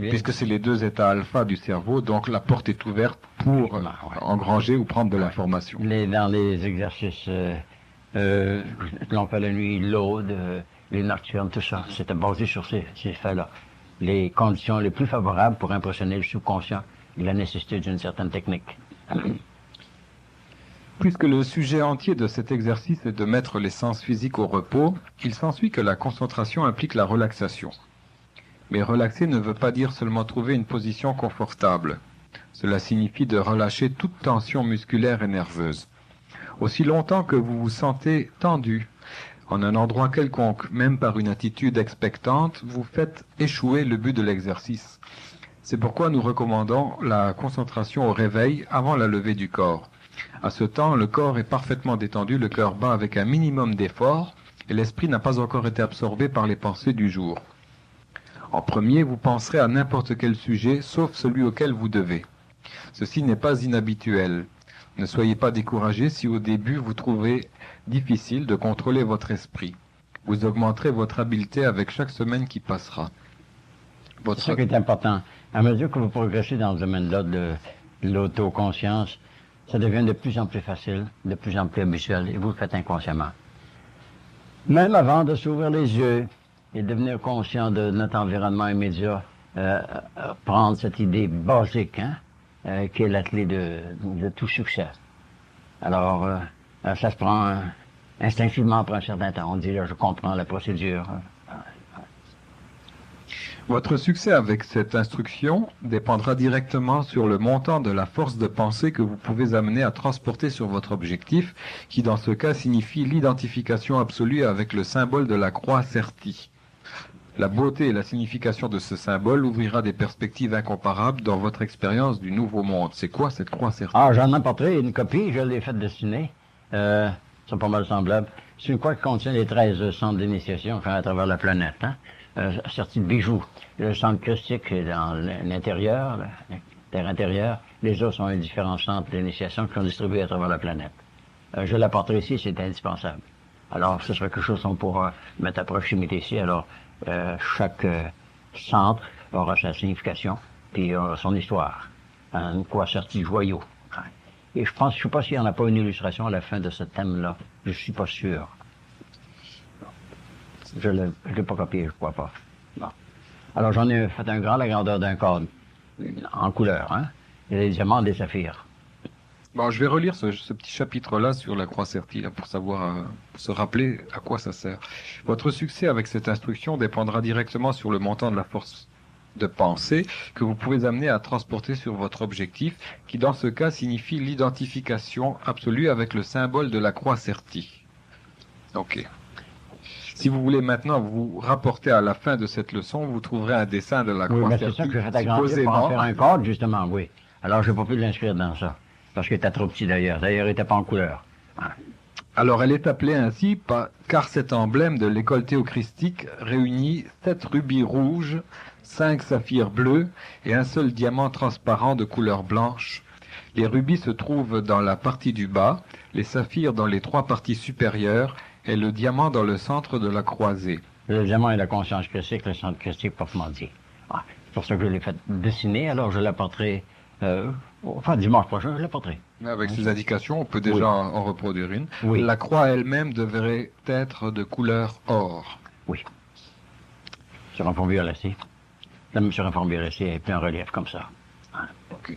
[SPEAKER 2] puisque c'est les 2 états alpha du cerveau, donc la porte est ouverte pour engranger ou prendre de l'information.
[SPEAKER 4] Dans les exercices l'on fait la nuit, l'aude, les nocturnes, tout ça, c'était basé sur ces faits-là. Les conditions les plus favorables pour impressionner le subconscient, la nécessité d'une certaine technique.
[SPEAKER 2] Puisque le sujet entier de cet exercice est de mettre les sens physiques au repos, il s'ensuit que la concentration implique la relaxation. Mais relaxer ne veut pas dire seulement trouver une position confortable. Cela signifie de relâcher toute tension musculaire et nerveuse. Aussi longtemps que vous vous sentez tendu, en un endroit quelconque, même par une attitude expectante, vous faites échouer le but de l'exercice. C'est pourquoi nous recommandons la concentration au réveil avant la levée du corps. À ce temps, le corps est parfaitement détendu, le cœur bat avec un minimum d'effort, et l'esprit n'a pas encore été absorbé par les pensées du jour. En premier, vous penserez à n'importe quel sujet, sauf celui auquel vous devez. Ceci n'est pas inhabituel. Ne soyez pas découragés si au début vous trouvez difficile de contrôler votre esprit. Vous augmenterez votre habileté avec chaque semaine qui passera.
[SPEAKER 4] C'est ça qui est important. À mesure que vous progressez dans le domaine-là de l'autoconscience, ça devient de plus en plus facile, de plus en plus habituel, et vous le faites inconsciemment. Même avant de s'ouvrir les yeux et devenir conscient de notre environnement immédiat, prendre cette idée basique, qui est la clé de tout succès. Alors, ça se prend instinctivement après un certain temps. On dit, là, je comprends la procédure.
[SPEAKER 2] Votre succès avec cette instruction dépendra directement sur le montant de la force de pensée que vous pouvez amener à transporter sur votre objectif, qui dans ce cas signifie l'identification absolue avec le symbole de la croix sertie. La beauté et la signification de ce symbole ouvrira des perspectives incomparables dans votre expérience du nouveau monde. C'est quoi cette croix sertie?
[SPEAKER 4] Ah, j'en ai apporté une copie, je l'ai faite dessiner. C'est pas mal semblable. C'est une croix qui contient les 13 centres d'initiation à travers la planète, sortie de bijoux. Le centre christique est dans l'intérieur, la terre intérieure. Les autres sont les différents centres d'initiation qui sont distribués à travers la planète. Je l'apporterai ici, c'est indispensable. Alors, ce sera quelque chose qu'on pourra mettre à proximité ici. Alors, chaque centre aura sa signification, puis son histoire. Une croix sortie de joyaux. Et je sais pas s'il n'y en a pas une illustration à la fin de ce thème-là. Je suis pas sûr. Je l'ai pas copié, je crois pas. Bon. Alors, j'en ai fait un grand, la grandeur d'un cadre, en couleur, Il y a des diamants, des saphirs.
[SPEAKER 2] Bon, je vais relire ce petit chapitre-là sur la croix sertie, là, pour savoir, pour se rappeler à quoi ça sert. Votre succès avec cette instruction dépendra directement sur le montant de la force de pensée que vous pouvez amener à transporter sur votre objectif, qui dans ce cas signifie l'identification absolue avec le symbole de la croix sertie. Ok. Si vous voulez maintenant vous rapporter à la fin de cette leçon, vous trouverez un dessin de la
[SPEAKER 4] Oui,
[SPEAKER 2] croix
[SPEAKER 4] mais c'est ça que j'ai fait agrandir pour en
[SPEAKER 2] supposément.
[SPEAKER 4] faire un cadre, justement, oui. Alors, je n'ai pas pu l'inscrire dans ça, parce qu'il était trop petit d'ailleurs. D'ailleurs, il n'était pas en couleur.
[SPEAKER 2] Alors elle est appelée ainsi car cet emblème de l'école théocristique réunit 7 rubis rouges, 5 saphirs bleus et un seul diamant transparent de couleur blanche. Les rubis se trouvent dans la partie du bas, les saphirs dans les 3 parties supérieures et le diamant dans le centre de la croisée.
[SPEAKER 4] Le diamant est la conscience christique, le centre christique proprement dit. C'est pour ça que je l'ai fait dessiner, alors je l'apporterai, dimanche prochain, je l'apporterai.
[SPEAKER 2] Avec ces indications, on peut déjà en reproduire une.
[SPEAKER 4] Oui.
[SPEAKER 2] La croix elle-même devrait être de couleur or.
[SPEAKER 4] Oui. Sur un fond violacé. Sur un fond violacé et puis un relief comme ça.
[SPEAKER 2] Okay.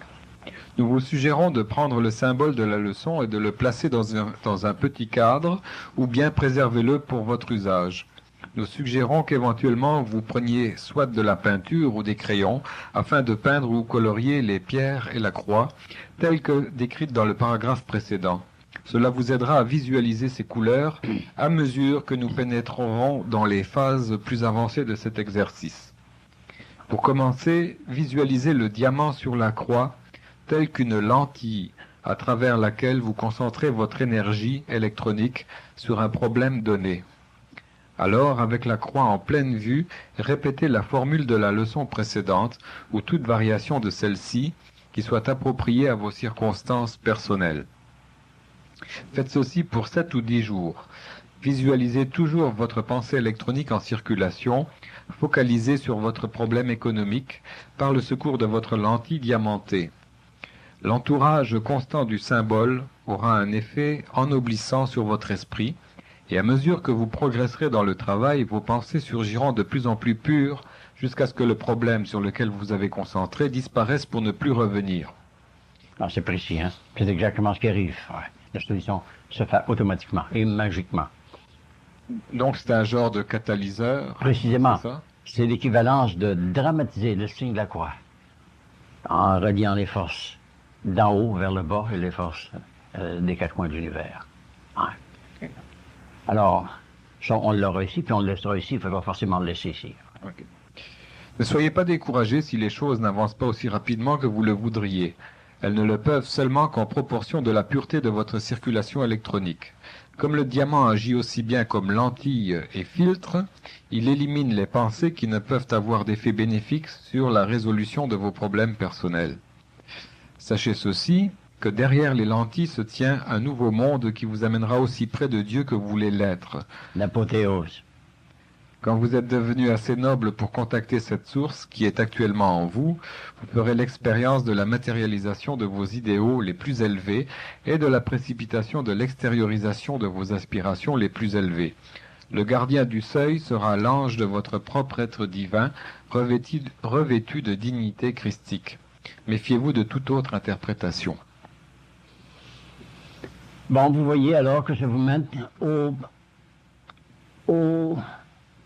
[SPEAKER 2] Nous vous suggérons de prendre le symbole de la leçon et de le placer dans un petit cadre ou bien préservez-le pour votre usage. Nous suggérons qu'éventuellement vous preniez soit de la peinture ou des crayons afin de peindre ou colorier les pierres et la croix telles que décrites dans le paragraphe précédent. Cela vous aidera à visualiser ces couleurs à mesure que nous pénétrerons dans les phases plus avancées de cet exercice. Pour commencer, visualisez le diamant sur la croix tel qu'une lentille à travers laquelle vous concentrez votre énergie électronique sur un problème donné. Alors, avec la croix en pleine vue, répétez la formule de la leçon précédente ou toute variation de celle-ci qui soit appropriée à vos circonstances personnelles. Faites ceci pour 7 ou 10 jours. Visualisez toujours votre pensée électronique en circulation, focalisée sur votre problème économique par le secours de votre lentille diamantée. L'entourage constant du symbole aura un effet ennoblissant sur votre esprit, et à mesure que vous progresserez dans le travail, vos pensées surgiront de plus en plus pures jusqu'à ce que le problème sur lequel vous avez concentré disparaisse pour ne plus revenir.
[SPEAKER 4] C'est précis, hein? C'est exactement ce qui arrive. Ouais. La solution se fait automatiquement et magiquement.
[SPEAKER 2] Donc c'est un genre de catalyseur.
[SPEAKER 4] Précisément.
[SPEAKER 2] C'est ça?
[SPEAKER 4] C'est l'équivalence de dramatiser le signe de la croix en reliant les forces d'en haut vers le bas et les forces des 4 coins de l'univers. Ouais. Alors, ça, on l'aura ici, puis on le laissera ici, il faudra forcément le laisser ici.
[SPEAKER 2] Okay. Ne soyez pas découragés si les choses n'avancent pas aussi rapidement que vous le voudriez. Elles ne le peuvent seulement qu'en proportion de la pureté de votre circulation électronique. Comme le diamant agit aussi bien comme lentille et filtre, il élimine les pensées qui ne peuvent avoir d'effet bénéfique sur la résolution de vos problèmes personnels. Sachez ceci, que derrière les lentilles se tient un nouveau monde qui vous amènera aussi près de Dieu que vous voulez l'être.
[SPEAKER 4] L'apothéose.
[SPEAKER 2] Quand vous êtes devenu assez noble pour contacter cette source qui est actuellement en vous, vous ferez l'expérience de la matérialisation de vos idéaux les plus élevés et de la précipitation de l'extériorisation de vos aspirations les plus élevées. Le gardien du seuil sera l'ange de votre propre être divin, revêtu de dignité christique. Méfiez-vous de toute autre interprétation.
[SPEAKER 4] Bon, vous voyez alors que je vous mène au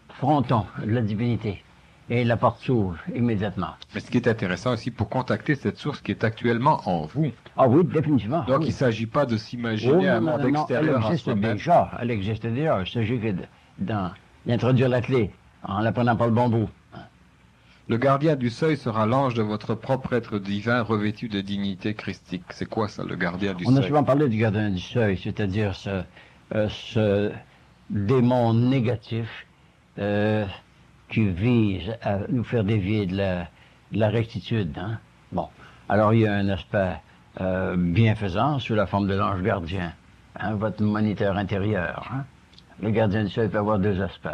[SPEAKER 4] fronton de la divinité. Et la porte s'ouvre immédiatement.
[SPEAKER 2] Mais ce qui est intéressant aussi pour contacter cette source qui est actuellement en vous.
[SPEAKER 4] Ah oui, définitivement.
[SPEAKER 2] Donc
[SPEAKER 4] oui.
[SPEAKER 2] il ne s'agit pas de s'imaginer un monde extérieur à soi-même.
[SPEAKER 4] Elle existe déjà. Il s'agit que d'introduire la clé en la prenant par le bon bout.
[SPEAKER 2] Le gardien du seuil sera l'ange de votre propre être divin revêtu de dignité christique. C'est quoi ça, le gardien du seuil?
[SPEAKER 4] On a souvent parlé du gardien du seuil, c'est-à-dire ce démon négatif qui vise à nous faire dévier de la rectitude. Hein? Bon, alors il y a un aspect bienfaisant sous la forme de l'ange gardien, hein, votre moniteur intérieur. Hein? Le gardien du seuil peut avoir 2 aspects.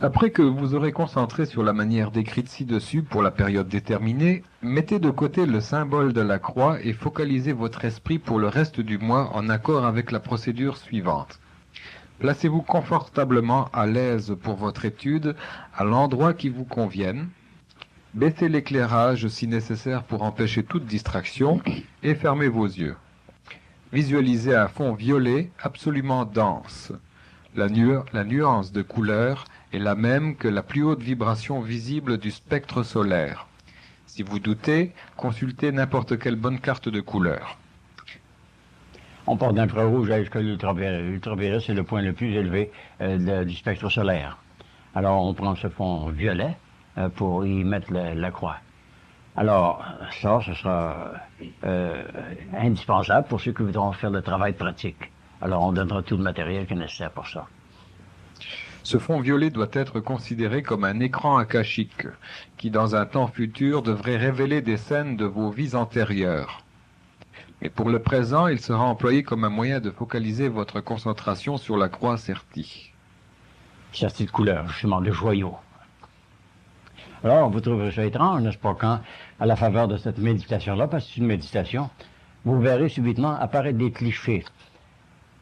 [SPEAKER 2] Après que vous aurez concentré sur la manière décrite ci-dessus pour la période déterminée, mettez de côté le symbole de la croix et focalisez votre esprit pour le reste du mois en accord avec la procédure suivante. Placez-vous confortablement à l'aise pour votre étude à l'endroit qui vous convienne. Baissez l'éclairage si nécessaire pour empêcher toute distraction et fermez vos yeux. Visualisez un fond violet absolument dense. La nuance de couleur est la même que la plus haute vibration visible du spectre solaire. Si vous doutez, consultez n'importe quelle bonne carte de couleur.
[SPEAKER 4] On part d'infrarouge jusqu'à l'ultraviolet. L'ultraviolet, c'est le point le plus élevé du spectre solaire. Alors, on prend ce fond violet pour y mettre la croix. Alors, ça, ce sera indispensable pour ceux qui voudront faire le travail pratique. Alors, on donnera tout le matériel qui est nécessaire pour ça.
[SPEAKER 2] Ce fond violet doit être considéré comme un écran akashique, qui dans un temps futur devrait révéler des scènes de vos vies antérieures. Mais pour le présent, il sera employé comme un moyen de focaliser votre concentration sur la croix sertie.
[SPEAKER 4] Sertie de couleur, justement, de joyaux. Alors, vous trouvez ça étrange, n'est-ce pas, quand, à la faveur de cette méditation-là, parce que c'est une méditation, vous verrez subitement apparaître des clichés,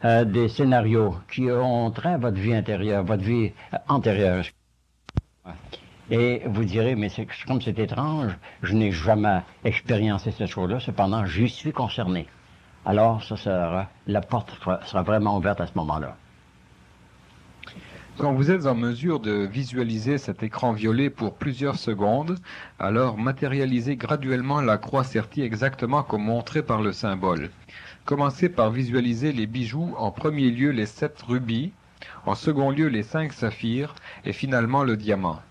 [SPEAKER 4] des scénarios qui ont trait à votre vie intérieure, votre vie antérieure. Et vous direz, mais c'est comme c'est étrange, je n'ai jamais expériencé cette chose-là, cependant, j'y suis concerné. Alors, la porte sera vraiment ouverte à ce moment-là.
[SPEAKER 2] Quand vous êtes en mesure de visualiser cet écran violet pour plusieurs secondes, alors matérialisez graduellement la croix sertie exactement comme montré par le symbole. Commencez par visualiser les bijoux, en premier lieu les 7 rubis, en second lieu les 5 saphirs et finalement le diamant.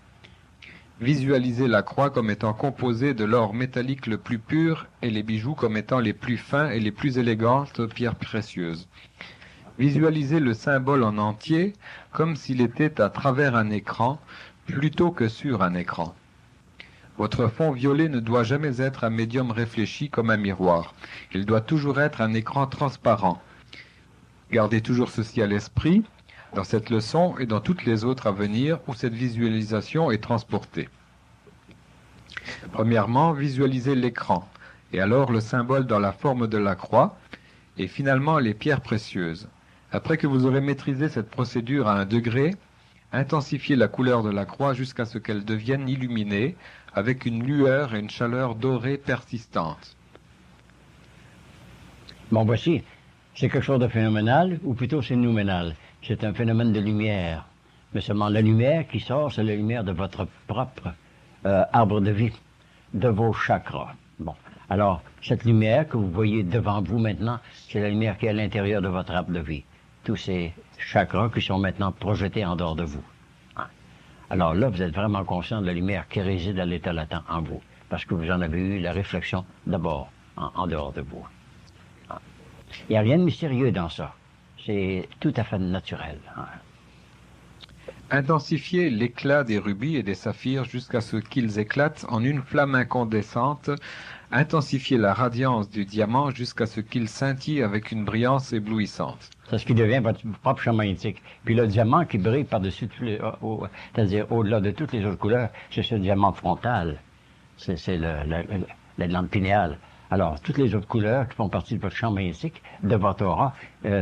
[SPEAKER 2] Visualisez la croix comme étant composée de l'or métallique le plus pur et les bijoux comme étant les plus fins et les plus élégantes pierres précieuses. Visualisez le symbole en entier comme s'il était à travers un écran plutôt que sur un écran. Votre fond violet ne doit jamais être un médium réfléchi comme un miroir. Il doit toujours être un écran transparent. Gardez toujours ceci à l'esprit dans cette leçon et dans toutes les autres à venir où cette visualisation est transportée. Premièrement, visualisez l'écran et alors le symbole dans la forme de la croix et finalement les pierres précieuses. Après que vous aurez maîtrisé cette procédure à un degré, intensifiez la couleur de la croix jusqu'à ce qu'elle devienne illuminée avec une lueur et une chaleur dorée persistante.
[SPEAKER 4] Bon, voici, c'est quelque chose de phénoménal, ou plutôt c'est nouménal. C'est un phénomène de lumière. Mais seulement la lumière qui sort, c'est la lumière de votre propre arbre de vie, de vos chakras. Bon, alors, cette lumière que vous voyez devant vous maintenant, c'est la lumière qui est à l'intérieur de votre arbre de vie. Tous ces chakras qui sont maintenant projetés en dehors de vous. Alors là, vous êtes vraiment conscient de la lumière qui réside à l'état latent en vous, parce que vous en avez eu la réflexion d'abord en dehors de vous. Il n'y a rien de mystérieux dans ça. C'est tout à fait naturel.
[SPEAKER 2] Intensifiez l'éclat des rubis et des saphirs jusqu'à ce qu'ils éclatent en une flamme incandescente. Intensifiez la radiance du diamant jusqu'à ce qu'il scintille avec une brillance éblouissante.
[SPEAKER 4] C'est ce qui devient votre propre champ magnétique. Puis le diamant qui brille par-dessus tous les, c'est-à-dire au-delà de toutes les autres couleurs, c'est ce diamant frontal. C'est la glande pinéale. Alors, toutes les autres couleurs qui font partie de votre champ magnétique, de votre aura,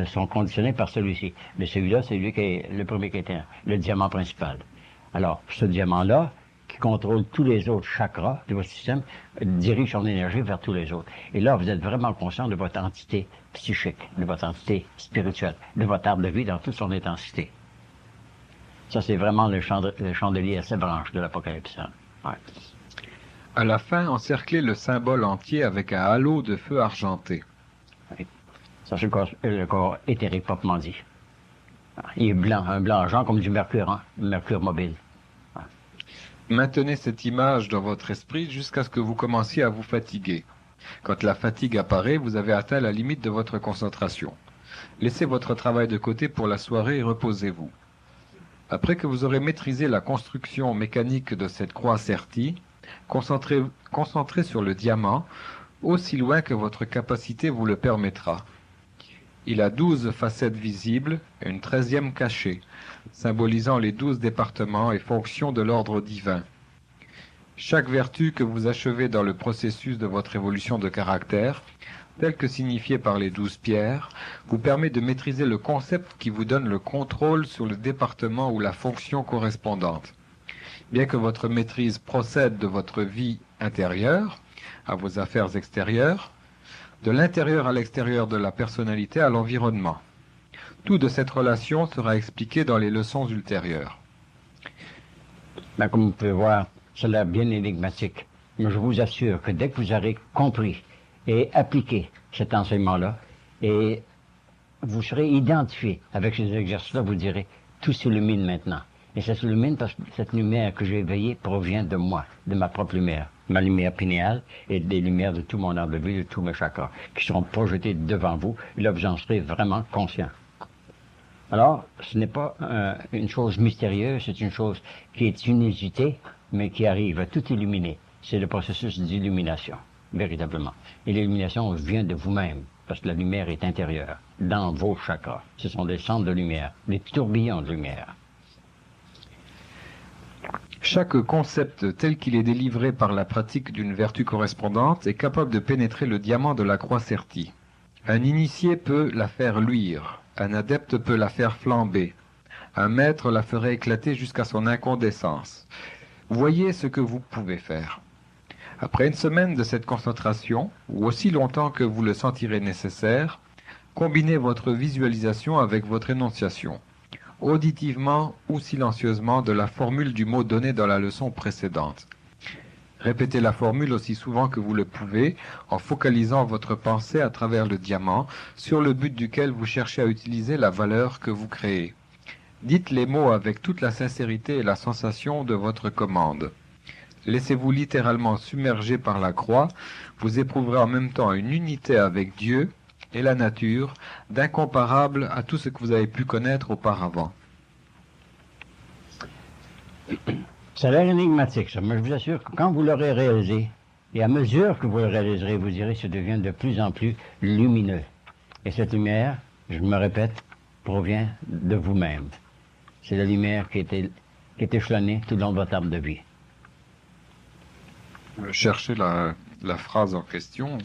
[SPEAKER 4] sont conditionnées par celui-ci. Mais celui-là, c'est lui qui est le premier qui était le diamant principal. Alors, ce diamant-là, qui contrôle tous les autres chakras de votre système, dirige son énergie vers tous les autres. Et là, vous êtes vraiment conscient de votre entité psychique, de votre entité spirituelle, de votre arbre de vie dans toute son intensité. Ça, c'est vraiment le chandelier à ses branches de l'Apocalypse. Ouais.
[SPEAKER 2] À la fin, encerclez le symbole entier avec un halo de feu argenté.
[SPEAKER 4] Oui. Ça, c'est le corps éthérique proprement dit. Il est blanc, un blanc argent comme du mercure, mercure mobile.
[SPEAKER 2] Maintenez cette image dans votre esprit jusqu'à ce que vous commenciez à vous fatiguer. Quand la fatigue apparaît, vous avez atteint la limite de votre concentration. Laissez votre travail de côté pour la soirée et reposez-vous. Après que vous aurez maîtrisé la construction mécanique de cette croix sertie, concentrez sur le diamant, aussi loin que votre capacité vous le permettra. Il a 12 facettes visibles et une 13e cachée, symbolisant les 12 départements et fonctions de l'ordre divin. Chaque vertu que vous achevez dans le processus de votre évolution de caractère, telle que signifiée par les 12 pierres, vous permet de maîtriser le concept qui vous donne le contrôle sur le département ou la fonction correspondante. Bien que votre maîtrise procède de votre vie intérieure à vos affaires extérieures, de l'intérieur à l'extérieur de la personnalité à l'environnement. Tout de cette relation sera expliqué dans les leçons ultérieures.
[SPEAKER 4] Ben, comme vous pouvez voir, ça a l'air bien énigmatique. Mais je vous assure que dès que vous aurez compris et appliqué cet enseignement-là, et vous serez identifié avec ces exercices-là, vous direz, tout s'illumine maintenant. Et ça s'illumine parce que cette lumière que j'ai éveillée provient de moi, de ma propre lumière, ma lumière pinéale et des lumières de tout mon arbre de vie, de tous mes chakras, qui seront projetés devant vous. Et là, vous en serez vraiment conscient. Alors, ce n'est pas une chose mystérieuse, c'est une chose qui est inusitée, mais qui arrive à tout illuminer. C'est le processus d'illumination, véritablement. Et l'illumination vient de vous-même, parce que la lumière est intérieure, dans vos chakras. Ce sont des centres de lumière, des tourbillons de lumière.
[SPEAKER 2] Chaque concept tel qu'il est délivré par la pratique d'une vertu correspondante est capable de pénétrer le diamant de la croix sertie. Un initié peut la faire luire, un adepte peut la faire flamber, un maître la ferait éclater jusqu'à son incandescence. Voyez ce que vous pouvez faire. Après une semaine de cette concentration, ou aussi longtemps que vous le sentirez nécessaire, combinez votre visualisation avec votre énonciation, auditivement ou silencieusement de la formule du mot donné dans la leçon précédente. Répétez la formule aussi souvent que vous le pouvez, en focalisant votre pensée à travers le diamant, sur le but duquel vous cherchez à utiliser la valeur que vous créez. Dites les mots avec toute la sincérité et la sensation de votre commande. Laissez-vous littéralement submerger par la croix, vous éprouverez en même temps une unité avec Dieu et la nature, d'incomparable à tout ce que vous avez pu connaître auparavant.
[SPEAKER 4] Ça a l'air énigmatique, ça, mais je vous assure que quand vous l'aurez réalisé, et à mesure que vous le réaliserez, vous direz que ça devient de plus en plus lumineux. Et cette lumière, je me répète, provient de vous-même. C'est la lumière qui est échelonnée tout le long de votre arbre de vie.
[SPEAKER 2] Cherchez la phrase en question.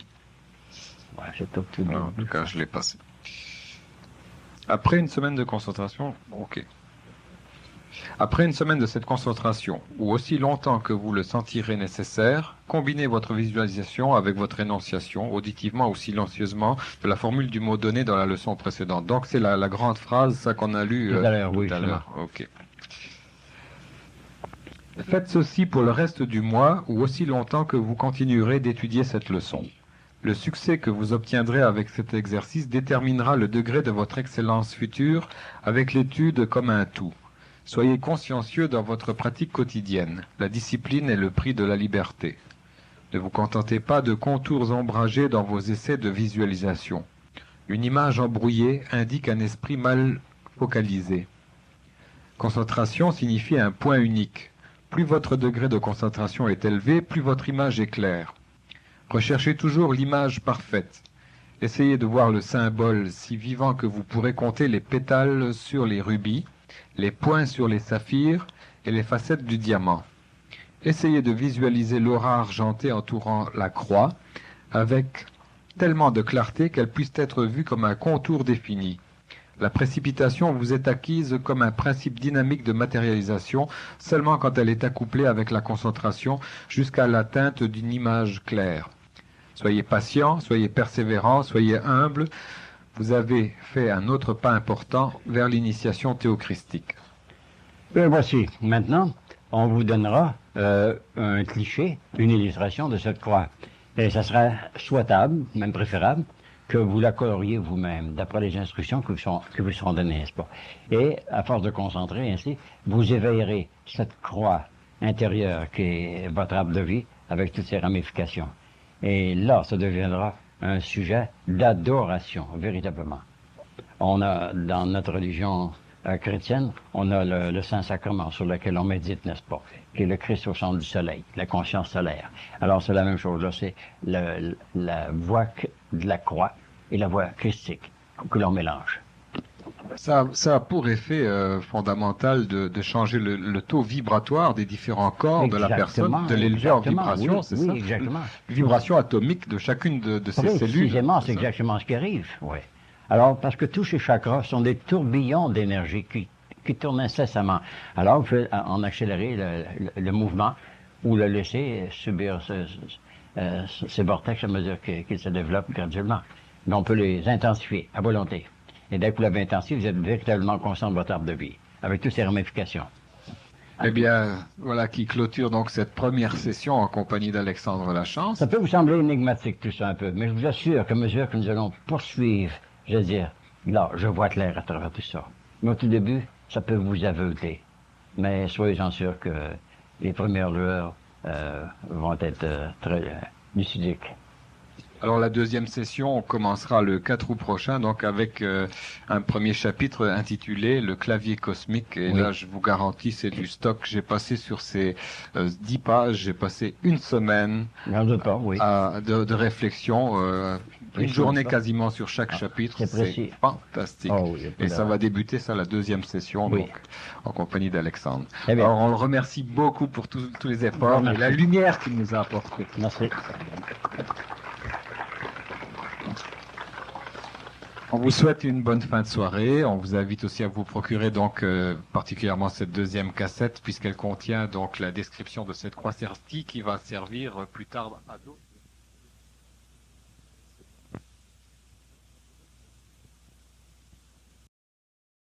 [SPEAKER 4] Ouais, c'est tout.
[SPEAKER 2] En tout cas, je l'ai passé. Après une semaine de concentration, ok. Après une semaine de cette concentration, ou aussi longtemps que vous le sentirez nécessaire, combinez votre visualisation avec votre énonciation, auditivement ou silencieusement, de la formule du mot donné dans la leçon précédente. Donc c'est la grande phrase, ça qu'on a lu
[SPEAKER 4] tout à l'heure, oui.
[SPEAKER 2] Tout à l'heure. Ok. Faites ceci pour le reste du mois, ou aussi longtemps que vous continuerez d'étudier cette leçon. Le succès que vous obtiendrez avec cet exercice déterminera le degré de votre excellence future avec l'étude comme un tout. Soyez consciencieux dans votre pratique quotidienne. La discipline est le prix de la liberté. Ne vous contentez pas de contours ombragés dans vos essais de visualisation. Une image embrouillée indique un esprit mal focalisé. Concentration signifie un point unique. Plus votre degré de concentration est élevé, plus votre image est claire. Recherchez toujours l'image parfaite. Essayez de voir le symbole si vivant que vous pourrez compter les pétales sur les rubis, les points sur les saphirs et les facettes du diamant. Essayez de visualiser l'aura argentée entourant la croix avec tellement de clarté qu'elle puisse être vue comme un contour défini. La précipitation vous est acquise comme un principe dynamique de matérialisation seulement quand elle est accouplée avec la concentration jusqu'à l'atteinte d'une image claire. Soyez patient, soyez persévérant, soyez humble. Vous avez fait un autre pas important vers l'initiation théochristique.
[SPEAKER 4] Et voici, maintenant, on vous donnera un cliché, une illustration de cette croix. Et ça sera souhaitable, même préférable, que vous la coloriez vous-même, d'après les instructions que vous seront données, n'est-ce pas? Et, à force de concentrer ainsi, vous éveillerez cette croix intérieure qui est votre arbre de vie, avec toutes ses ramifications. Et là, ça deviendra un sujet d'adoration, véritablement. On a, dans notre religion chrétienne, on a le Saint-Sacrement sur lequel on médite, n'est-ce pas, qui est le Christ au centre du soleil, la conscience solaire. Alors c'est la même chose, là, c'est la voie de la croix et la voie christique que l'on mélange.
[SPEAKER 2] Ça a pour effet fondamental de changer le taux vibratoire des différents corps de la personne, de l'élever en vibration,
[SPEAKER 4] oui,
[SPEAKER 2] c'est
[SPEAKER 4] oui,
[SPEAKER 2] ça?
[SPEAKER 4] Exactement.
[SPEAKER 2] Vibration atomique de chacune de ces cellules.
[SPEAKER 4] Précisément, c'est exactement ce qui arrive, oui. Alors, parce que tous ces chakras sont des tourbillons d'énergie qui tournent incessamment. Alors, vous pouvez en accélérer le mouvement ou le laisser subir ces vortex à mesure qu'ils se développent graduellement. Mais on peut les intensifier à volonté. Et dès que vous l'avez intensifié, vous êtes véritablement conscient de votre arbre de vie, avec toutes ses ramifications.
[SPEAKER 2] Eh bien, voilà qui clôture donc cette première session en compagnie d'Alexandre Lachance.
[SPEAKER 4] Ça peut vous sembler énigmatique tout ça un peu, mais je vous assure qu'à mesure que nous allons poursuivre, je veux dire, Là, je vois clair à travers tout ça. Mais au tout début, ça peut vous aveugler. Mais soyez-en sûrs que les premières lueurs vont être très lucidiques.
[SPEAKER 2] Alors la deuxième session, on commencera le 4 août prochain, donc avec un premier chapitre intitulé Le clavier cosmique. Et
[SPEAKER 4] Oui.
[SPEAKER 2] là, je vous garantis, c'est du stock. J'ai passé sur ces 10 pages, j'ai passé une semaine
[SPEAKER 4] J'en doute pas, oui.
[SPEAKER 2] de réflexion, une
[SPEAKER 4] Oui,
[SPEAKER 2] journée
[SPEAKER 4] ça.
[SPEAKER 2] quasiment sur chaque chapitre.
[SPEAKER 4] c'est précis.
[SPEAKER 2] Fantastique.
[SPEAKER 4] Oh, oui,
[SPEAKER 2] Et ça va débuter, ça, la deuxième session,
[SPEAKER 4] Oui.
[SPEAKER 2] donc, en compagnie d'Alexandre.
[SPEAKER 4] Eh bien.
[SPEAKER 2] Alors, on le remercie beaucoup pour tous les efforts et
[SPEAKER 4] Merci.
[SPEAKER 2] la lumière qu'il nous a apportée.
[SPEAKER 4] Merci.
[SPEAKER 2] On vous souhaite une bonne fin de soirée. On vous invite aussi à vous procurer donc particulièrement cette deuxième cassette puisqu'elle contient donc la description de cette croix celtique qui va servir plus tard à d'autres.